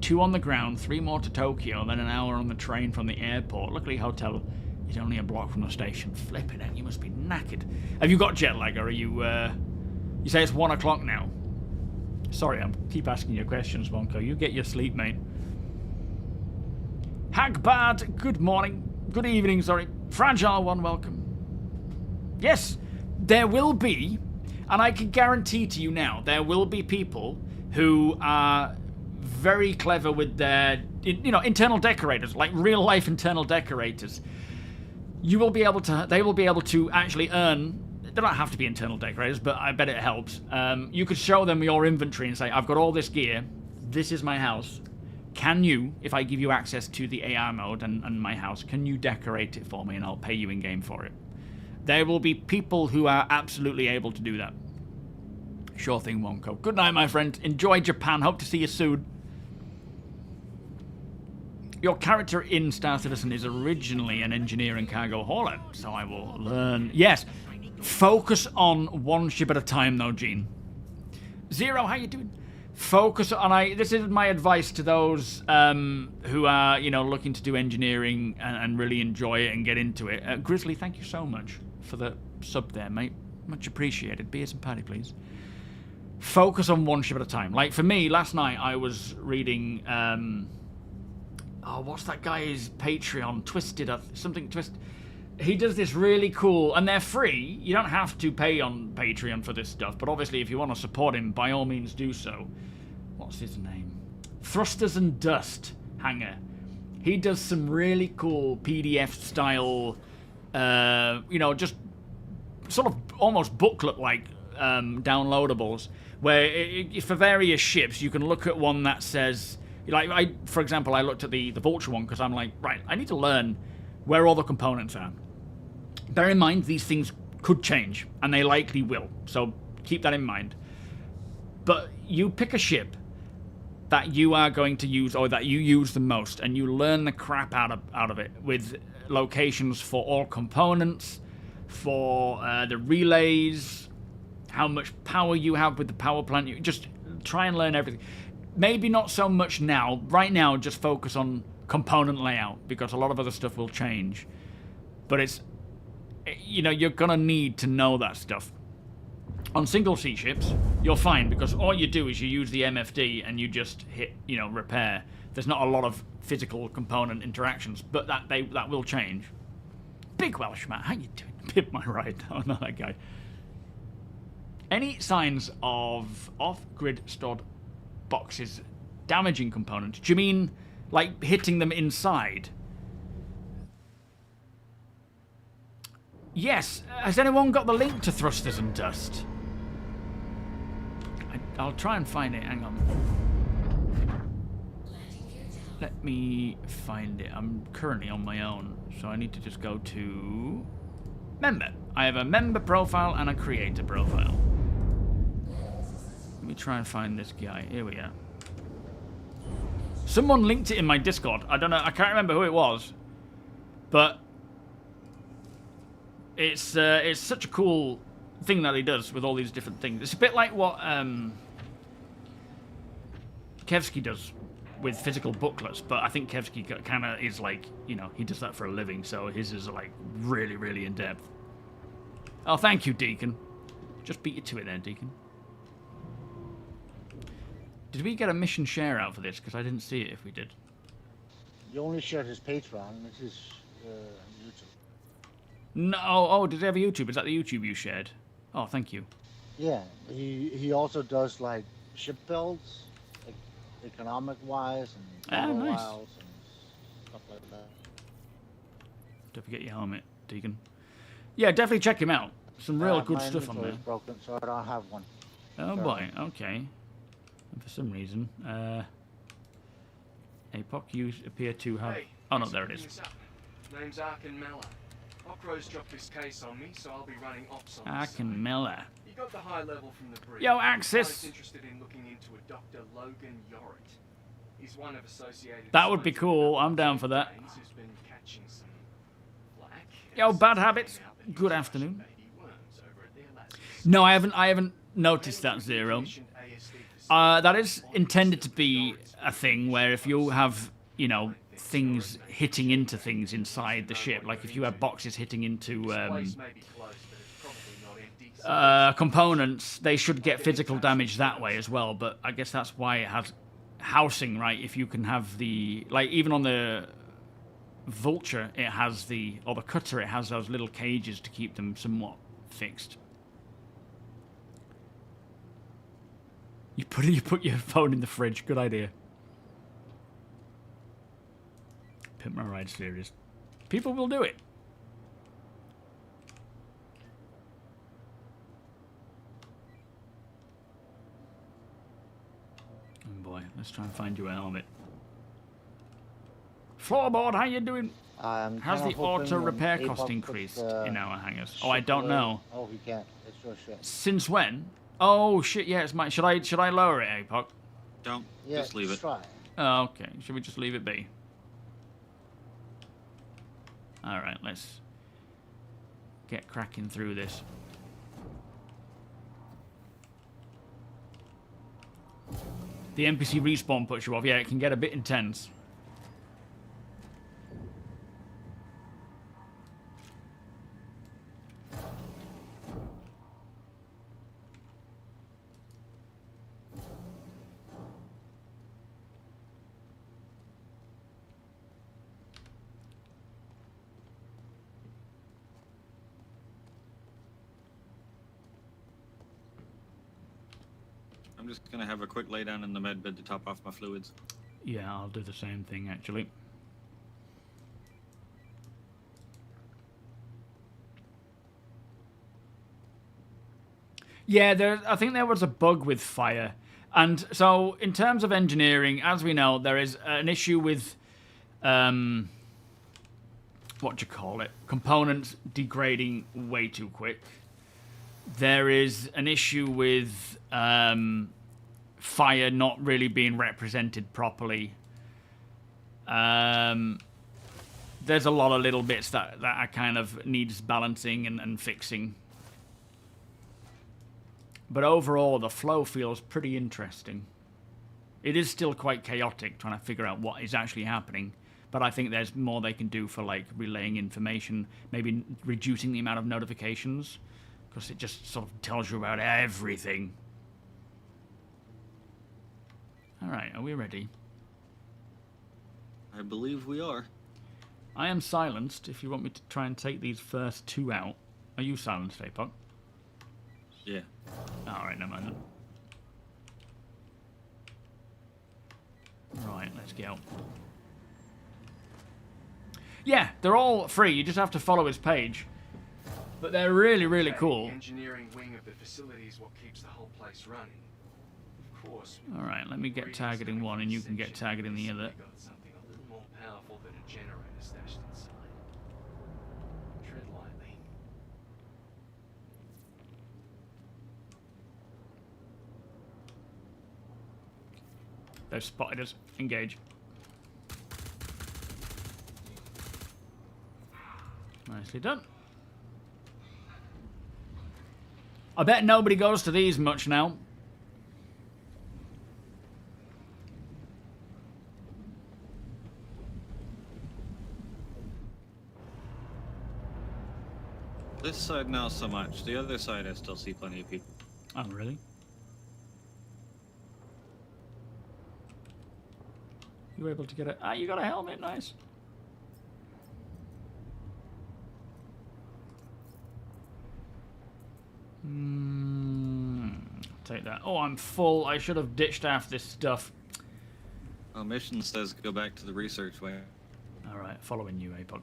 2 on the ground, 3 more to Tokyo, then an hour on the train from the airport. Luckily, hotel is only a block from the station. Flipping it, you must be knackered. Have you got jet lag, or are you, you say it's 1 o'clock now? Sorry, I keep asking you questions, Wonko. You get your sleep, mate. Hagbard, good morning. Good evening, sorry. Fragile One, welcome. Yes, there will be, and I can guarantee to you now, there will be people who are very clever with their, you know, internal decorators, like real-life internal decorators. You will be able to, they will be able to actually earn. They don't have to be internal decorators, but I bet it helps. You could show them your inventory and say, I've got all this gear. This is my house. Can you, if I give you access to the AR mode and my house, can you decorate it for me and I'll pay you in-game for it? There will be people who are absolutely able to do that. Sure thing, Wonko. Good night, my friend. Enjoy Japan. Hope to see you soon. Your character in Star Citizen is originally an engineer and cargo hauler, so I will learn. Yes. Focus on one ship at a time, though, Gene. Zero, how you doing? Focus on... this is my advice to those who are, you know, looking to do engineering and really enjoy it and get into it. Grizzly, thank you so much for the sub there, mate. Much appreciated. Beers and patty, please. Focus on one ship at a time. Like, for me, last night I was reading... oh, what's that guy's Patreon? Twisted, something Twist... He does this really cool, and they're free. You don't have to pay on Patreon for this stuff, but obviously if you want to support him, by all means do so. What's his name? Thrusters and Dust Hanger. He does some really cool PDF-style, you know, just sort of almost booklet-like downloadables, where for various ships you can look at one that says... Like, for example, I looked at the Vulture one because I'm like, right, I need to learn where all the components are. Bear in mind, these things could change, and they likely will, so keep that in mind. But you pick a ship that you are going to use, or that you use the most, and you learn the crap out of it, with locations for all components, for the relays, how much power you have with the power plant. You just try and learn everything. Maybe not so much now. Right now, just focus on component layout, because a lot of other stuff will change. But it's, you know, you're gonna need to know that stuff. On single seat ships, you're fine because all you do is you use the MFD and you just hit, you know, repair. There's not a lot of physical component interactions, but that will change. Big Welshman, how you doing? Pip my ride. Oh, not that guy. Any signs of off-grid stored boxes damaging components? Do you mean like hitting them inside? Yes. Has anyone got the link to Thrusters and Dust? I'll try and find it. Hang on. Let me find it. I'm currently on my own, so I need to just go to member. I have a member profile and a creator profile. Let me try and find this guy. Here we are. Someone linked it in my Discord. I don't know. I can't remember who it was, but it's such a cool thing that he does with all these different things. It's a bit like what Kevsky does with physical booklets, but I think Kevsky kind of is like, you know, he does that for a living, so his is like really, really in depth. Oh, thank you, Deacon. Just beat you to it there, Deacon. Did we get a mission share out for this? Because I didn't see it if we did. You only shared his Patreon. This is YouTube. No, oh, does he have a YouTube? Is that the YouTube you shared? Oh, thank you. Yeah, he also does like ship builds, like, economic-wise and nice. battle-wise and stuff like that. Don't forget your helmet, Deacon. Yeah, definitely check him out. Some real good stuff on there. My inventory is broken, so I don't have one. Oh boy, okay. And for some reason, APOC, you appear to have... Hey, oh no, there it is. Name's Arkin Miller. Ocro's dropped this case on me, so I'll be running ops on this Arkin side. Miller. He got the high level from the brief. Yo, Axis! I was interested in looking into a Dr. Logan Yorrit. He's one of Associated... That would be cool. I'm down for that. Who's been catching some flack. Yo, Bad Habits. Good afternoon. No, I haven't noticed that, Zero. That is intended to be a thing where if you have, you know, things hitting into things inside the ship, like if you have boxes hitting into components, they should get physical damage that way as well. But I guess that's why it has housing, right? If you can have the, like, even on the Vulture, it has the, or the Cutter, it has those little cages to keep them somewhat fixed. You put your phone in the fridge. Good idea. Pimp my ride serious. People will do it. Oh boy, let's try and find you a helmet. Floorboard, how you doing? Has the auto repair cost increased in our hangars? Oh, I don't know. Oh, he can't. It's your ship. Since when? Oh shit! Yeah, it's mine. Should I lower it, APOC? Don't. Yeah, just leave it. Try. Oh, okay. Should we just leave it be? All right. Let's get cracking through this. The NPC respawn puts you off. Yeah, it can get a bit intense. I'm just gonna have a quick lay down in the med bed to top off my fluids. Yeah, I'll do the same thing actually. Yeah, I think there was a bug with fire. And so, in terms of engineering, as we know, there is an issue with, components degrading way too quick. There is an issue with fire not really being represented properly. There's a lot of little bits that I kind of needs balancing and fixing. But overall, the flow feels pretty interesting. It is still quite chaotic, trying to figure out what is actually happening. But I think there's more they can do for, like, relaying information, maybe reducing the amount of notifications. because it just sort of tells you about everything. Alright, are we ready? I believe we are. I am silenced if you want me to try and take these first 2 out. Are you silenced, Apoc? Yeah. Alright, never mind then. Right, let's go. Yeah, they're all free. You just have to follow his page. But they're really, really cool. The engineering wing of the facility is what keeps the whole place running. Of course. Alright, let me get targeting one and you can get targeting the other. Got something a little more powerful than a generator stashed inside. Tread lightly. They've spotted us. Engage. Nicely done. I bet nobody goes to these much now. This side now so much. The other side I still see plenty of people. Oh, really? You were able to get a... Ah, you got a helmet. Nice. Take that. Oh, I'm full. I should have ditched half this stuff. Well, mission says go back to the research wing. Alright, following you, Apoc.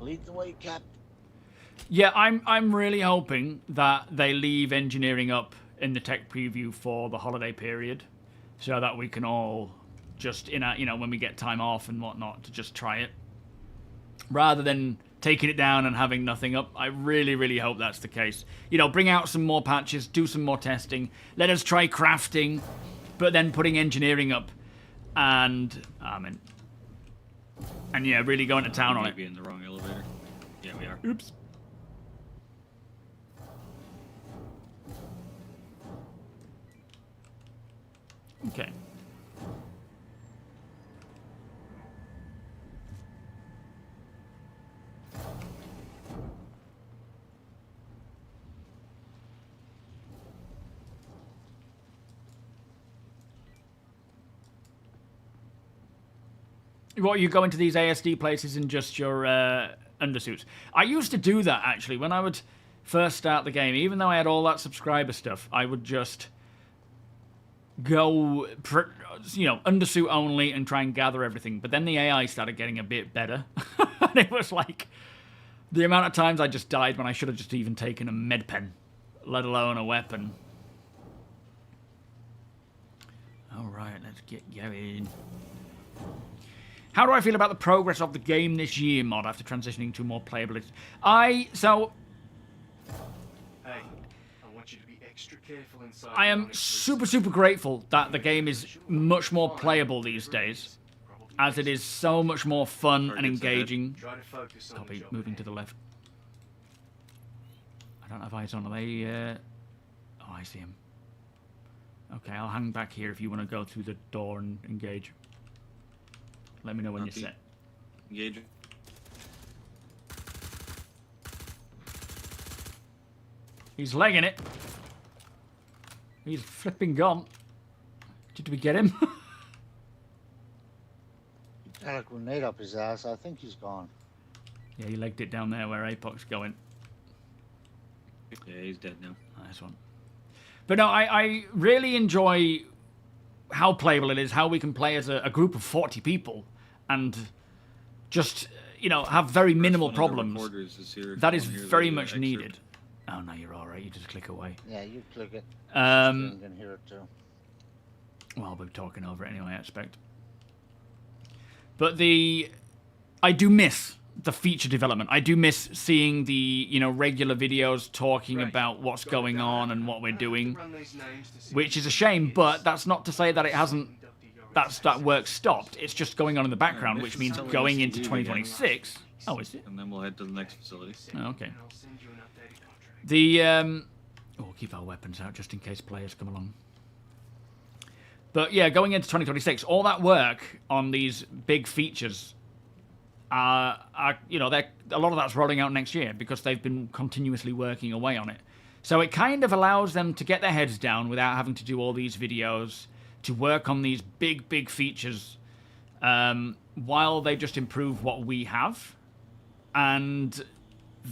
Lead the way, Cap. Yeah, I'm really hoping that they leave engineering up in the tech preview for the holiday period, so that we can all just when we get time off and whatnot to just try it, rather than taking it down and having nothing up. I really, really hope that's the case. Bring out some more patches, do some more testing, let us try crafting, but then putting engineering up, and yeah, really going to town on it. Maybe in the wrong elevator. Yeah, we are. Oops. Okay. What, you go into these ASD places in just your undersuits? I used to do that, actually. When I would first start the game, even though I had all that subscriber stuff, I would just go, undersuit only and try and gather everything. But then the AI started getting a bit better. And it was like, the amount of times I just died when I should have just even taken a med pen, let alone a weapon. Alright, let's get going. How do I feel about the progress of the game this year, mod, after transitioning to more playability? Hey, I want you to be extra careful inside. I am super, super grateful that the game is much more playable these days, as it is so much more fun and engaging. Try to focus on the TOBII, job moving to at the hand. left. I don't have eyes on. Are they... Oh, I see him. Okay, I'll hang back here if you want to go through the door and engage. Let me know when you're set. Engage. He's legging it. He's flipping gone. Did we get him? Got a grenade up his ass. I think he's gone. Yeah, he legged it down there where Apoc's going. Yeah, he's dead now. Nice one. But no, I really enjoy how playable it is, how we can play as a group of 40 people and just, have very minimal problems. That is very much needed. Oh, no, you're all right. You just click away. Yeah, you click it. You can hear it too. Well, we're talking over it anyway, I expect. But I do miss the feature development. I do miss seeing the, regular videos talking about what's going on and what we're doing, which is a shame, but that's not to say that it hasn't, that work stopped. It's just going on in the background, which means going into 2026. Oh, is it? And then we'll head to the next facility. Oh, okay. And I'll send you an updated contract. We'll keep our weapons out just in case players come along. But yeah, going into 2026, all that work on these big features are you know, a lot of that's rolling out next year because they've been continuously working away on it. So it kind of allows them to get their heads down without having to do all these videos, to work on these big features while they just improve what we have. And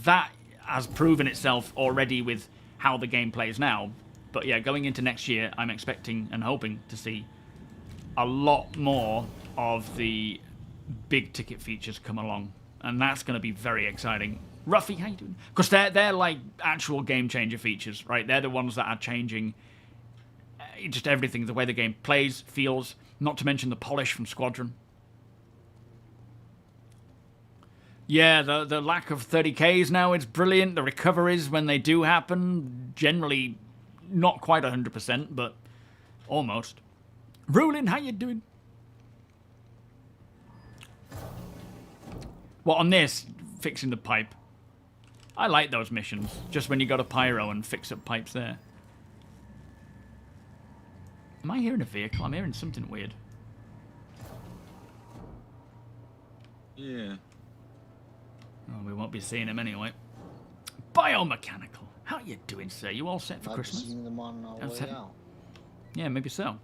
that has proven itself already with how the game plays now. But yeah, going into next year, I'm expecting and hoping to see a lot more of the big ticket features come along. And that's going to be very exciting. Ruffy, how you doing? Because they're like actual game changer features, right? They're the ones that are changing just everything, the way the game plays, feels, not to mention the polish from Squadron. Yeah, the lack of 30Ks now is brilliant. The recoveries, when they do happen, generally not quite 100%, but almost. Rulin, how you doing? Well, on this, fixing the pipe. I like those missions, just when you go to Pyro and fix up pipes there. Am I hearing a vehicle? I'm hearing something weird. Yeah. Oh, we won't be seeing him anyway. Biomechanical. How you doing, sir? You all set for Christmas? Seeing them on our way out. Yeah, maybe so.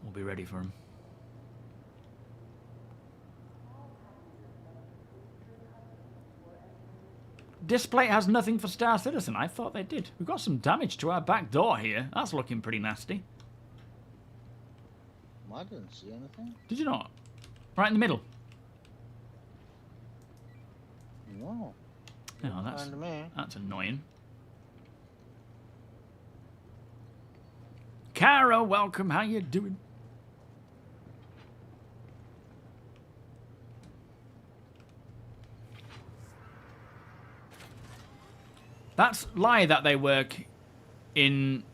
We'll be ready for him. Display has nothing for Star Citizen. I thought they did. We've got some damage to our back door here. That's looking pretty nasty. I didn't see anything. Did you not? Right in the middle. No. Oh, Me. that's annoying. Kara, welcome. How you doing? That's lie that they work in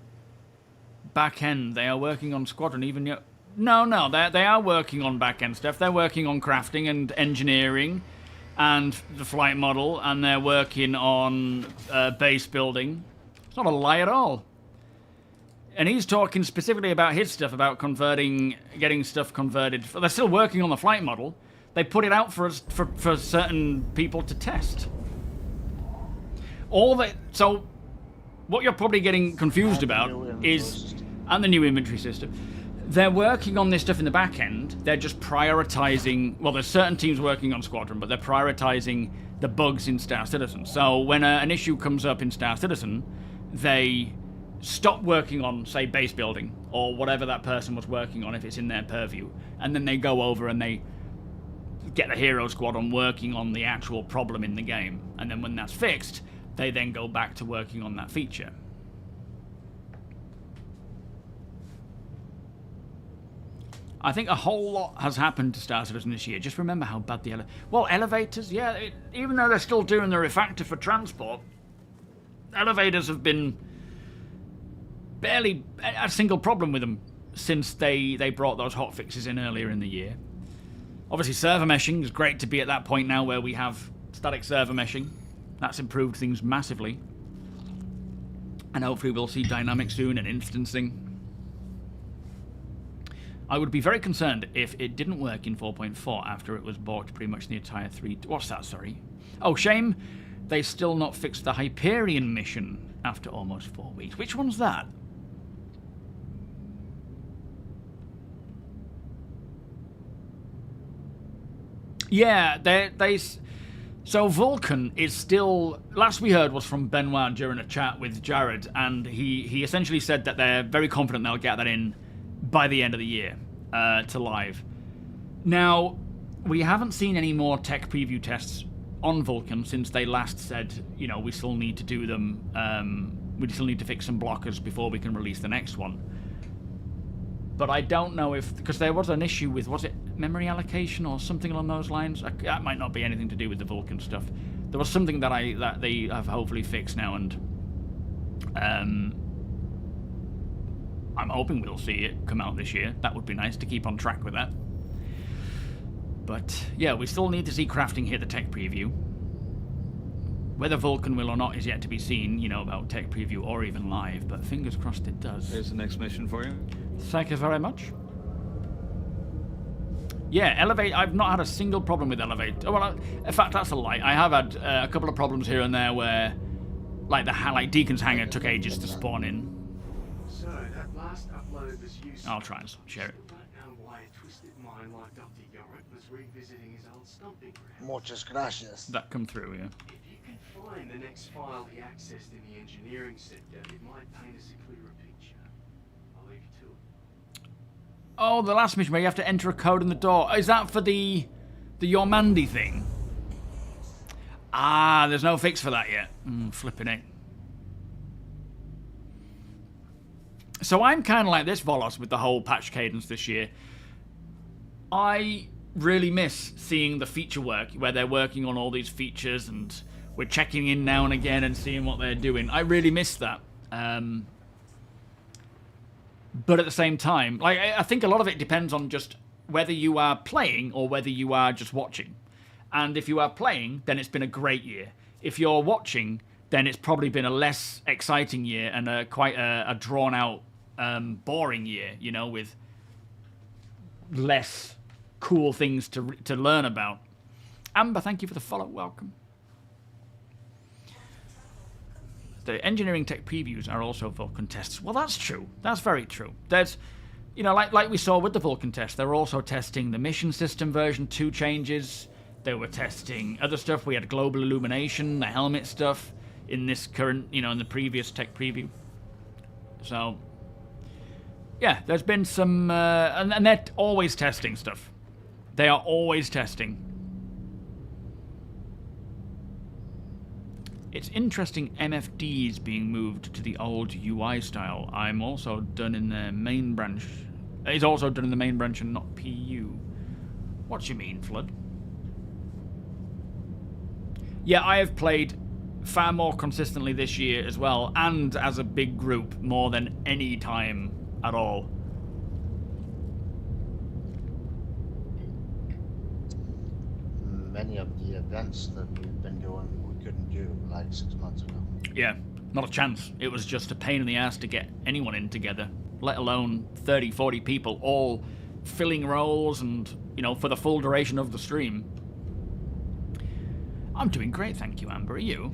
back end. They are working on Squadron even yet. No, they are working on back end stuff. They're working on crafting and engineering and the flight model, and they're working on base building. It's not a lie at all. And he's talking specifically about his stuff, about getting stuff converted. They're still working on the flight model. They put it out for certain people to test. So what you're probably getting confused about is, and the new inventory system, they're working on this stuff in the back end. They're just prioritizing, well, there's certain teams working on Squadron, but they're prioritizing the bugs in Star Citizen. So when an issue comes up in Star Citizen, they stop working on, say, base building or whatever that person was working on if it's in their purview, and then they go over and they get the hero squadron working on the actual problem in the game. And then when that's fixed, they then go back to working on that feature. I think a whole lot has happened to Star Citizen this year. Just remember how bad the elevators, yeah, even though they're still doing the refactor for transport, elevators have been barely a single problem with them since they brought those hotfixes in earlier in the year. Obviously, server meshing is great to be at that point now where we have static server meshing. That's improved things massively. And hopefully we'll see dynamic soon and instancing. I would be very concerned if it didn't work in 4.4 after it was borked pretty much the entire 3... What's that, sorry? Oh, shame they still not fixed the Hyperion mission after almost 4 weeks. Which one's that? Yeah, so Vulcan is still... Last we heard was from Benoit during a chat with Jared, and he essentially said that they're very confident they'll get that in by the end of the year to live. Now, we haven't seen any more tech preview tests on Vulcan since they last said, you know, we still need to do them, we still need to fix some blockers before we can release the next one. But I don't know if... Because there was an issue with, was it memory allocation or something along those lines? That might not be anything to do with the Vulcan stuff. There was something that they have hopefully fixed now, and I'm hoping we'll see it come out this year. That would be nice to keep on track with that. But yeah, we still need to see crafting hit the tech preview. Whether Vulcan will or not is yet to be seen, you know, about tech preview or even live, but fingers crossed it does. There's the next mission for you. Thank you very much. Yeah, Elevate, I've not had a single problem with Elevate. Oh, well, in fact, that's a lie. I have had a couple of problems here and there where, like Deacon's Hangar took ages to spawn in. So that last upload was useful. I'll try and share it. I don't know why a twisted mind like Dr. Yorick was revisiting his old stomping ground. Muchas gracias. That come through, yeah. If you can find the next file he accessed in the engineering sector, it might paint us a clearer picture. I'll leave you to it. Oh, the last mission where you have to enter a code in the door. Is that for the Yormandi thing? Ah, there's no fix for that yet. Flipping it. So I'm kind of like this, Volos, with the whole patch cadence this year. I really miss seeing the feature work, where they're working on all these features and we're checking in now and again and seeing what they're doing. I really miss that. But at the same time, like, I think a lot of it depends on just whether you are playing or whether you are just watching. And if you are playing, then it's been a great year. If you're watching, then it's probably been a less exciting year and quite a drawn-out, boring year, you know, with less cool things to learn about. Amber, thank you for the follow. Welcome. The engineering tech previews are also Vulcan tests. Well, that's true. That's very true. There's, you know, like we saw with the Vulcan test, they were also testing the mission system version 2 changes. They were testing other stuff. We had global illumination, the helmet stuff in this current, you know, in the previous tech preview. So, yeah, there's been some, and they're always testing stuff. They are always testing. It's interesting MFDs being moved to the old UI style. I'm also done in the main branch. It's also done in the main branch and not PU. What do you mean, Flood? Yeah, I have played far more consistently this year as well, and as a big group, more than any time at all. Many of the events that we've been doing we couldn't do like 6 months ago. Yeah, not a chance. It was just a pain in the ass to get anyone in together, let alone 30, 40 people all filling roles and, you know, for the full duration of the stream. I'm doing great, thank you, Amber. Are you?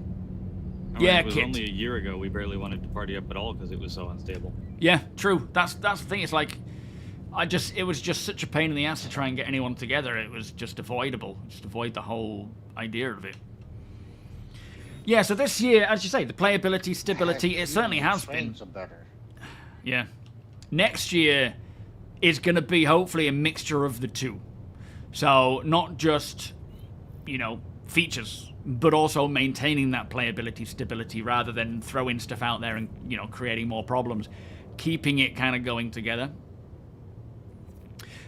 I mean, yeah, it was Kit. only a year ago we barely wanted to party up at all because it was so unstable. Yeah, true. That's the thing. It's like, it was just such a pain in the ass to try and get anyone together. It was just avoidable. Just avoid the whole idea of it. Yeah, so this year, as you say, the playability, stability, it certainly has been. Frames are better. Yeah. Next year is going to be hopefully a mixture of the two. So not just, you know, features, but also maintaining that playability, stability, rather than throwing stuff out there and, you know, creating more problems. Keeping it kind of going together.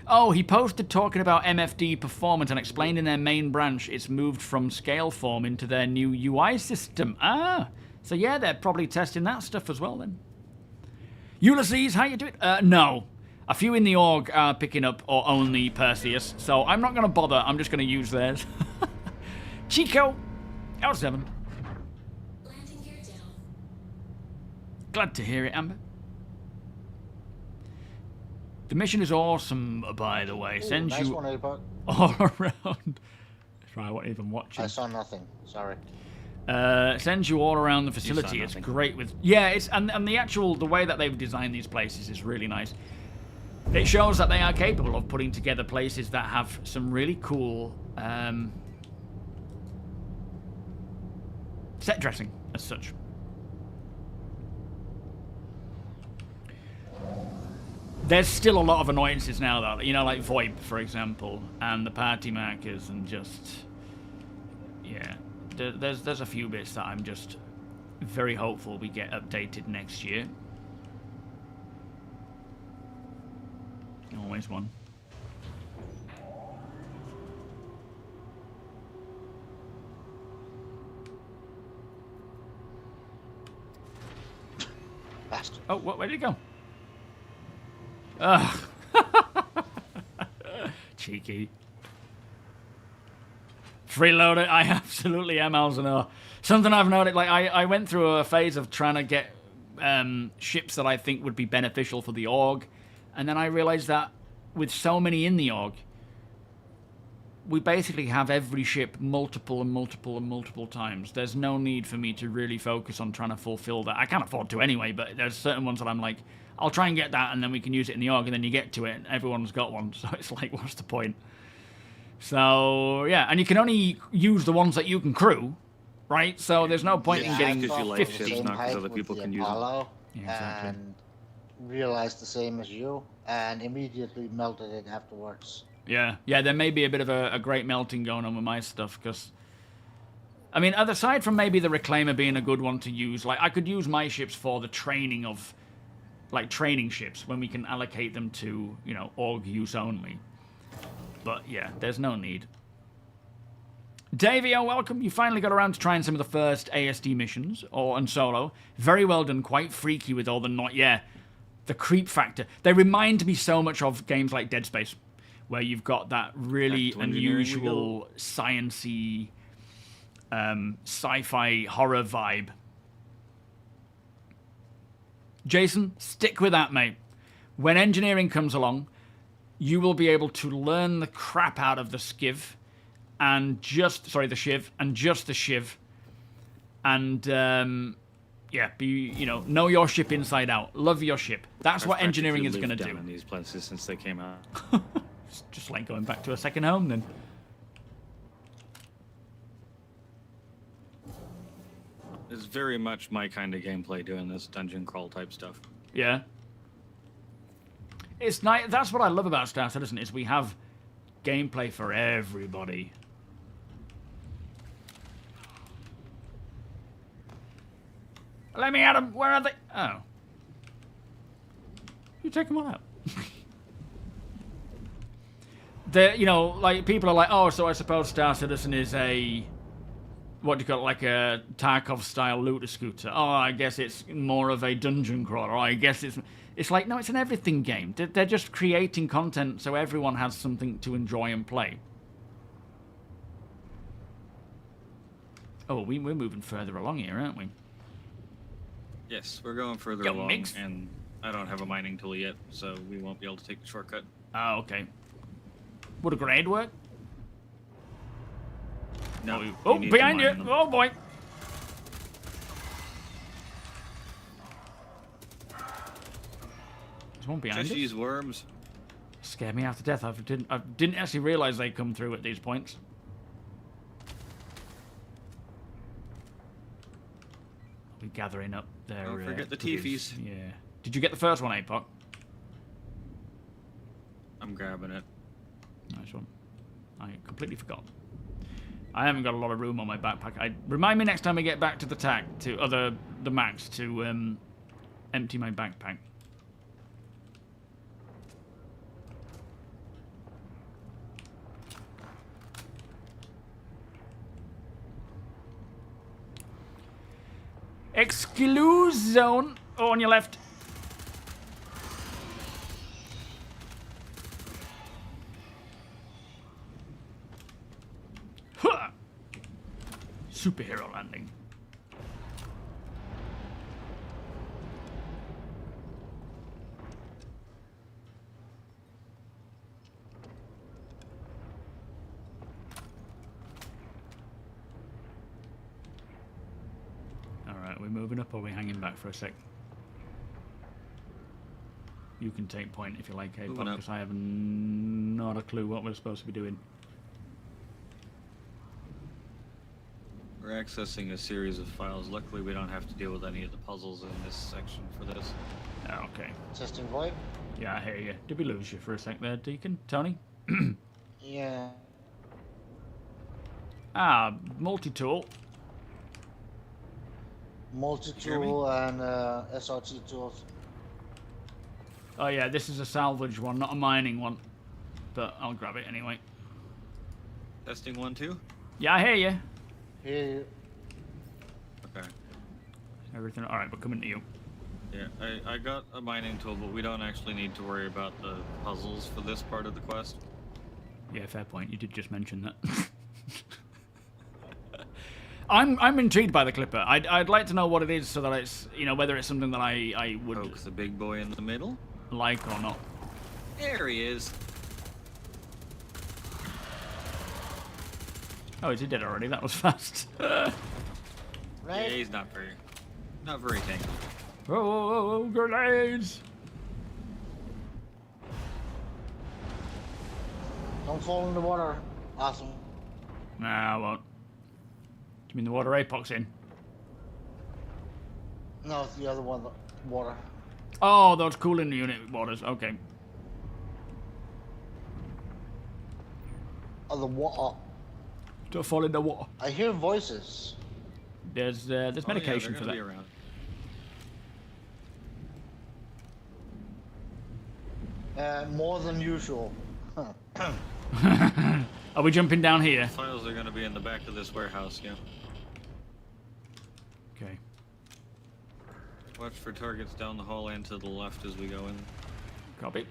Oh, he posted talking about MFD performance and explained in their main branch it's moved from scale form into their new UI system. Ah, so yeah, they're probably testing that stuff as well then. Ulysses, how you doing? No. A few in the org are picking up or only Perseus, so I'm not going to bother. I'm just going to use theirs. Chico, L7. Landing gear down. Glad to hear it, Amber. The mission is awesome, by the way. Ooh, Sends nice you one, Abot. all around. Sorry, I wasn't even watching. I saw nothing. Sorry. Sends you all around the facility. It's nothing. great with it's and the way that they've designed these places is really nice. It shows that they are capable of putting together places that have some really cool set dressing as such. There's still a lot of annoyances now, though. You know, like VoIP, for example, and the party markers, and just... Yeah. There's a few bits that I'm just very hopeful we get updated next year. Always one. Bastard. Oh, where did it go? Ugh. Cheeky. Freeloader, I absolutely am, Alzano. Something I've noted, like, I went through a phase of trying to get ships that I think would be beneficial for the org, and then I realized that with so many in the org, we basically have every ship multiple and multiple and multiple times. There's no need for me to really focus on trying to fulfill that. I can't afford to anyway, but there's certain ones that I'm like, I'll try and get that, and then we can use it in the org, and then you get to it, and everyone's got one, so it's like, what's the point? So, yeah, and you can only use the ones that you can crew, right? So there's no point in getting because you like 50. ships, not because other people can use them. Apollo, Yeah, exactly. and realized the same as you, and immediately melted it afterwards. Yeah, there may be a bit of a great melting going on with my stuff, because, I mean, aside from maybe the Reclaimer being a good one to use, like, I could use my ships for the training of, like, training ships, when we can allocate them to, you know, org use only. But, yeah, there's no need. Davio, welcome. You finally got around to trying some of the first ASD missions, and solo. Very well done, quite freaky with all the the creep factor. They remind me so much of games like Dead Space, where you've got that really unusual, science-y, sci-fi horror vibe. Jason, stick with that, mate. When engineering comes along, you will be able to learn the crap out of the skiv, and the shiv, and just the shiv, and yeah, know your ship inside out. Love your ship. That's what engineering is going to do. In these places since they came out. It's just like going back to a second home, then. It's very much my kind of gameplay doing this dungeon crawl type stuff. Yeah. It's nice. That's what I love about Star Citizen, is we have gameplay for everybody. Let me at them. Where are they? Oh. You take them all out. People are like, oh, so I suppose Star Citizen is a, what do you call it, like a Tarkov-style looter scooter. Oh, I guess it's more of a dungeon crawler. Oh, I guess it's like, no, it's an everything game. They're just creating content so everyone has something to enjoy and play. Oh, we're moving further along here, aren't we? Yes, we're going further along, and I don't have a mining tool yet, so we won't be able to take the shortcut. Oh, okay. Would a grade work? No. Oh, behind you! Them. Oh, boy! There's one behind Just us. use worms. Scared me half to death. I didn't actually realise they'd come through at these points. We're gathering up there. Don't forget the Tiefis. Yeah. Did you get the first one, APOC? I'm grabbing it. Nice one. I completely forgot. I haven't got a lot of room on my backpack. Remind me next time we get back to the max to empty my backpack. Exclude zone. Oh, on your left. Huh. Superhero landing. Alright, we're moving up or are we hanging back for a sec? You can take point if you like, hey, because I have not a clue what we're supposed to be doing. We're accessing a series of files. Luckily, we don't have to deal with any of the puzzles in this section for this. Oh, okay. Testing void? Yeah, I hear you. Did we lose you for a sec there, Deacon? Tony? Yeah. Multi-tool. Multi-tool and SRT tools. Oh yeah, this is a salvage one, not a mining one. But I'll grab it anyway. Testing 1, 2? Yeah, I hear you. Hear you. Okay. Everything alright, but coming to you. Yeah, I got a mining tool, but we don't actually need to worry about the puzzles for this part of the quest. Yeah, fair point. You did just mention that. I'm intrigued by the clipper. I'd like to know what it is so that it's, you know, whether it's something that I would Poke the big boy in the middle. like or not. There he is. Oh, is he dead already? That was fast. Yeah, Right? he's not very tanky. Oh, grenades! Don't fall in the water. Awesome. Nah, I won't. Do you mean the water APOC's in? No, it's the other one. Water. Oh, those cooling unit waters. Okay. Oh, the water. Don't fall in the water. I hear voices. There's Oh, medication yeah, for they're that. gonna be around. More than usual. Are we jumping down here? Files are gonna be in the back of this warehouse, yeah. Okay. Watch for targets down the hall and to the left as we go in. Copy.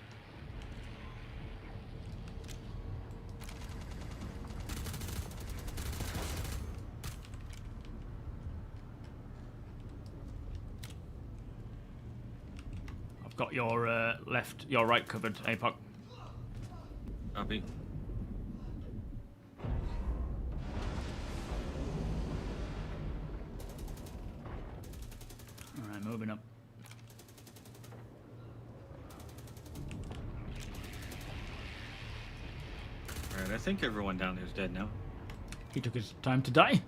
I've got your your right covered, APOC. Copy. Alright, moving up. Alright, I think everyone down there is dead now. He took his time to die.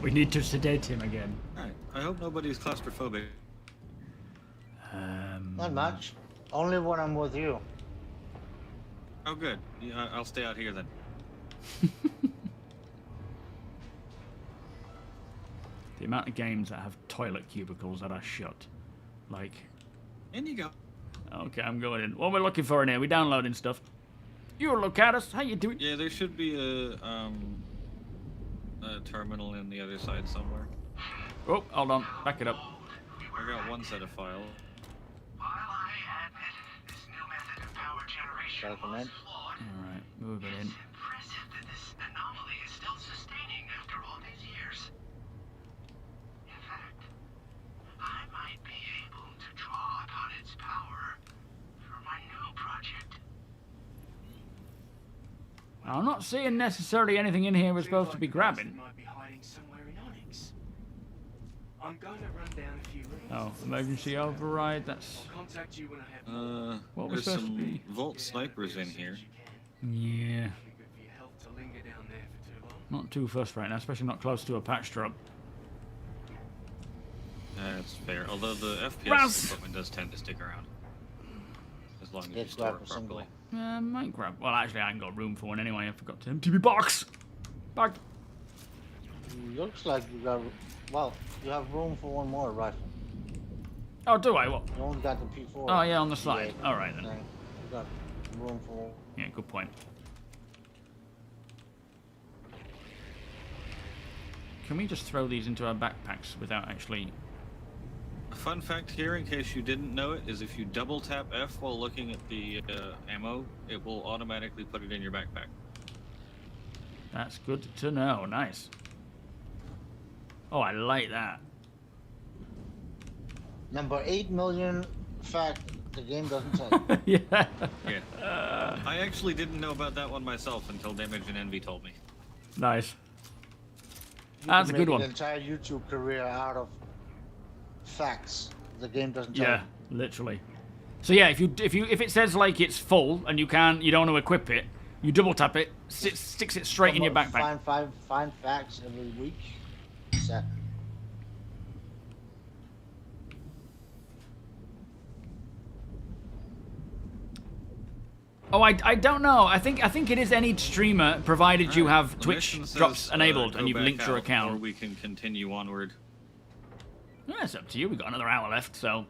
We need to sedate him again. Alright, I hope nobody's claustrophobic. Not much. Only when I'm with you. Oh, good. Yeah, I'll stay out here then. The amount of games that have toilet cubicles that are shut. Like, In you go. okay, I'm going in. What we're looking for in here? We downloading stuff. You look at us. How you doing? Yeah, there should be a terminal in the other side somewhere. Oh, hold on. Back it up. I got one set of files. While I admit this new method of power generation Recommend. was flawed, Alright, move it in. it's impressive that this anomaly is still sustaining after all these years. In fact, I might be able to draw upon its power for my new project. I'm not seeing necessarily anything in here we're supposed to be grabbing. Might be hiding somewhere in Onyx. I'm going to run down a few rooms. Oh, emergency override. That's I'll contact you when I have more. what we're There's supposed to some be. Vault snipers in here. Yeah, Be good for your health to linger down there for too long. not too fussed right now, especially not close to a patch drop. That's fair. Although the FPS Raz! equipment does tend to stick around. As long as you Let's store grab it a single. properly. Might grab. Well, actually, I ain't got room for one anyway. I forgot to empty my box. Back. Looks like you got. Well, you have room for one more rifle. Oh, do I? What? You only got the P4. Oh, yeah, on the side. Yeah, All right then. You got room for. Yeah, good point. Can we just throw these into our backpacks without actually... A fun fact here, in case you didn't know it, is if you double tap F while looking at the ammo, it will automatically put it in your backpack. That's good to know. Nice. Oh, I like that. Number 8 million fact the game doesn't tell you. Yeah. Yeah. I actually didn't know about that one myself until Damage and Envy told me. Nice. You That's a can good make one. An entire YouTube career out of facts the game doesn't tell Yeah, literally. So yeah, if it says like it's full and you don't want to equip it, you double tap it, sticks it straight in your backpack. Find facts every week. Set. Oh, I don't know. I think it is any streamer provided you have The Twitch mission says, drops enabled go and you've back linked your out, Or account. we can continue onward. Yeah, it's up to you. We've got another hour left, so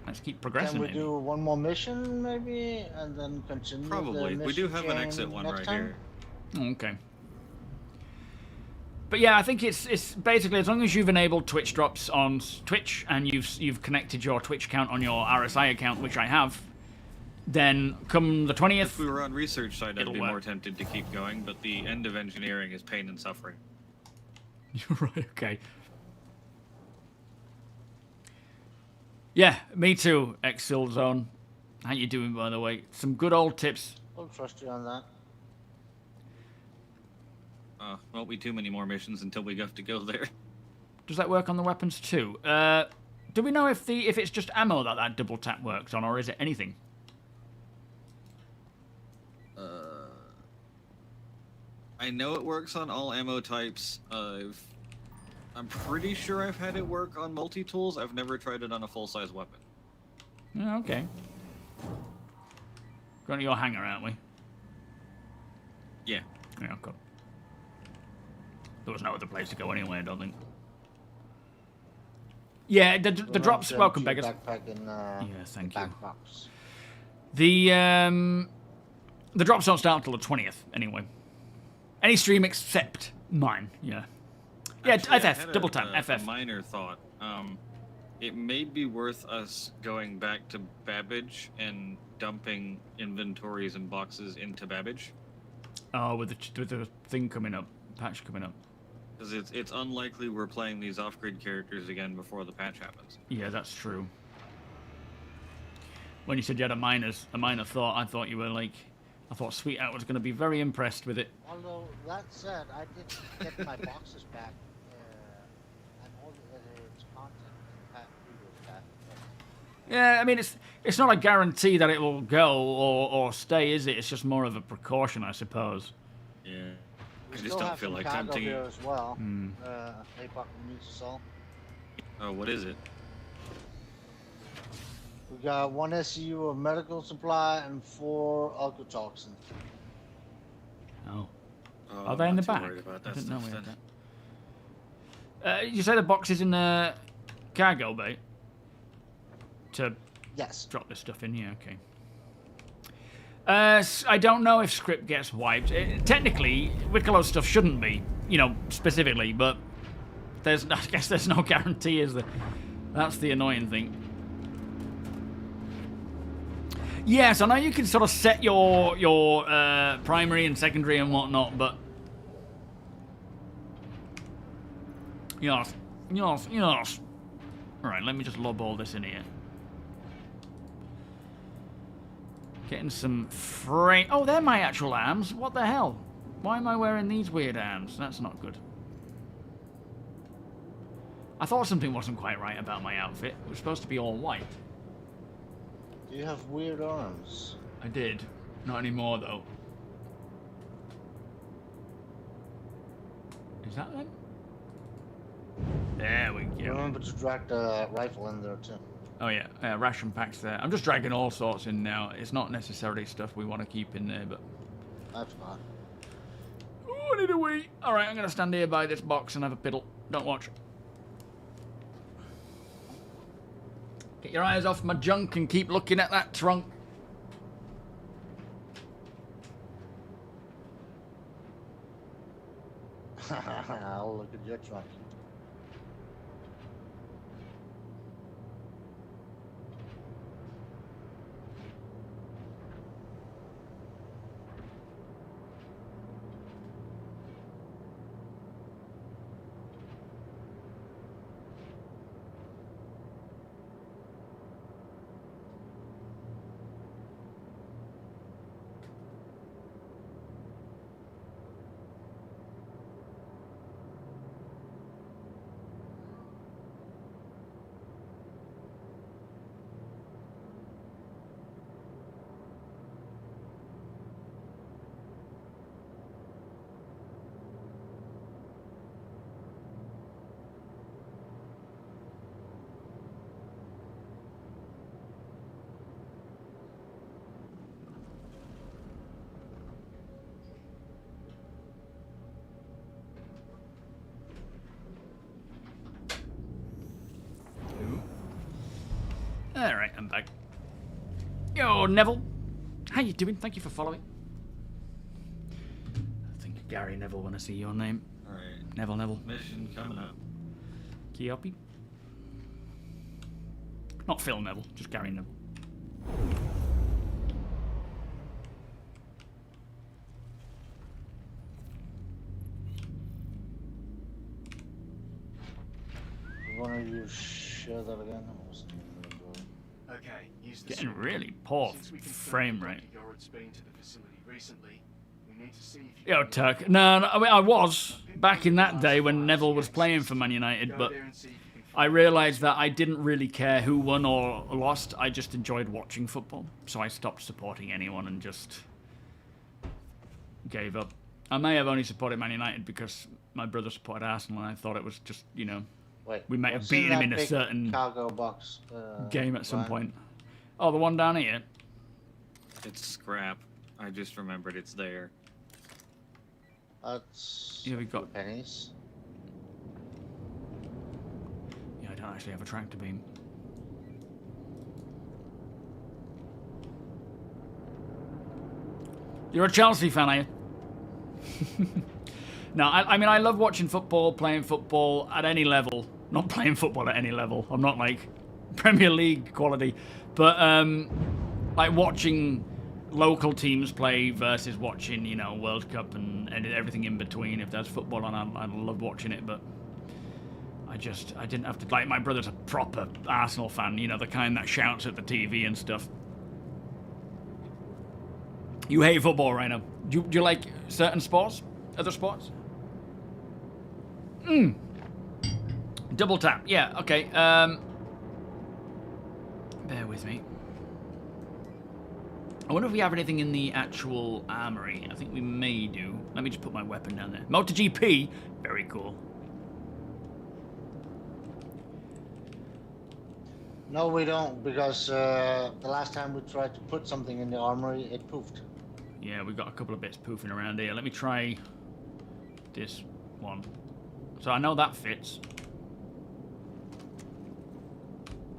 let's keep progressing. Can we maybe. do one more mission maybe and then continue? Probably. The We do mission have an chain exit one next right time? here. Okay. But yeah, I think it's basically as long as you've enabled Twitch drops on Twitch and you've connected your Twitch account on your RSI account, which I have, then come the 20th. If we were on research side, I'd It'll be work. more tempted to keep going, but the end of engineering is pain and suffering. Right, okay. Yeah, me too, Exil Zone. How you doing, by the way? Some good old tips. I'll trust you on that. Won't be too many more missions until we have to go there. Does that work on the weapons too? Do we know if it's just ammo that double tap works on, or is it anything? I know it works on all ammo types. I'm pretty sure I've had it work on multi-tools. I've never tried it on a full-size weapon. Yeah, okay. Going to your hangar, aren't we? Yeah. Yeah, okay. There was no other place to go anyway, I don't think. Yeah, the drops. Welcome, beggars. Backpack in, Yeah, thank you. back box. The drops don't start until the 20th, anyway. Any stream except mine, yeah. Yeah, Actually, I FF, had double tap, a FF. minor thought. It may be worth us going back to Babbage and dumping inventories and boxes into Babbage. Oh, with the thing coming up, patch coming up. Because it's unlikely we're playing these off-grid characters again before the patch happens. Yeah, that's true. When you said you had a minor thought, I thought you were like, I thought Sweetheart was going to be very impressed with it. Although, that said, I did get my boxes back, and all the its content in that previous patch. Yeah, I mean, it's not a guarantee that it will go or stay, is it? It's just more of a precaution, I suppose. Yeah. We I just still don't have feel some like cargo tempting here it. as well. Hmm. APOC needs us all. Oh, what is it? We got 1 SCU of medical supply and 4 alcotoxins. Oh. Oh, Are I'm they in the not too back? worried about I that didn't know stuff we had then. that. You say the box is in the cargo bay to Yes. drop this stuff in? Yeah, okay. I don't know if script gets wiped. Technically, Wicklow stuff shouldn't be, specifically, but I guess there's no guarantee, is there? That's the annoying thing. Yes, I know you can sort of set your primary and secondary and whatnot, but yes. All right, let me just lob all this in here. Getting some frame. Oh, they're my actual arms. What the hell? Why am I wearing these weird arms? That's not good. I thought something wasn't quite right about my outfit. It was supposed to be all white. Do you have weird arms? I did. Not anymore, though. Is that them? There we go. Remember to drag the rifle in there too. Oh yeah, ration packs there. I'm just dragging all sorts in now. It's not necessarily stuff we want to keep in there, but... That's fine. Oh, I need a wee. Alright, I'm going to stand here by this box and have a piddle. Don't watch. Get your eyes off my junk and keep looking at that trunk. I'll look at your trunk. Alright, I'm back. Yo, Neville. How you doing? Thank you for following. I think Gary Neville when I see your name. Alright. Neville. Mission coming up. Kiopi. Not Phil Neville, just Gary Neville. Why don't you share that again? Okay, use the Getting sword. really poor Since we confirmed frame Dr. rate. Yored's been to the facility recently, we need to see if you Yo, can- Turk. No, I mean, I was back in that day when Neville was playing for Man United, Go but there and see if you can I realised that I didn't really care who won or lost. I just enjoyed watching football. So I stopped supporting anyone and just gave up. I may have only supported Man United because my brother supported Arsenal and I thought it was just, you know, Wait, we might have what's beaten him that in a big certain cargo box game at some Ryan? point. Oh, the one down here? It's scrap. I just remembered it's there. That's Yeah, we got- a few pennies. Yeah, I don't actually have a tractor beam. You're a Chelsea fan, are you? No, I mean, I love watching football, playing football at any level. Not playing football at any level. I'm not like Premier League quality. But, like watching local teams play versus watching, you know, World Cup and everything in between. If there's football on, I love watching it, but I didn't have to, like, my brother's a proper Arsenal fan, you know, the kind that shouts at the TV and stuff. You hate football right now. Do you like certain sports? Other sports? Double tap. Yeah, okay. Bear with me. I wonder if we have anything in the actual armory. I think we may do. Let me just put my weapon down there. MotoGP. Very cool. No, we don't, because the last time we tried to put something in the armory, it poofed. Yeah, we've got a couple of bits poofing around here. Let me try this one. So I know that fits.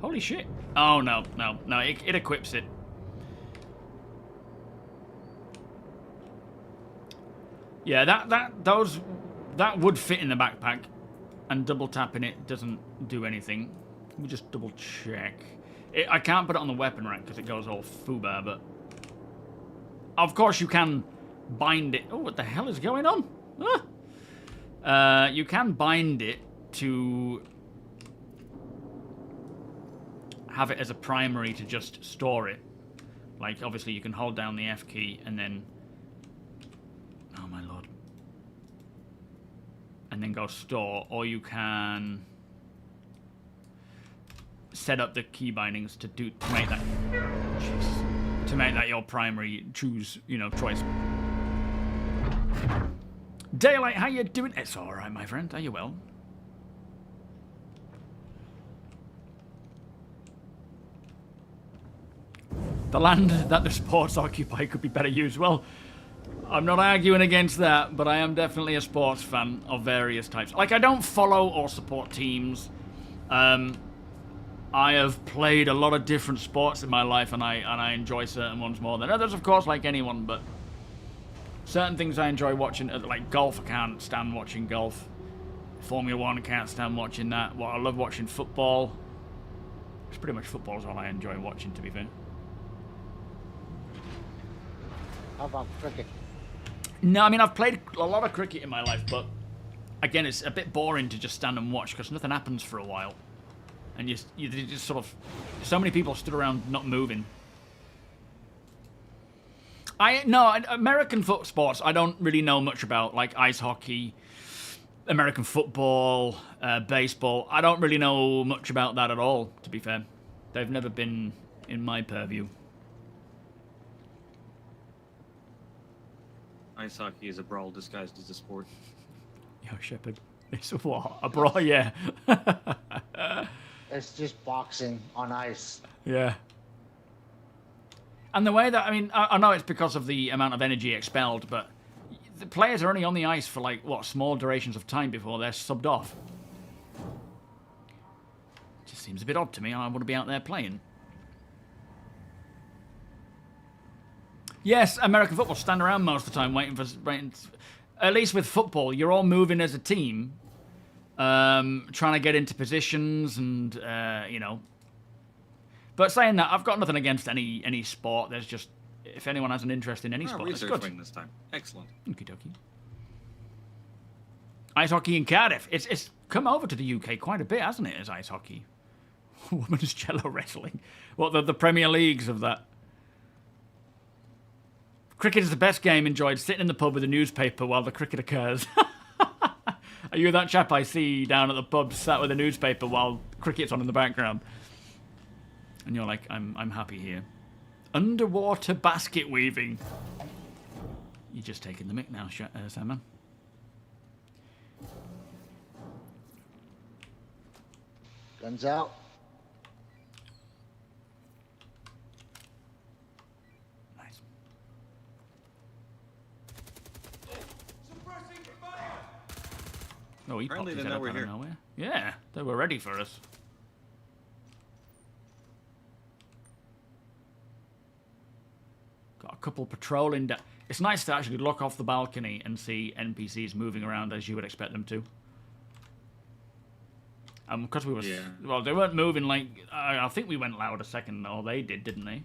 Holy shit. Oh, no. It equips it. Yeah, that would fit in the backpack. And double tapping it doesn't do anything. Let me just double check. I can't put it on the weapon rack because it goes all foobar, but... Of course you can bind it... Oh, what the hell is going on? Ah! You can bind it to... have it as a primary to just store it. Like, obviously you can hold down the F key and then... Oh my lord. And then go store, or you can... set up the key bindings to make that... Jeez. To make that your primary choose, you know, choice. Daylight, how you doing? It's alright, my friend. Are you well? The land that the sports occupy could be better used. Well, I'm not arguing against that, but I am definitely a sports fan of various types. Like, I don't follow or support teams. I have played a lot of different sports in my life, and I enjoy certain ones more than others, of course, like anyone, but certain things I enjoy watching, like golf. I can't stand watching golf. Formula 1, I can't stand watching that. Well, I love watching football. It's pretty much football is all I enjoy watching, to be fair. How about cricket? No, I mean, I've played a lot of cricket in my life, but again, it's a bit boring to just stand and watch because nothing happens for a while. And you just sort of... So many people stood around not moving. American sports I don't really know much about, like ice hockey, American football, baseball. I don't really know much about that at all, to be fair. They've never been in my purview. Ice hockey is a brawl disguised as a sport. Yo, Shepard. It's a what? A brawl, yeah. It's just boxing on ice. Yeah. And the way that, I mean, I know it's because of the amount of energy expelled, but the players are only on the ice for, like, what, small durations of time before they're subbed off. Just seems a bit odd to me, and I want to be out there playing. Yes, American football stand around most of the time waiting for... at least with football, you're all moving as a team, trying to get into positions and, you know. But saying that, I've got nothing against any sport. There's just, if anyone has an interest in any sport, it's research good. wing this time. Excellent. Okie dokie. Ice hockey in Cardiff. It's come over to the UK quite a bit, hasn't it, as ice hockey? Women's cello wrestling. What, the Premier Leagues of that? Cricket is the best game enjoyed sitting in the pub with a newspaper while the cricket occurs. Are you that chap I see down at the pub sat with a newspaper while cricket's on in the background? And you're like, I'm happy here. Underwater basket weaving. You're just taking the mick now, Simon. Guns out. Nice. Oh, he popped Apparently his they head know up we're out of here. nowhere. Yeah, they were ready for us. Got a couple patrolling. It's nice to actually look off the balcony and see NPCs moving around as you would expect them to. Because we were... Yeah. Well, they weren't moving like... I think we went loud a second, or they did, didn't they?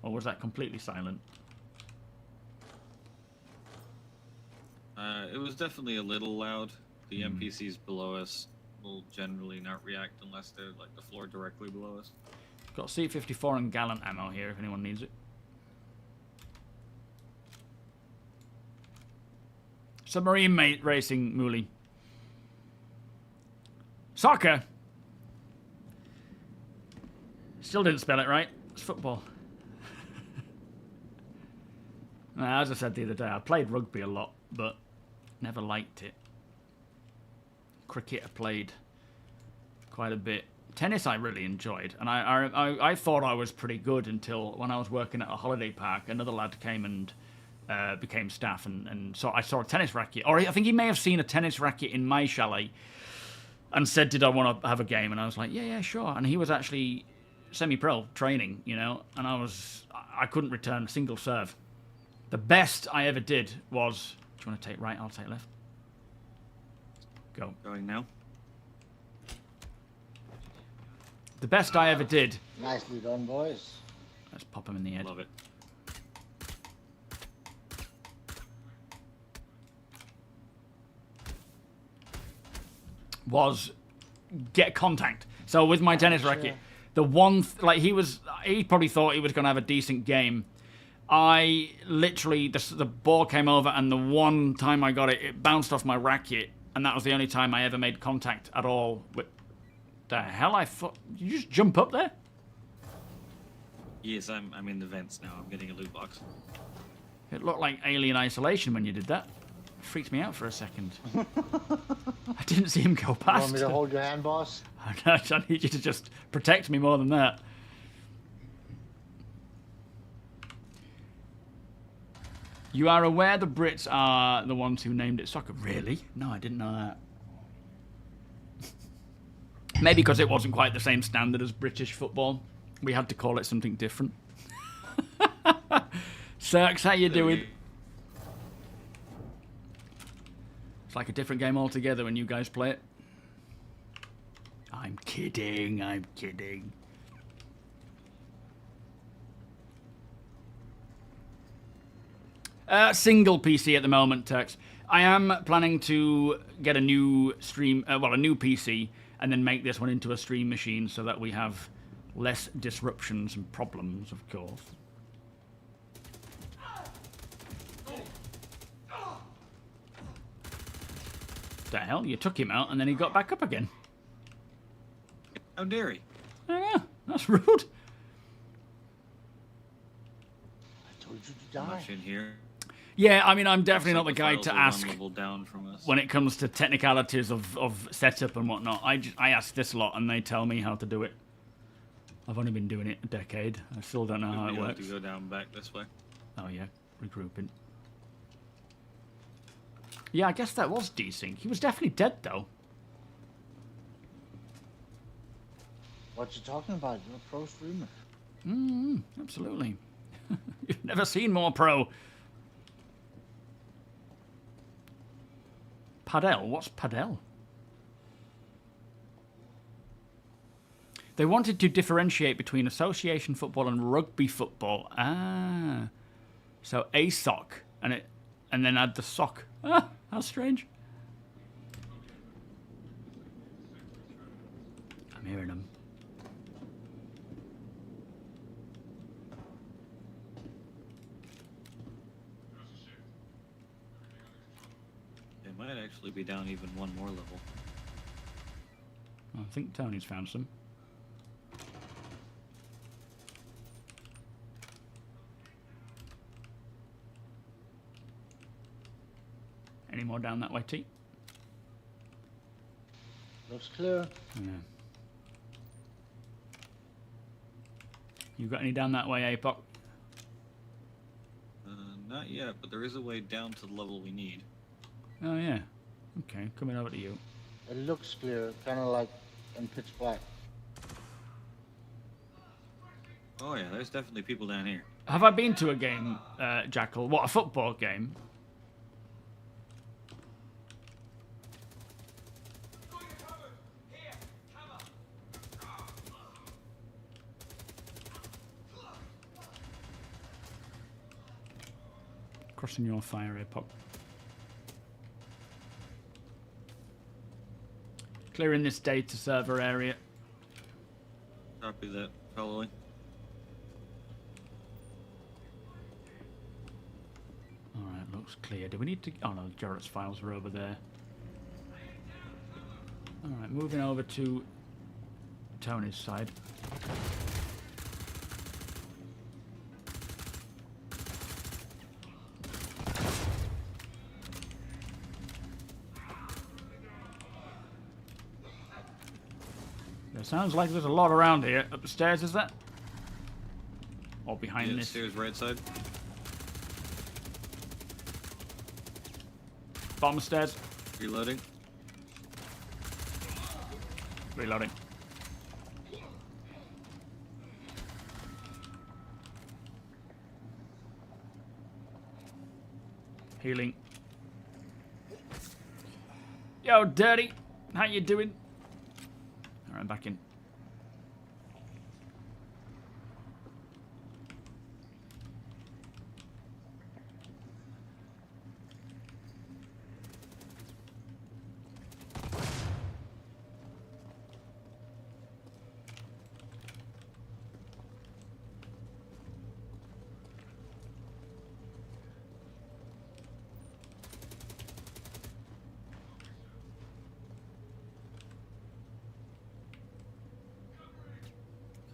Or was that completely silent? It was definitely a little loud. The NPCs below us will generally not react unless they're like the floor directly below us. Got C-54 and Gallant ammo here if anyone needs it. Submarine mate racing, Mooley. Soccer. Still didn't spell it right. It's football. As I said the other day, I played rugby a lot, but never liked it. Cricket I played quite a bit. Tennis I really enjoyed, and I thought I was pretty good until when I was working at a holiday park, another lad came and became staff, and so I saw a tennis racket, or I think he may have seen a tennis racket in my chalet, and said, did I want to have a game? And I was like, yeah, sure. And he was actually semi-pro training, you know, and I couldn't return a single serve. The best I ever did was, do you want to take right? I'll take left. Go. Going now. The best I ever did. Nicely done, boys. Let's pop him in the head. Love it. Was get contact. So with my tennis racket, the one he probably thought he was going to have a decent game. I literally the ball came over, and the one time I got it, it bounced off my racket, and that was the only time I ever made contact at all. With the hell, I thought, did you just jump up there? Yes, I'm in the vents now. I'm getting a loot box. It looked like Alien Isolation when you did that. It freaked me out for a second. I didn't see him go past. Want me to hold your hand, boss? I need you to just protect me more than that. You are aware the Brits are the ones who named it soccer? Really? No, I didn't know that. Maybe because it wasn't quite the same standard as British football. We had to call it something different. Cirks, how you doing? It's like a different game altogether when you guys play it. I'm kidding, I'm kidding. Single PC at the moment, Turks. I am planning to get a new stream, a new PC, and then make this one into a stream machine so that we have less disruptions and problems, of course. The hell? You took him out and then he got back up again. How dare he? Oh, yeah, that's rude. I told you to die. Much in here. Yeah, I mean, I'm definitely not the Looks guy like to the files are ask one level down from us. when it comes to technicalities of setup and whatnot. I ask this lot and they tell me how to do it. I've only been doing it a decade. I still don't know how it We have works. to go down back this way. Oh yeah, regrouping. Yeah, I guess that was desync. He was definitely dead though. What you talking about? You're a pro streamer. Absolutely. You've never seen more pro. Padel? What's padel? They wanted to differentiate between association football and rugby football. Ah. So a sock and then add the sock. Ah, how strange. I'm hearing them. They might actually be down even one more level. I think Tony's found some. Any more down that way, T? Looks clear. Yeah. You got any down that way, Apoc? Not yet, but there is a way down to the level we need. Oh, yeah. Okay, coming over to you. It looks clear, kind of like in pitch black. Oh yeah, there's definitely people down here. Have I been to a game, Jackal? What, a football game? Crossing your fire, Apoc. Clearing this data server area. Copy that. Following. Alright, looks clear. Do we need to... Oh no, Jarrett's files are over there. Alright, moving over to Tony's side. It sounds like there's a lot around here. Upstairs, is that? Or behind Yeah, this? stairs right side. Bottom stairs. Reloading. Reloading. Healing. Yo, Dirty. How you doing? Alright, back in.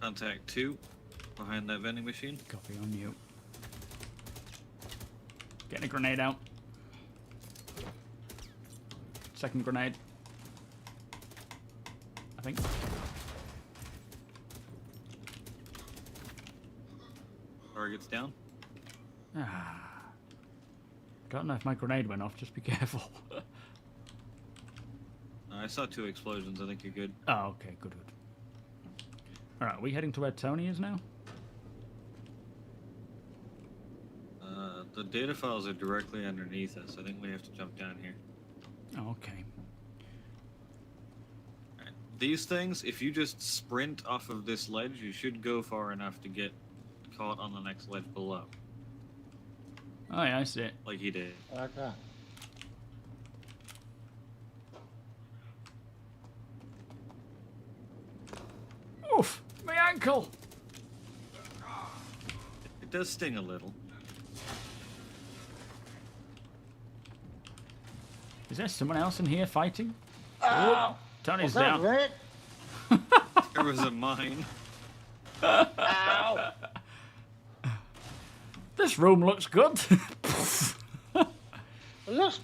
Contact 2 behind that vending machine. Copy on you. Getting a grenade out. Second grenade. I think. Target's down. Don't know if my grenade went off, just be careful. I saw 2 explosions. I think you're good. Oh, okay, good, good. Alright, are we heading to where Tony is now? The data files are directly underneath us. I think we have to jump down here. Oh, okay. Alright. These things, if you just sprint off of this ledge, you should go far enough to get caught on the next ledge below. Oh yeah, I see it. Like he did. Like that. Oof! My ankle! It does sting a little. Is there someone else in here fighting? Oh, Tony's What's that, down. Red? There was a mine. Ow! This room looks good. Looks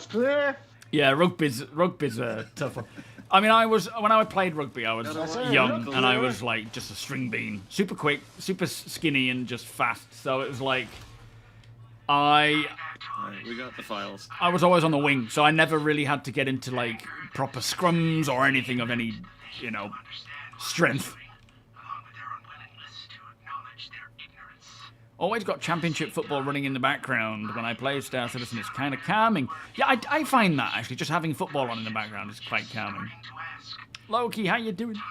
clear. Yeah, rugby's a tough one. I mean, when I played rugby, I was young and I was like just a string bean, super quick, super skinny, and just fast. So it was like Alright, we got the files. I was always on the wing, so I never really had to get into like proper scrums or anything of any, you know, strength. Along with their unwillingness to acknowledge their ignorance. Always got championship football running in the background when I play Star Citizen. It's kind of calming. Yeah, I find that, actually. Just having football on in the background is quite calming. To ask. Loki, how you doing? Time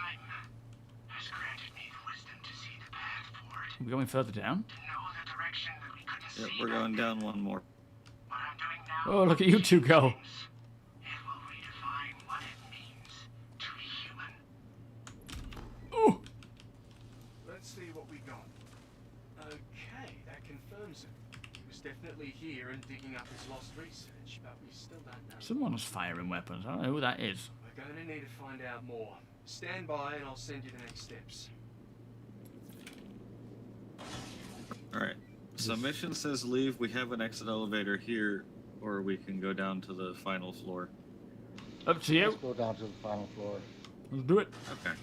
has granted me the wisdom to see the path forward. Are we going further down? To know the direction that we couldn't Yep, see. we're going down one more. What I'm doing now. Oh, look at you two go. It will redefine what it means to be human. Ooh. Let's see what we got. Okay, that confirms it. He was definitely here and digging up his lost research, but we still don't know. Someone's firing weapons. I don't know who that is. We're going to need to find out more. Stand by and I'll send you the next steps. Alright. So mission says leave. We have an exit elevator here, or we can go down to the final floor. Up to you. Let's go down to the final floor. Let's do it. Okay.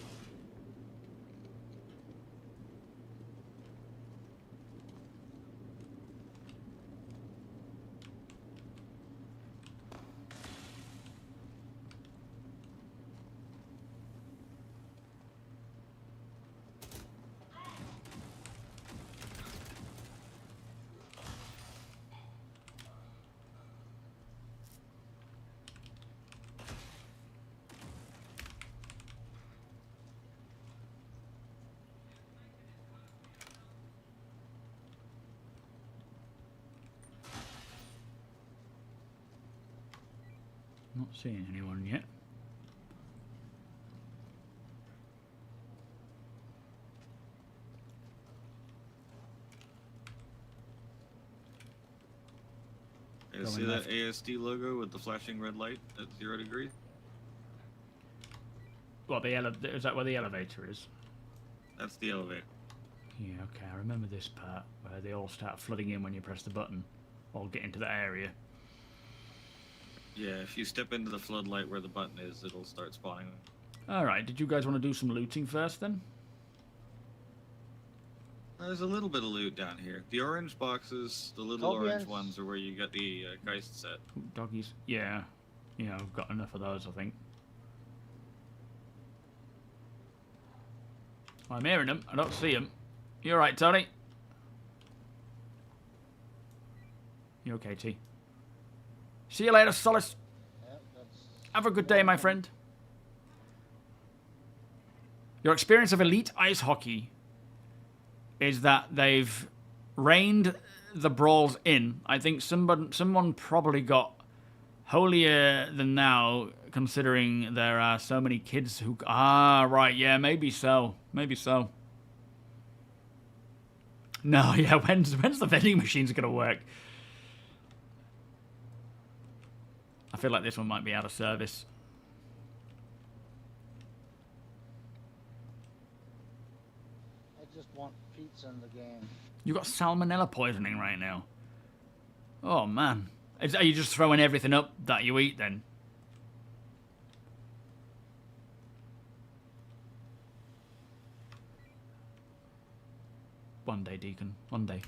Not seeing anyone yet. You see that ASD logo with the flashing red light at 0 degrees? What, is that where the elevator is? That's the elevator. Yeah, okay, I remember this part where they all start flooding in when you press the button. All get into that area. Yeah, if you step into the floodlight where the button is, it'll start spawning. Alright, did you guys want to do some looting first then? There's a little bit of loot down here. The orange boxes, the little Oh, orange yes. ones, are where you get the Geist set. Ooh, doggies. Yeah. Yeah, I've got enough of those, I think. I'm hearing them. I don't see them. You alright, Tony? You okay, T? See you later, Solace. Yep, that's... Have a good day, my friend. Your experience of elite ice hockey is that they've reined the brawls in. I think someone probably got holier than thou, considering there are so many kids who... Ah, right, yeah, maybe so. Maybe so. No, yeah, when's the vending machines going to work? I feel like this one might be out of service. I just want pizza in the game. You got salmonella poisoning right now. Oh man, are you just throwing everything up that you eat then? One day, Deacon. One day.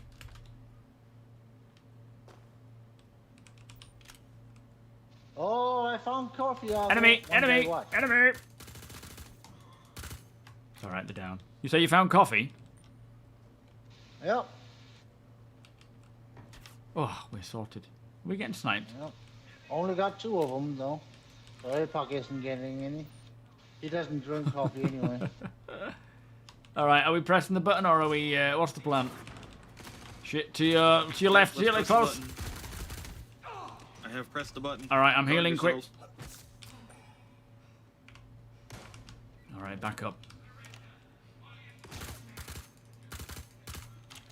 Oh, I found coffee out Enemy! there. One day Enemy! what? Enemy! It's alright, they're down. You say you found coffee? Yep. Oh, we're sorted. Are we getting sniped? Yep. Only got 2 of them though. So Apoc isn't getting any. He doesn't drink coffee anyway. Alright, are we pressing the button or are we, what's the plan? Shit, to your left, to your Let's left, press close. the button. I have pressed the button. Alright, I'm Guard healing quick. yourselves. Alright, back up.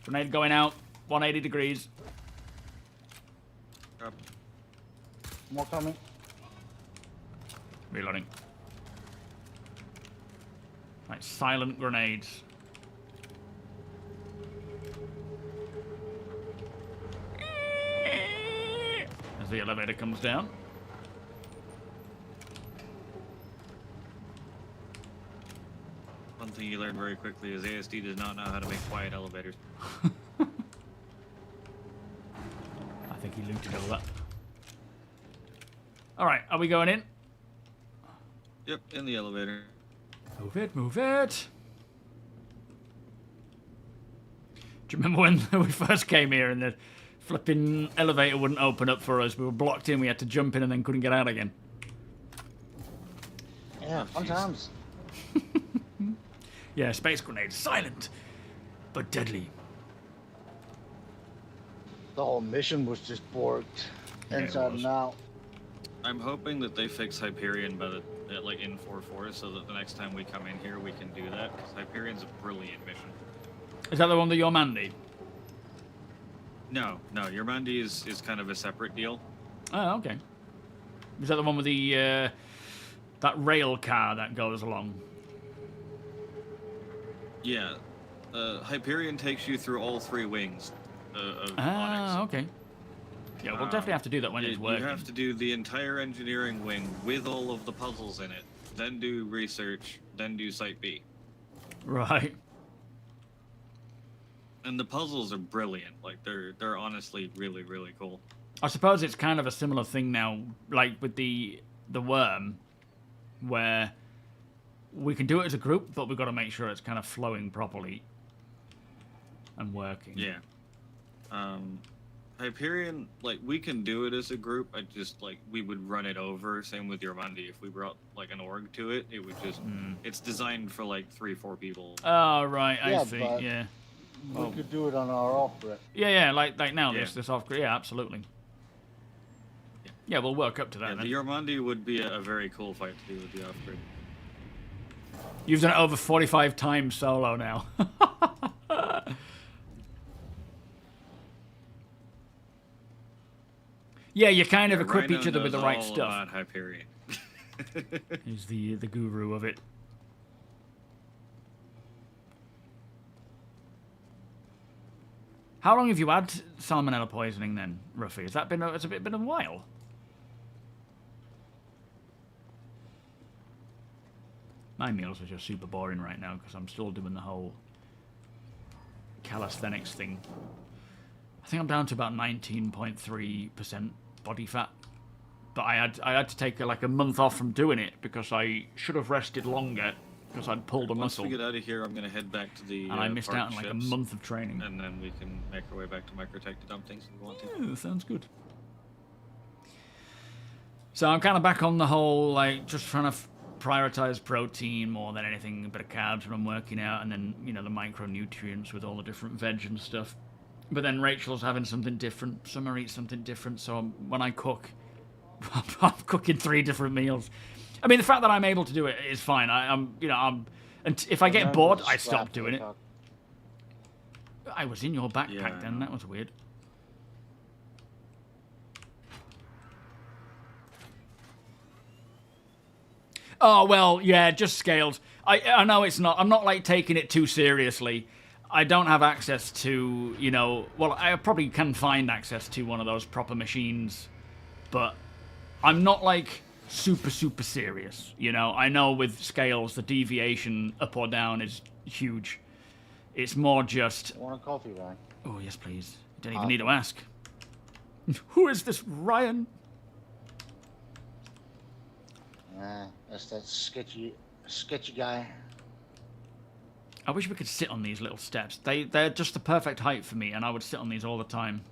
Grenade going out. 180 degrees. Up. More coming. Reloading. Right, silent grenades. As the elevator comes down. One thing you learn very quickly is ASD does not know how to make quiet elevators. I think he looted all that. Alright, are we going in? Yep, in the elevator. Move it, move it. Do you remember when we first came here and the flipping elevator wouldn't open up for us? We were blocked in, we had to jump in and then couldn't get out again. Yeah, fun times. Yeah, space grenades. Silent, but deadly. The whole mission was just borked Yeah, it inside was. and out. I'm hoping that they fix Hyperion by the like in 4.4, so that the next time we come in here we can do that. Because Hyperion's a brilliant mission. Is that the one that you're Mandy? No, Yormandi is kind of a separate deal. Oh, okay. Is that the one with the that rail car that goes along? Yeah, Hyperion takes you through all 3 wings of Ah, Onyx. okay. Yeah, we'll definitely have to do that when it's working. You have to do the entire engineering wing with all of the puzzles in it, then do research, then do Site B. Right. And the puzzles are brilliant. Like they're honestly really, really cool. I suppose it's kind of a similar thing now, like with the worm, where we can do it as a group, but we've got to make sure it's kind of flowing properly and working. Yeah. Hyperion, like, we can do it as a group. I just, like, we would run it over. Same with Yormandi. If we brought, like, an org to it, it would just... It's designed for, like, 3-4 people. Oh, right, I Yeah, see, but- yeah. We could do it on our off break. Yeah, like now, Yeah. this off... Yeah, absolutely. Yeah, we'll work up to that Yeah, then. the Yormandi would be a very cool fight to do with the off-grid. You've done it over 45 times solo now. Yeah, you kind of equip Rhino each other with the knows right all stuff. about Hyperion. He's the guru of it. How long have you had salmonella poisoning then, Ruffy? Has that been it's been a while? My meals are just super boring right now because I'm still doing the whole calisthenics thing. I think I'm down to about 19.3% body fat. But I had to take like a month off from doing it because I should have rested longer because I'd pulled a Once muscle. we get out of here, I'm going to head back to the And I missed out on like a ships, month of training. and then we can make our way back to Microtech to dump things if we want to. Yeah, sounds good. So I'm kind of back on the whole, like, just trying to prioritize protein more than anything, a bit of carbs when I'm working out, and then, you know, the micronutrients with all the different veg and stuff. But then Rachel's having something different. Summer eats something different. So when I cook, I'm cooking 3 different meals. I mean, the fact that I'm able to do it is fine. And if I get bored, I stop doing it. I was in your backpack Yeah. then. That was weird. Oh, well, yeah, just scales. I know it's not... I'm not, like, taking it too seriously. I don't have access to, you know... Well, I probably can find access to one of those proper machines, but I'm not, like, super serious, you know? I know with scales, the deviation up or down is huge. It's more just... Want a coffee, Ryan? Oh, yes, please. You don't even need to ask. Who is this Ryan? That's that sketchy guy. I wish we could sit on these little steps. They're just the perfect height for me, and I would sit on these all the time.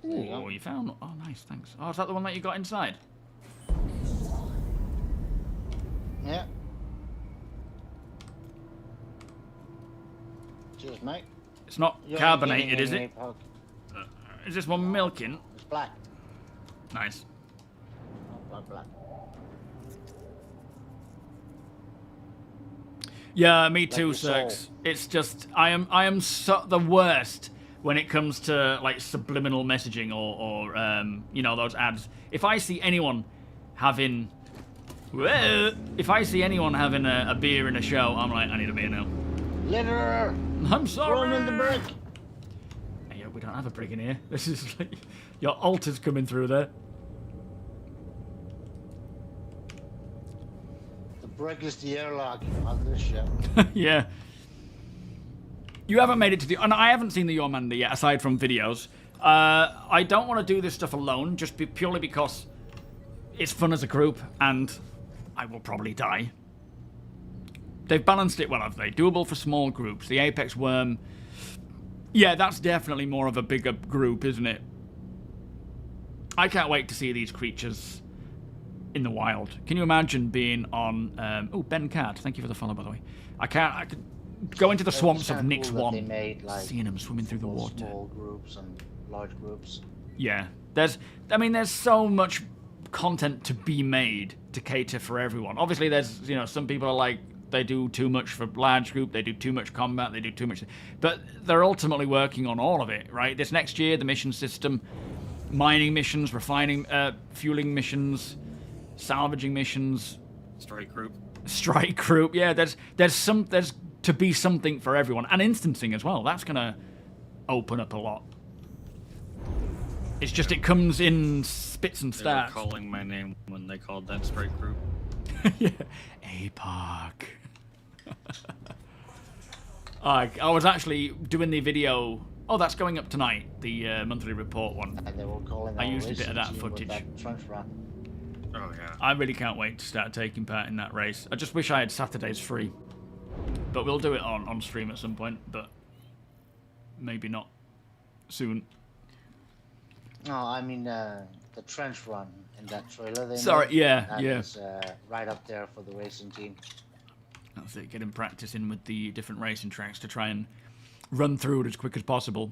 Oh, you found... Oh, nice, thanks. Oh, is that the one that you got inside? Yeah. Cheers, mate. It's not You ain't carbonated, getting is any it? poke. Is this one milking? It's black. Nice. Black. Yeah, me too, your soul. Cirx. It's just I am so the worst when it comes to like subliminal messaging or you know, those ads. If I see anyone having a beer in a show, I'm like, I need a beer now. Litter! I'm sorry. Throw him in the brick! Hey, we don't have a brick in here. This is like your altar's coming through there. The brick is the airlock on this ship. Yeah. You haven't made it to the... And I haven't seen the Yormandi yet, aside from videos. I don't want to do this stuff alone, just purely because it's fun as a group, and I will probably die. They've balanced it well, have they? Doable for small groups. The Apex Worm, yeah, that's definitely more of a bigger group, isn't it? I can't wait to see these creatures in the wild. Can you imagine being on... oh, Ben Cat, thank you for the follow, by the way. I could go into the swamps of Nyx Cool that 1, they made, like, seeing them swimming through the both water. small groups and large groups. Yeah, there's so much content to be made to cater for everyone. Obviously, there's, you know, some people are like, they do too much for large group, they do too much combat, they do too much... But they're ultimately working on all of it, right? This next year, the mission system, mining missions, refining, fueling missions, salvaging missions... Strike group. Yeah, there's to be something for everyone. And instancing as well. That's going to open up a lot. It's just it comes in spits and They starts. were calling my name when they called that strike group. Yeah. APOC. I was actually doing the video... Oh, that's going up tonight, the monthly report one. And they were calling I our used a bit of racing that team with footage. that trench run. Oh yeah. I really can't wait to start taking part in that race. I just wish I had Saturdays free. But we'll do it on stream at some point, but maybe not soon. No, I mean the trench run in that trailer they Sorry, made. yeah, That yeah. is, right up there for the racing team. That's it, getting practice in with the different racing tracks to try and run through it as quick as possible.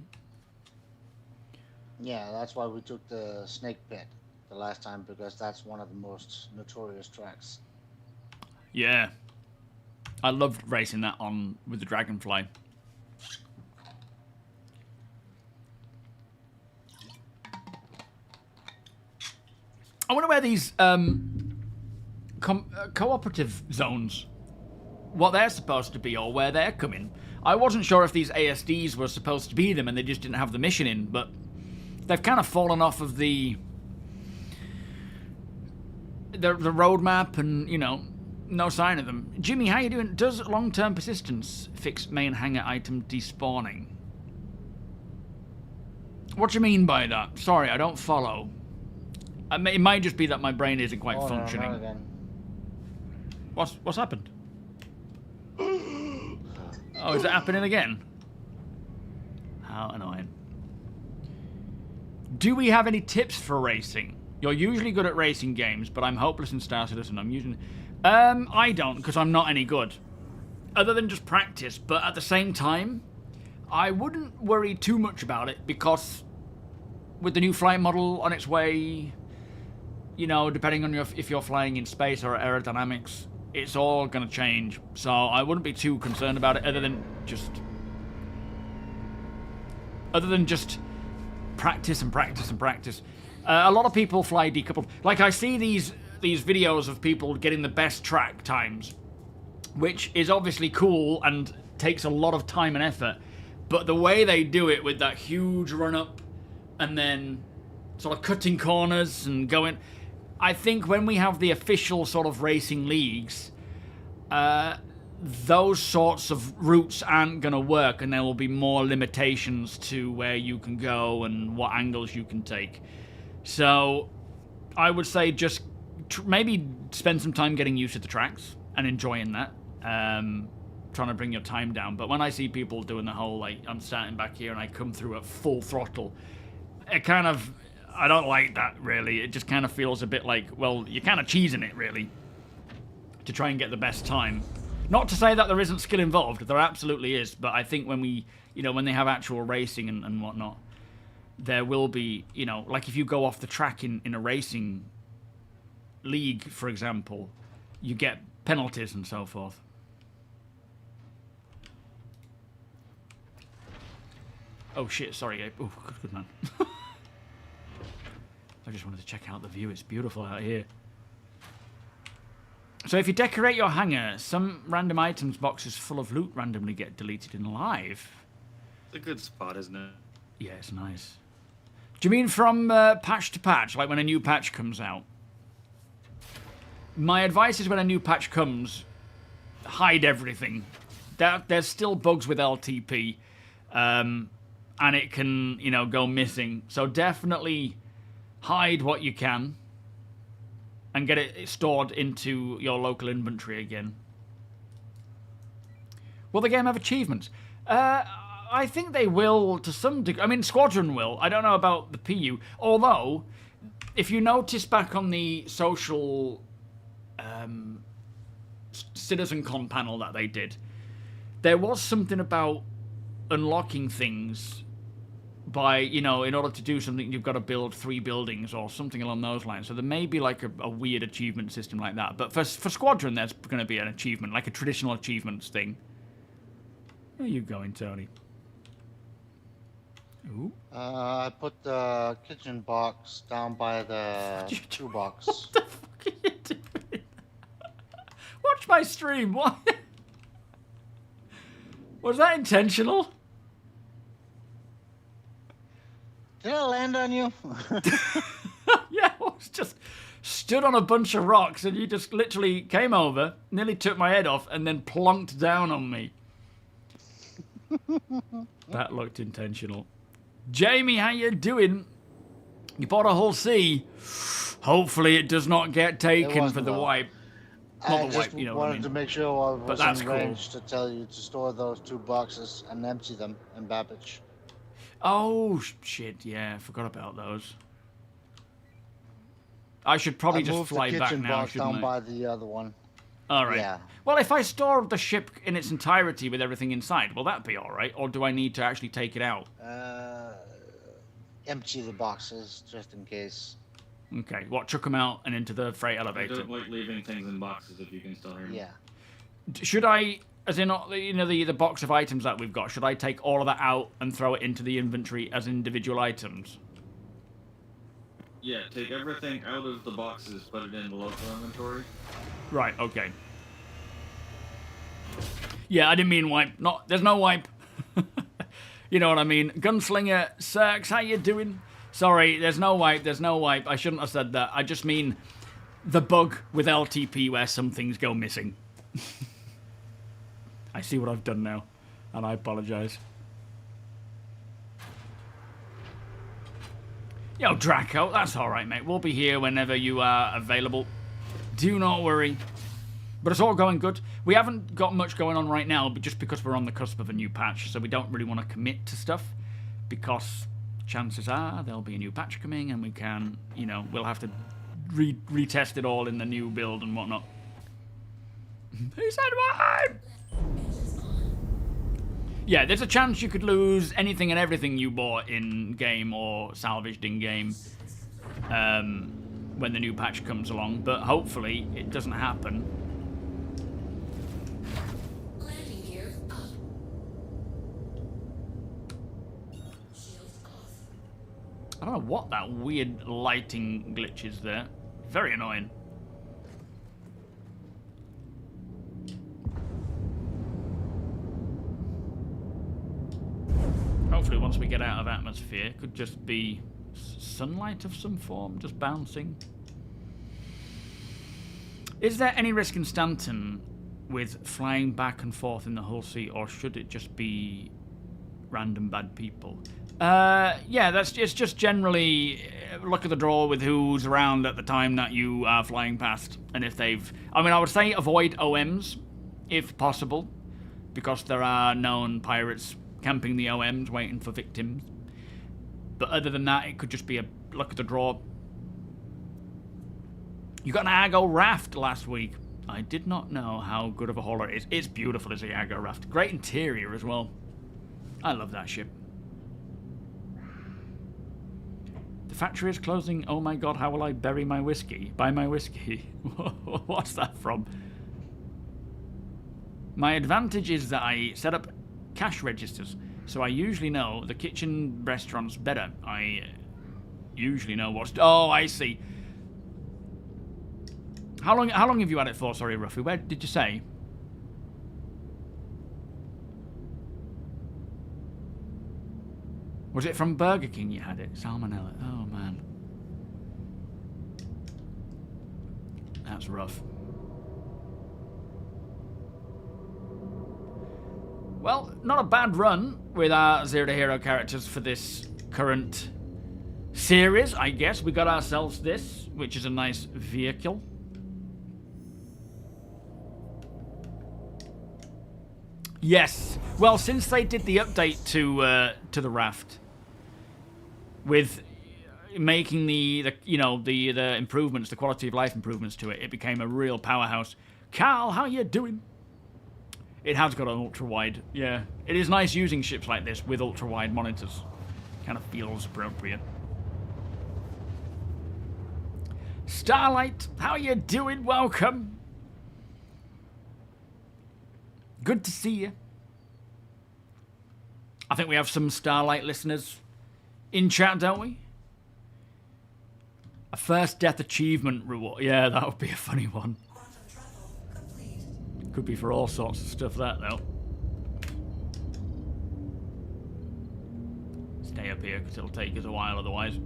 Yeah, that's why we took the Snake Pit the last time, because that's one of the most notorious tracks. Yeah. I loved racing that on with the Dragonfly. I wonder where these cooperative zones, what they're supposed to be or where they're coming. I wasn't sure if these ASDs were supposed to be them and they just didn't have the mission in, but they've kind of fallen off of the roadmap and, you know, no sign of them. Jimmy, how you doing? Does long-term persistence fix main hangar item despawning? What do you mean by that? Sorry, I don't follow. It might just be that my brain isn't quite functioning. No, again. What's happened? Oh, is it happening again? How annoying. Do we have any tips for racing? You're usually good at racing games, but I'm hopeless in Star Citizen. I'm using... I don't, because I'm not any good. Other than just practice, but at the same time, I wouldn't worry too much about it, because with the new flight model on its way, you know, depending on if you're flying in space or aerodynamics, it's all going to change. So I wouldn't be too concerned about it, other than just practice and practice and practice. A lot of people fly decoupled. Like, I see these videos of people getting the best track times, which is obviously cool and takes a lot of time and effort, but the way they do it with that huge run up and then sort of cutting corners and going... I think when we have the official sort of racing leagues, those sorts of routes aren't going to work, and there will be more limitations to where you can go and what angles you can take. So I would say just maybe spend some time getting used to the tracks and enjoying that, trying to bring your time down. But when I see people doing the whole, like, I'm starting back here and I come through at full throttle, it kind of... I don't like that, really. It just kind of feels a bit like, well, you're kind of cheesing it, really, to try and get the best time. Not to say that there isn't skill involved. There absolutely is. But I think when we, you know, when they have actual racing and whatnot, there will be, you know, like if you go off the track in a racing league, for example, you get penalties and so forth. Oh, shit. Sorry, Abe. Oh, good man. I just wanted to check out the view. It's beautiful out here. So if you decorate your hangar, some random items boxes full of loot randomly get deleted in live. It's a good spot, isn't it? Yeah, it's nice. Do you mean from patch to patch, like when a new patch comes out? My advice is when a new patch comes, hide everything. There's still bugs with LTP, and it can, you know, go missing. So definitely... hide what you can and get it stored into your local inventory again. Will the game have achievements? I think they will to some degree. I mean, Squadron will. I don't know about the PU. Although, if you notice back on the social CitizenCon panel that they did, there was something about unlocking things by, you know, in order to do something, you've got to build 3 buildings or something along those lines. So there may be like a weird achievement system like that. But for Squadron, there's going to be an achievement, like a traditional achievements thing. Where are you going, Tony? Ooh. I put the kitchen box down by the toolbox. What the fuck are you doing? Watch my stream. What? Was that intentional? Did I land on you? Yeah, I was just stood on a bunch of rocks and you just literally came over, nearly took my head off, and then plonked down on me. That looked intentional. Jamie, how you doing? You bought a whole sea. Hopefully it does not get taken for the wipe. Not I the just wipe, you know wanted what I mean. to make sure I But that's was in cool. range to tell you to store those 2 boxes and empty them in Babbage. Oh, shit, yeah, I forgot about those. I should probably I just moved fly the back kitchen now, box shouldn't down I? by the other one. All right. Yeah. Well, if I store the ship in its entirety with everything inside, will that be all right? Or do I need to actually take it out? Empty the boxes just in case. Okay, what, chuck them out and into the freight I elevator? don't like leaving things in boxes if you can still hear me. Yeah. Should I, as in, you know, the box of items that we've got, should I take all of that out and throw it into the inventory as individual items? Yeah, take everything out of the boxes, put it in the local inventory. Right, okay. Yeah, I didn't mean wipe. No, there's no wipe. You know what I mean. Gunslinger, Cirx, how you doing? Sorry, there's no wipe, there's no wipe. I shouldn't have said that. I just mean the bug with LTP where some things go missing. I see what I've done now, and I apologise. Yo, Draco, that's alright, mate. We'll be here whenever you are available. Do not worry. But it's all going good. We haven't got much going on right now, but just because we're on the cusp of a new patch, so we don't really want to commit to stuff, because chances are there'll be a new patch coming, and we can, you know, we'll have to retest it all in the new build and whatnot. He said what? Yeah, there's a chance you could lose anything and everything you bought in game or salvaged in game when the new patch comes along, but hopefully it doesn't happen. Landing gear up. Shields off. I don't know what that weird lighting glitch is there. Very annoying. Hopefully once we get out of atmosphere, it could just be sunlight of some form, just bouncing. Is there any risk in Stanton with flying back and forth in the Hull Sea, or should it just be random bad people? Yeah, it's just generally look at the draw with who's around at the time that you are flying past, and if they've... I mean, I would say avoid OMs, if possible, because there are known pirates camping the OMs, waiting for victims. But other than that, it could just be a look at the draw. You got an Argo raft last week. I did not know how good of a hauler it is. It's beautiful as a Argo raft. Great interior as well. I love that ship. The factory is closing. Oh my god, how will I bury my whiskey? Buy my whiskey? What's that from? My advantage is that I set up cash registers, so I usually know the kitchen restaurants better. I usually know what's... Oh, I see. How long have you had it for? Sorry, Ruffy. Where did you say? Was it from Burger King you had it? Salmonella. Oh, man. That's rough. Well, not a bad run with our Zero to Hero characters for this current series, I guess. We got ourselves this, which is a nice vehicle. Yes. Well, since they did the update to the raft, with making the improvements, the quality of life improvements to it, it became a real powerhouse. Carl, how you doing? It has got an ultra wide. Yeah, it is nice using ships like this with ultra wide monitors. Kind of feels appropriate. Starlight, how you doing? Welcome. Good to see you. I think we have some Starlight listeners in chat, don't we? A first death achievement reward. Yeah, that would be a funny one. Could be for all sorts of stuff, that, though. Stay up here, because it'll take us a while otherwise.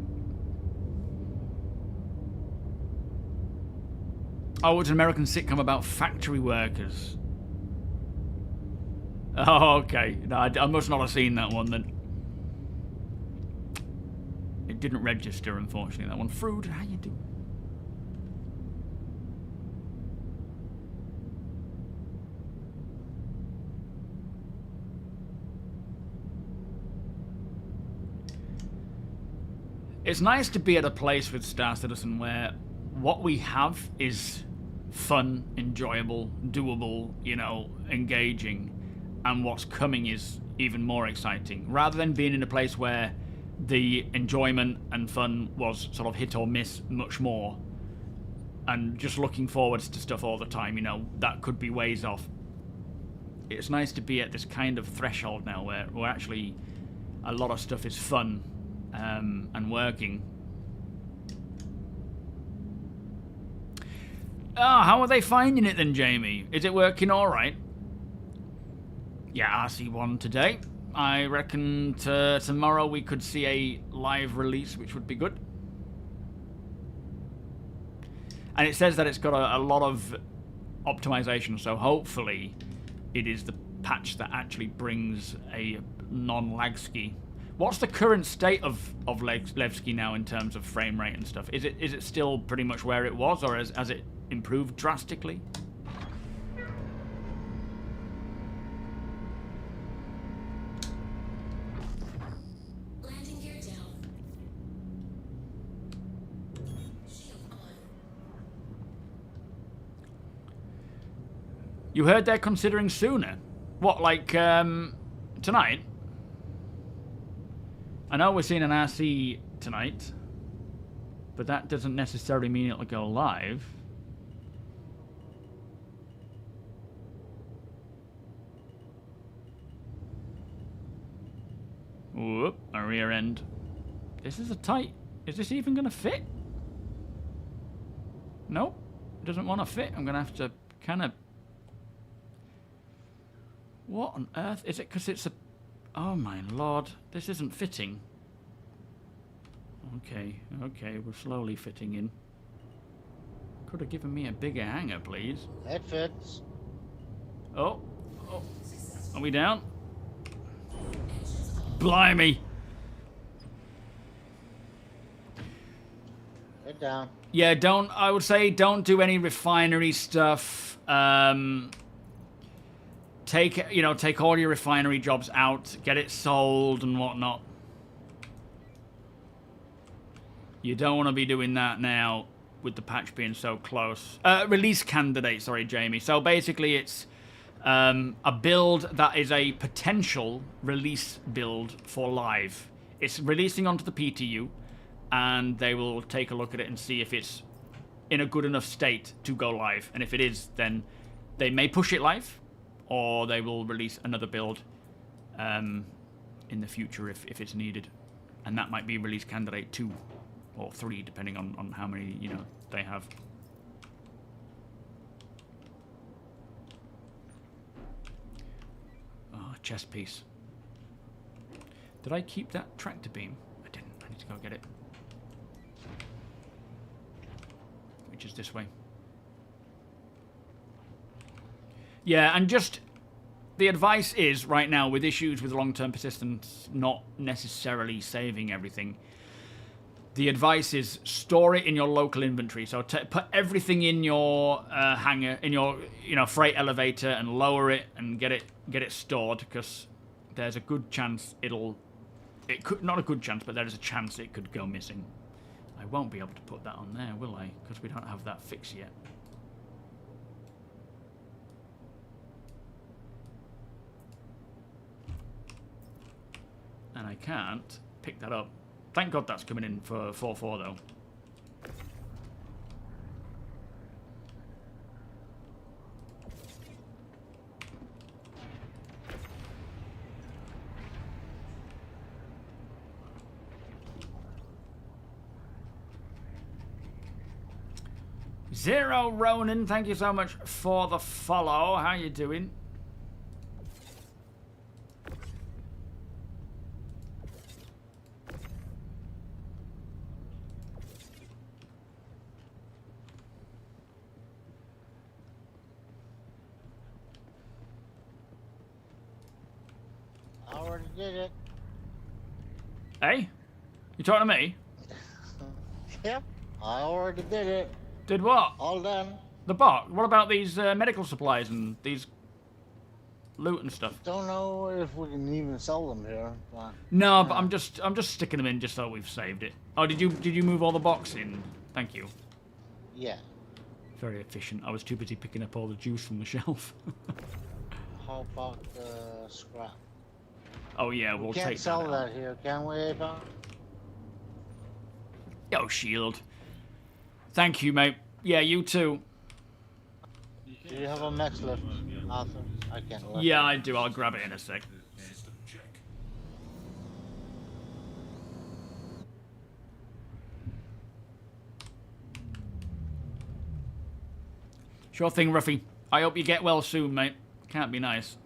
Oh, it's an American sitcom about factory workers. Oh, okay. No, I must not have seen that one, then. It didn't register, unfortunately, that one. Fruit, how you doing? It's nice to be at a place with Star Citizen where what we have is fun, enjoyable, doable, you know, engaging, and what's coming is even more exciting, rather than being in a place where the enjoyment and fun was sort of hit or miss much more, and just looking forwards to stuff all the time, you know, that could be ways off. It's nice to be at this kind of threshold now where actually a lot of stuff is fun and working. Ah, how are they finding it then, Jamie? Is it working alright? Yeah, RC1 today. I reckon tomorrow we could see a live release, which would be good. And it says that it's got a lot of optimization, so hopefully it is the patch that actually brings a non-lag-ski. What's the current state of Levski now in terms of frame rate and stuff? Is it still pretty much where it was, or has it improved drastically? Landing gear down. Shield on. You heard they're considering sooner? What, like, tonight? I know we're seeing an RC tonight, but that doesn't necessarily mean it'll go live. Whoop, a rear end. This is a tight... Is this even going to fit? Nope, it doesn't want to fit. I'm going to have to kind of... What on earth? Is it because it's a... Oh my lord, this isn't fitting. Okay, we're slowly fitting in. Could have given me a bigger hanger, please. It fits. Oh. Are we down? Blimey. Head down. Yeah, I would say don't do any refinery stuff. Take all your refinery jobs out, get it sold and whatnot. You don't want to be doing that now with the patch being so close. Release candidate, sorry, Jamie. So basically it's a build that is a potential release build for live. It's releasing onto the PTU, and they will take a look at it and see if it's in a good enough state to go live. And if it is, then they may push it live, or they will release another build in the future if it's needed. And that might be release candidate 2 or 3, depending on how many, they have. Oh, chest piece. Did I keep that tractor beam? I didn't. I need to go get it. Which is this way. Yeah, and just the advice is right now with issues with long-term persistence not necessarily saving everything. the advice is store it in your local inventory. So put everything in your hangar, in your freight elevator, and lower it and get it stored, because there's a good chance it could, not a good chance, but there is a chance it could go missing. I won't be able to put that on there, will I? Because we don't have that fixed yet. And I can't pick that up. Thank God that's coming in for 4-4 though. Zero Ronin, thank you so much for the follow. How you doing? I already did it. Hey? You talking to me? Yep, I already did it. Did what? All done. The bot? What about these medical supplies and these loot and stuff? Don't know if we can even sell them here, but... No, but I'm just sticking them in just so we've saved it. Oh, did you move all the box in? Thank you. Yeah. Very efficient. I was too busy picking up all the juice from the shelf. How about the scrap? Oh yeah, we'll We take can't sell that. that here, can we, Ava? Yo, Shield. Thank you, mate. Yeah, you too. Do you have a max lift, Arthur? I can't lift. Yeah, I do. I'll grab it in a sec. Sure thing, Ruffy. I hope you get well soon, mate. Can't be nice.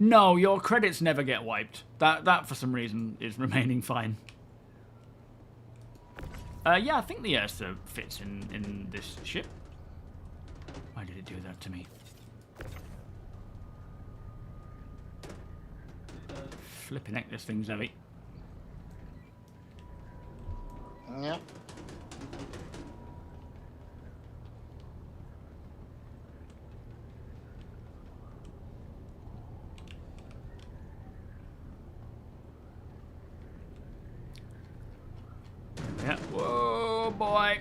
No, your credits never get wiped. That for some reason is remaining fine. Yeah, I think the Ursa fits in this ship. Why did it do that to me? Flipping heck, this thing's heavy. Yep. Yeah. Whoa, boy.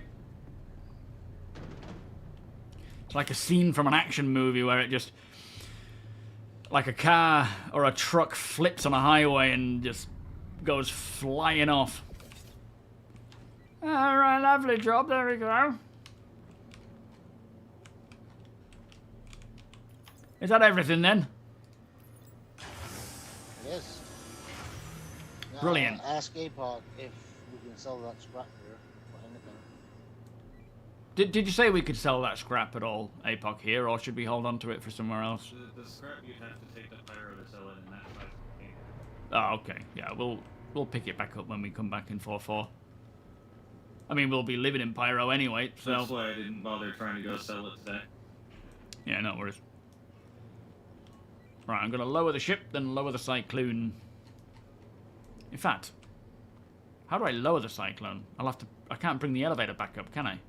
It's like a scene from an action movie where it just... like a car or a truck flips on a highway and just goes flying off. Alright, lovely job. There we go. Is that everything then? It is. Now, Brilliant. Ask APOC if we can sell that scrap here or anything. Did you say we could sell that scrap at all, APOC, here, or should we hold on to it for somewhere else? The scrap you'd have to take to Pyro to sell it in that size container. Oh, okay. Yeah, we'll pick it back up when we come back in 4-4. I mean, we'll be living in Pyro anyway, so... That's why I didn't bother trying to go sell it today. Yeah, no worries. Right, I'm going to lower the ship, then lower the Cyclone. In fact, how do I lower the Cyclone? I'll have to... I can't bring the elevator back up, can I?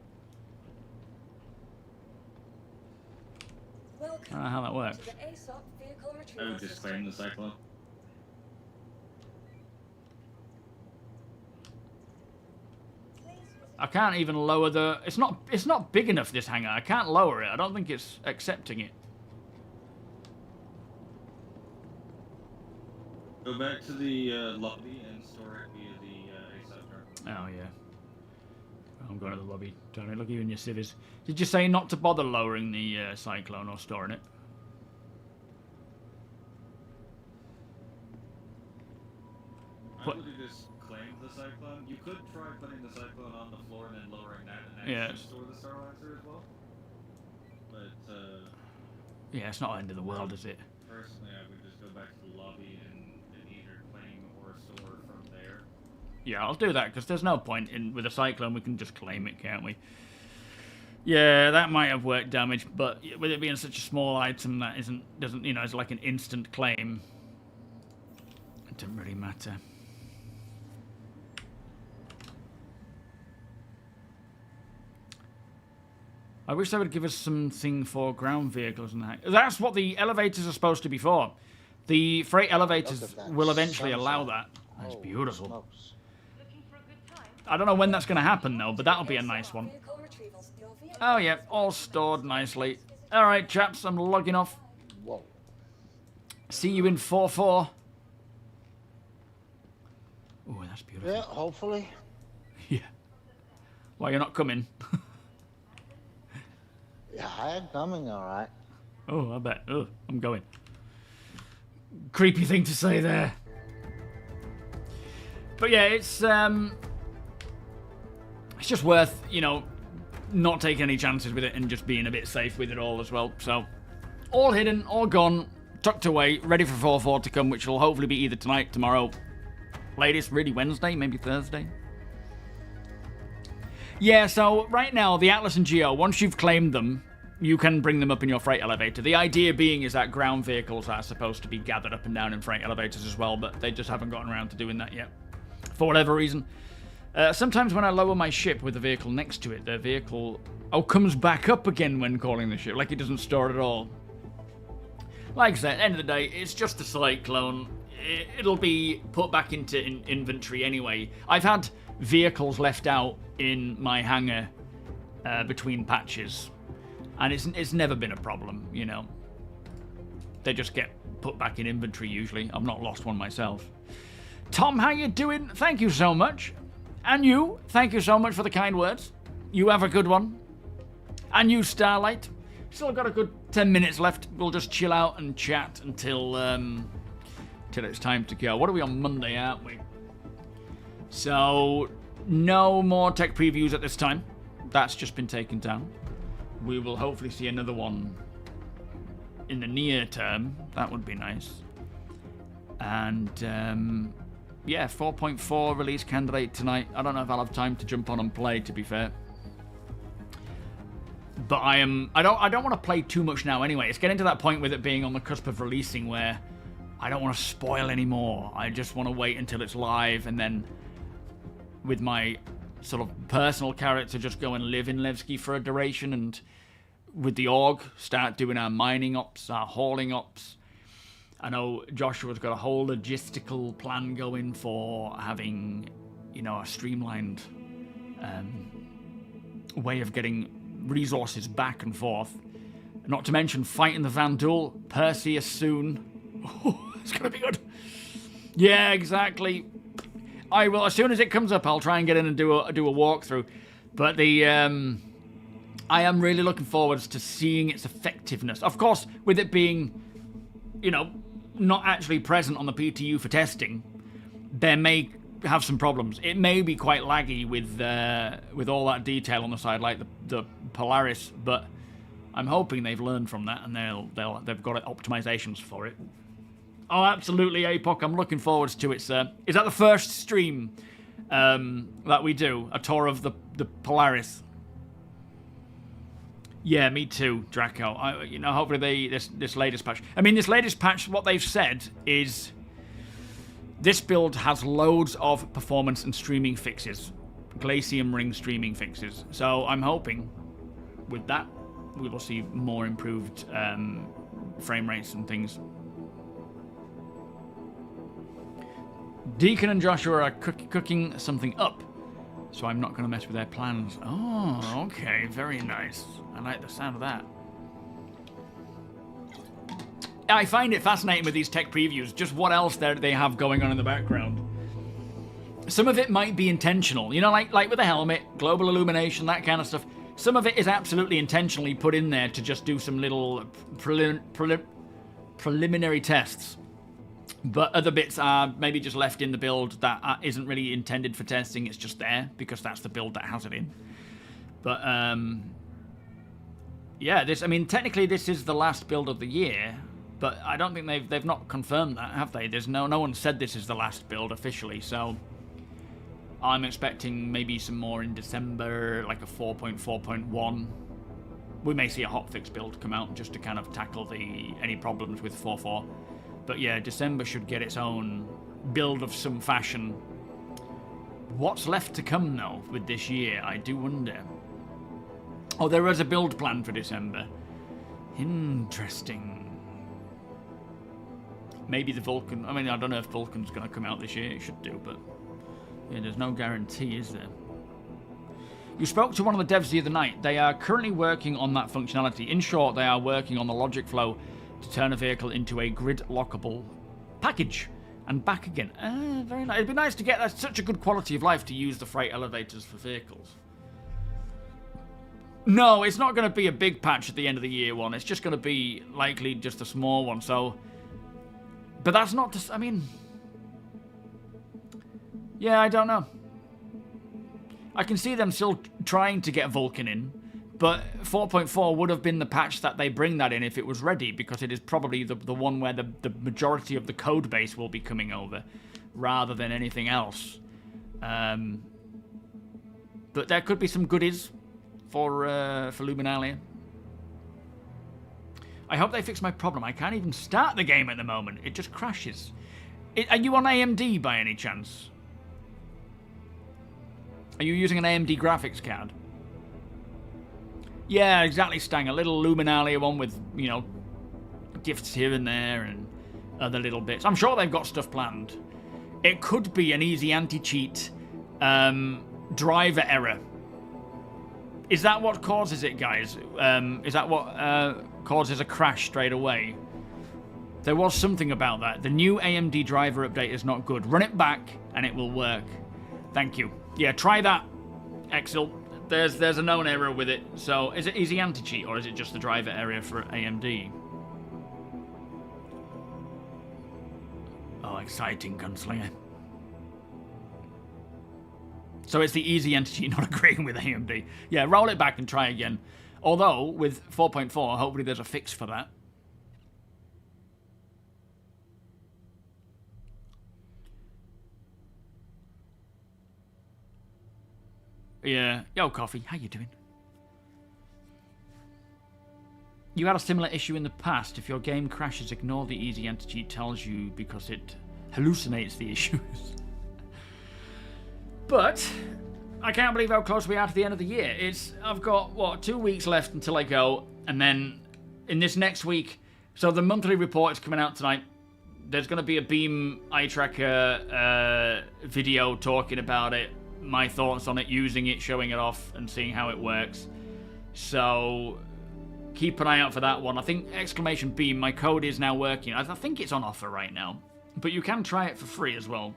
I don't know how that works. I would just claim the Cyclone. I can't even lower the... It's not big enough, this hangar. I can't lower it. I don't think it's accepting it. Go back to the lobby and store it via the ASAP terminal. Oh, yeah. I'm going to the lobby. Don't look at you in your civvies. Did you say not to bother lowering the Cyclone or storing it? I would have just claimed the Cyclone. You could try putting the Cyclone on the floor and then lowering that and actually Yes. store the Star Lancer as well. But, Yeah, it's not the end of the world, is it? personally, I would just go back to the lobby and either claim or store from there. Yeah, I'll do that, because there's no point in... With a Cyclone, we can just claim it, can't we? Yeah, that might have worked damage, but with it being such a small item, that doesn't, it's like an instant claim. Doesn't really matter. I wish they would give us something for ground vehicles and that. That's what the elevators are supposed to be for. The freight elevators will eventually allow that. That's beautiful. Smokes. I don't know when that's going to happen, though, but that'll be a nice one. Oh, yeah, all stored nicely. All right, chaps, I'm logging off. Whoa. See you in 4-4. Oh, that's beautiful. Yeah, hopefully. Yeah. Why, you're not coming? Yeah, I am coming, all right. Oh, I bet. Oh, I'm going. Creepy thing to say there. But yeah, it's just worth, you know, not taking any chances with it and just being a bit safe with it all as well. So, all hidden, all gone, tucked away, ready for 4-4 to come, which will hopefully be either tonight, tomorrow, latest, really Wednesday, maybe Thursday. Yeah, so right now, the Atlas and Geo, once you've claimed them, you can bring them up in your freight elevator. The idea being is that ground vehicles are supposed to be gathered up and down in freight elevators as well, but they just haven't gotten around to doing that yet. For whatever reason. Sometimes when I lower my ship with the vehicle next to it, the vehicle comes back up again when calling the ship, like it doesn't store it at all. Like I said, at the end of the day, it's just a cyclone. It'll be put back into inventory anyway. I've had vehicles left out in my hangar between patches, and it's never been a problem, you know. They just get put back in inventory usually. I've not lost one myself. Tom, how you doing? Thank you so much. And you, thank you so much for the kind words. You have a good one. And you, Starlight. Still got a good 10 minutes left. We'll just chill out and chat until till it's time to go. What are we on Monday, aren't we? So, no more tech previews at this time. That's just been taken down. We will hopefully see another one in the near term. That would be nice. And, yeah, 4.4 release candidate tonight. I don't know if I'll have time to jump on and play, to be fair. But I don't want to play too much now anyway. It's getting to that point with it being on the cusp of releasing where I don't want to spoil anymore. I just want to wait until it's live and then with my sort of personal character just go and live in Levski for a duration, and with the org start doing our mining ops, our hauling ops. I know Joshua's got a whole logistical plan going for having, you know, a streamlined way of getting resources back and forth. Not to mention fighting the Vanduul, Perseus soon. Oh, it's gonna be good. Yeah, exactly. I will, as soon as it comes up, I'll try and get in and do a walkthrough. But the I am really looking forward to seeing its effectiveness. Of course, with it being, you know, not actually present on the PTU for testing, there may have some problems. It may be quite laggy with all that detail on the side, like the Polaris, but I'm hoping they've learned from that and they've got optimizations for it. Oh, absolutely, APOC. I'm looking forward to it, sir. Is that the first stream that we do? A tour of the Polaris? Yeah, me too, Draco. You know, hopefully this latest patch. I mean, this latest patch, what they've said is this build has loads of performance and streaming fixes, Glacium Ring streaming fixes. So I'm hoping with that we will see more improved frame rates and things. Deacon and Joshua are cooking something up, so I'm not going to mess with their plans. Oh, okay, very nice. I like the sound of that. I find it fascinating with these tech previews, just what else they have going on in the background. Some of it might be intentional, you know, like with the helmet, global illumination, that kind of stuff. Some of it is absolutely intentionally put in there to just do some little preliminary tests. But other bits are maybe just left in the build that isn't really intended for testing. It's just there because that's the build that has it in. But yeah, I mean, technically this is the last build of the year, but I don't think they've not confirmed that, have they? There's no one said this is the last build officially, so I'm expecting maybe some more in December, like a 4.4.1. We may see a hotfix build come out just to kind of tackle any problems with 4.4. But yeah, December should get its own build of some fashion. What's left to come, though, with this year, I do wonder. Oh, there is a build plan for December. Interesting. Maybe the Vulcan... I mean, I don't know if Vulcan's going to come out this year. It should do, but... yeah, there's no guarantee, is there? You spoke to one of the devs the other night. They are currently working on that functionality. In short, they are working on the logic flow to turn a vehicle into a grid-lockable package. And back again. Very nice. It'd be nice to get such a good quality of life to use the freight elevators for vehicles. No, it's not going to be a big patch at the end of the year one. It's just going to be likely just a small one. So, but that's not just. I mean, yeah, I don't know. I can see them still trying to get Vulcan in, but 4.4 would have been the patch that they bring that in if it was ready, because it is probably the one where the majority of the code base will be coming over, rather than anything else. But there could be some goodies for Luminalia. I hope they fix my problem. I can't even start the game at the moment. It just crashes. Are you on AMD by any chance? Are you using an AMD graphics card? Yeah, exactly, Stang. A little Luminalia one with, you know, gifts here and there and other little bits. I'm sure they've got stuff planned. It could be an easy anti-cheat driver error. Is that what causes it, guys? Is that what causes a crash straight away? There was something about that. The new AMD driver update is not good. Run it back and it will work. Thank you. Yeah, try that, Exil. There's a known error with it. So, is it easy anti-cheat or is it just the driver area for AMD? Oh, exciting, Gunslinger. So it's the easy anti-cheat not agreeing with AMD. Yeah, roll it back and try again. Although, with 4.4, hopefully there's a fix for that. Yeah. Yo, Coffee, how you doing? You had a similar issue in the past. If your game crashes, ignore the easy anti-cheat tells you because it hallucinates the issues. But I can't believe how close we are to the end of the year. I've got, what, 2 weeks left until I go, and then in this next week, so the monthly report is coming out tonight. There's going to be a Beam eye tracker video talking about it, my thoughts on it, using it, showing it off, and seeing how it works. So keep an eye out for that one. I think exclamation Beam, my code is now working. I think it's on offer right now, but you can try it for free as well.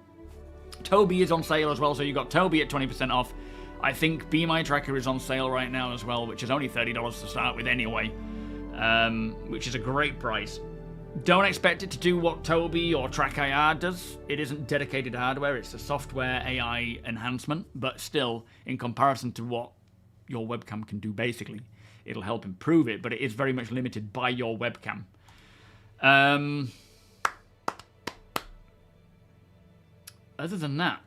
TOBII is on sale as well, so you got TOBII at 20% off. I think Beam eye tracker is on sale right now as well, which is only $30 to start with anyway, which is a great price. Don't expect it to do what TOBII or TrackIR does. It isn't dedicated hardware, it's a software AI enhancement, but still, in comparison to what your webcam can do, basically, it'll help improve it, but it is very much limited by your webcam. Other than that,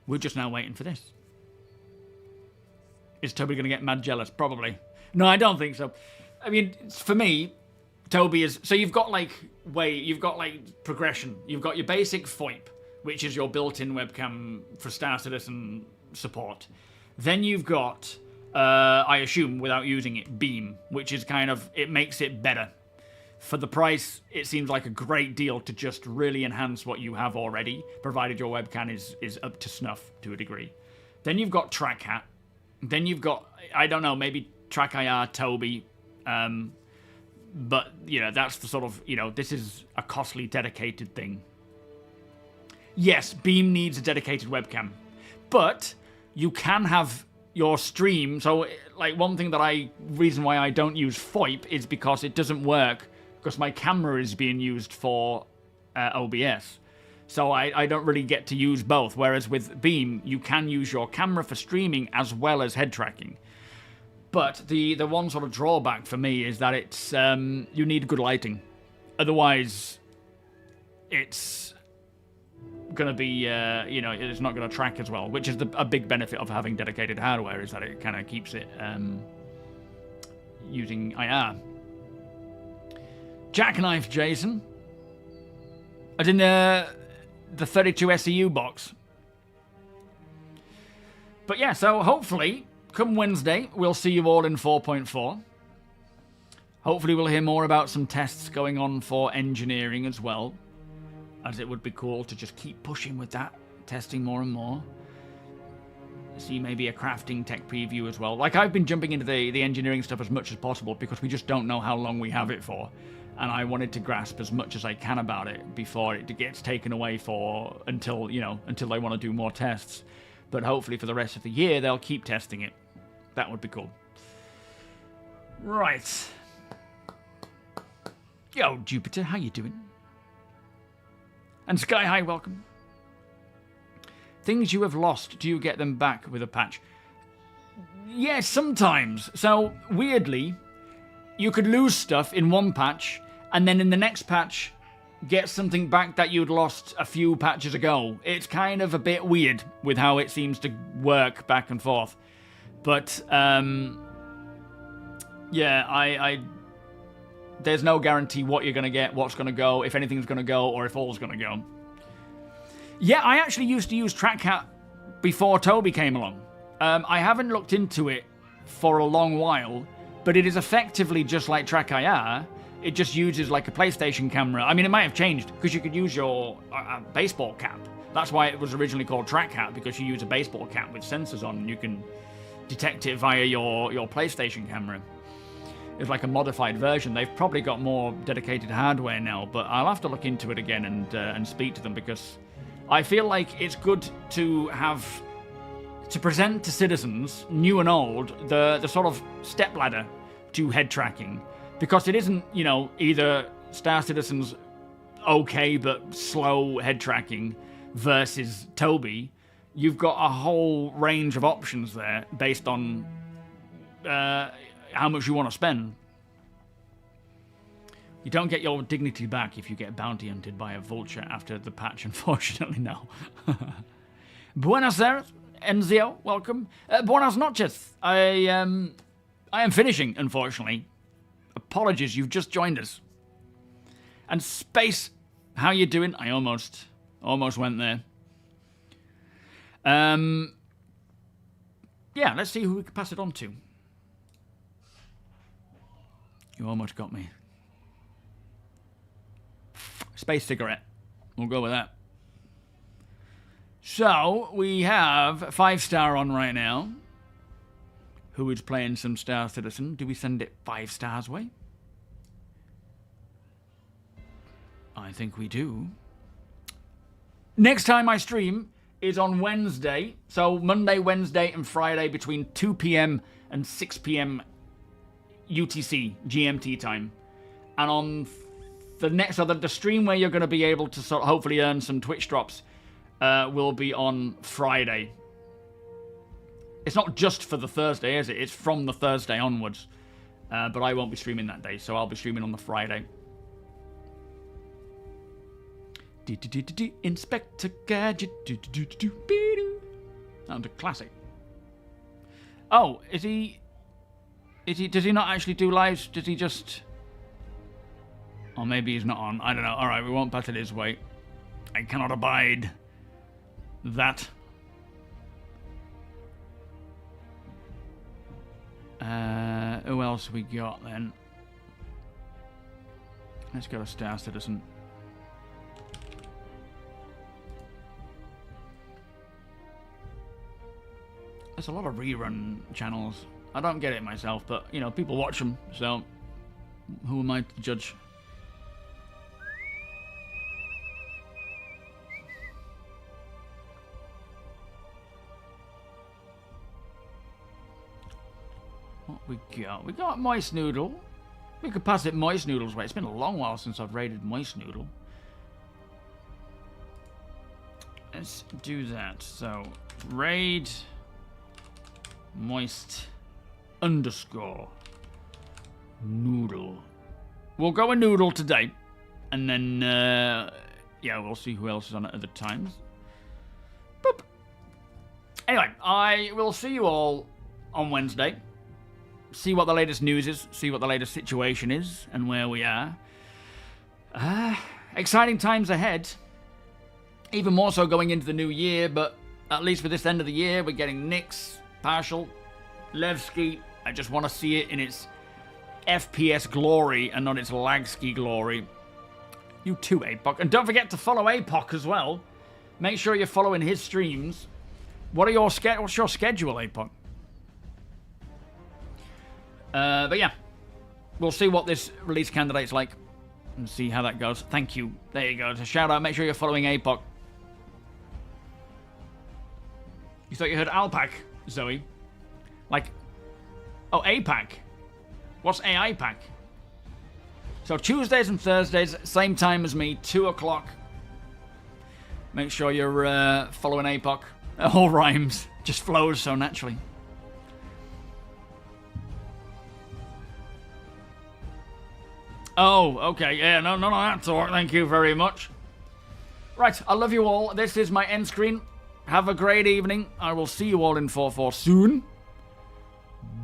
we're just now waiting for this. Is TOBII going to get mad jealous? Probably. No, I don't think so. I mean, for me, TOBII is... So you've got, like, progression. You've got your basic FOIP, which is your built-in webcam for starcitizen support. Then you've got, I assume, without using it, Beam, which is kind of... It makes it better. For the price, it seems like a great deal to just really enhance what you have already, provided your webcam is up to snuff to a degree. Then you've got TrackHat. Then you've got, I don't know, maybe TrackIR, TOBII. But, you know, that's the sort of, you know, this is a costly, dedicated thing. Yes, Beam needs a dedicated webcam. But you can have your stream. So, like, one thing reason why I don't use FOIP is because it doesn't work. Because my camera is being used for OBS. So I don't really get to use both. Whereas with Beam, you can use your camera for streaming as well as head tracking. But the one sort of drawback for me is that it's you need good lighting. Otherwise, it's going to be, you know, it's not going to track as well. Which is a big benefit of having dedicated hardware, is that it kind of keeps it using IR. Jackknife Jason. I didn't... the 32 SEU box. But yeah, so hopefully, come Wednesday, we'll see you all in 4.4. Hopefully we'll hear more about some tests going on for engineering as well, as it would be cool to just keep pushing with that, testing more and more. See maybe a crafting tech preview as well. Like, I've been jumping into the engineering stuff as much as possible because we just don't know how long we have it for. And I wanted to grasp as much as I can about it before it gets taken away for until they want to do more tests. But hopefully for the rest of the year, they'll keep testing it. That would be cool. Right. Yo, Jupiter, how you doing? And Sky High, welcome. Things you have lost, do you get them back with a patch? Yes, sometimes. So, weirdly, you could lose stuff in one patch, and then in the next patch, get something back that you'd lost a few patches ago. It's kind of a bit weird with how it seems to work back and forth. But, yeah, there's no guarantee what you're going to get, what's going to go, if anything's going to go, or if all's going to go. Yeah, I actually used to use TrackCat before TOBII came along. I haven't looked into it for a long while, but it is effectively just like TrackIR. It just uses like a PlayStation camera. I mean, it might have changed, because you could use your baseball cap. That's why it was originally called TrackCat, because you use a baseball cap with sensors on, and you can detect it via your PlayStation camera. It's like a modified version. They've probably got more dedicated hardware now, but I'll have to look into it again and speak to them, because I feel like it's good to present to citizens, new and old, the sort of stepladder to head tracking, because it isn't, either Star Citizen's okay but slow head tracking versus TOBII. You've got a whole range of options there based on how much you want to spend. You don't get your dignity back if you get bounty hunted by a vulture after the patch, unfortunately, no. Buenos Aires, Enzio, welcome. Buenas noches. I am finishing, unfortunately. Apologies, you've just joined us. And Space, how you doing? I almost went there. Yeah, let's see who we can pass it on to. You almost got me. Space cigarette. We'll go with that. So, we have 5-star on right now. Who is playing some Star Citizen? Do we send it 5 stars way? I think we do. Next time I stream is on Wednesday. So, Monday, Wednesday, and Friday between 2 p.m. and 6 p.m. UTC, GMT time. And on the next, so the stream where you're going to be able to hopefully earn some Twitch drops will be on Friday. It's not just for the Thursday, is it? It's from the Thursday onwards. But I won't be streaming that day, so I'll be streaming on the Friday. Inspector Gadget. Sounds a classic. Oh, is he? Does he not actually do lives? Does he just? Or maybe he's not on. I don't know. All right, we won't pass it his way. I cannot abide that. Who else we got then? Let's go to Star Citizen. There's a lot of rerun channels. I don't get it myself, but, you know, people watch them, so who am I to judge? What we got? We got Moist Noodle. We could pass it Moist Noodle's way. It's been a long while since I've raided Moist Noodle. Let's do that. So, raid Moist _ Noodle. We'll go a Noodle today. And then, yeah, we'll see who else is on at other times. Boop. Anyway, I will see you all on Wednesday. See what the latest news is, see what the latest situation is, and where we are. Exciting times ahead. Even more so going into the new year, but at least for this end of the year, we're getting Nyx, Partial, Levski. I just want to see it in its FPS glory and not its lagski glory. You too, APOC. And don't forget to follow APOC as well. Make sure you're following his streams. What's your schedule, APOC? But yeah, we'll see what this release candidate's like and see how that goes. Thank you. There you go. So shout out. Make sure you're following APOC. You thought you heard Alpac, Zoe? Like, oh, APAC. What's AI pack? So Tuesdays and Thursdays, same time as me, 2 o'clock. Make sure you're following APOC. It all rhymes. Just flows so naturally. Oh, okay. Yeah, no, that's all right. Thank you very much. Right, I love you all. This is my end screen. Have a great evening. I will see you all in 4-4 soon.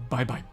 Bye-bye.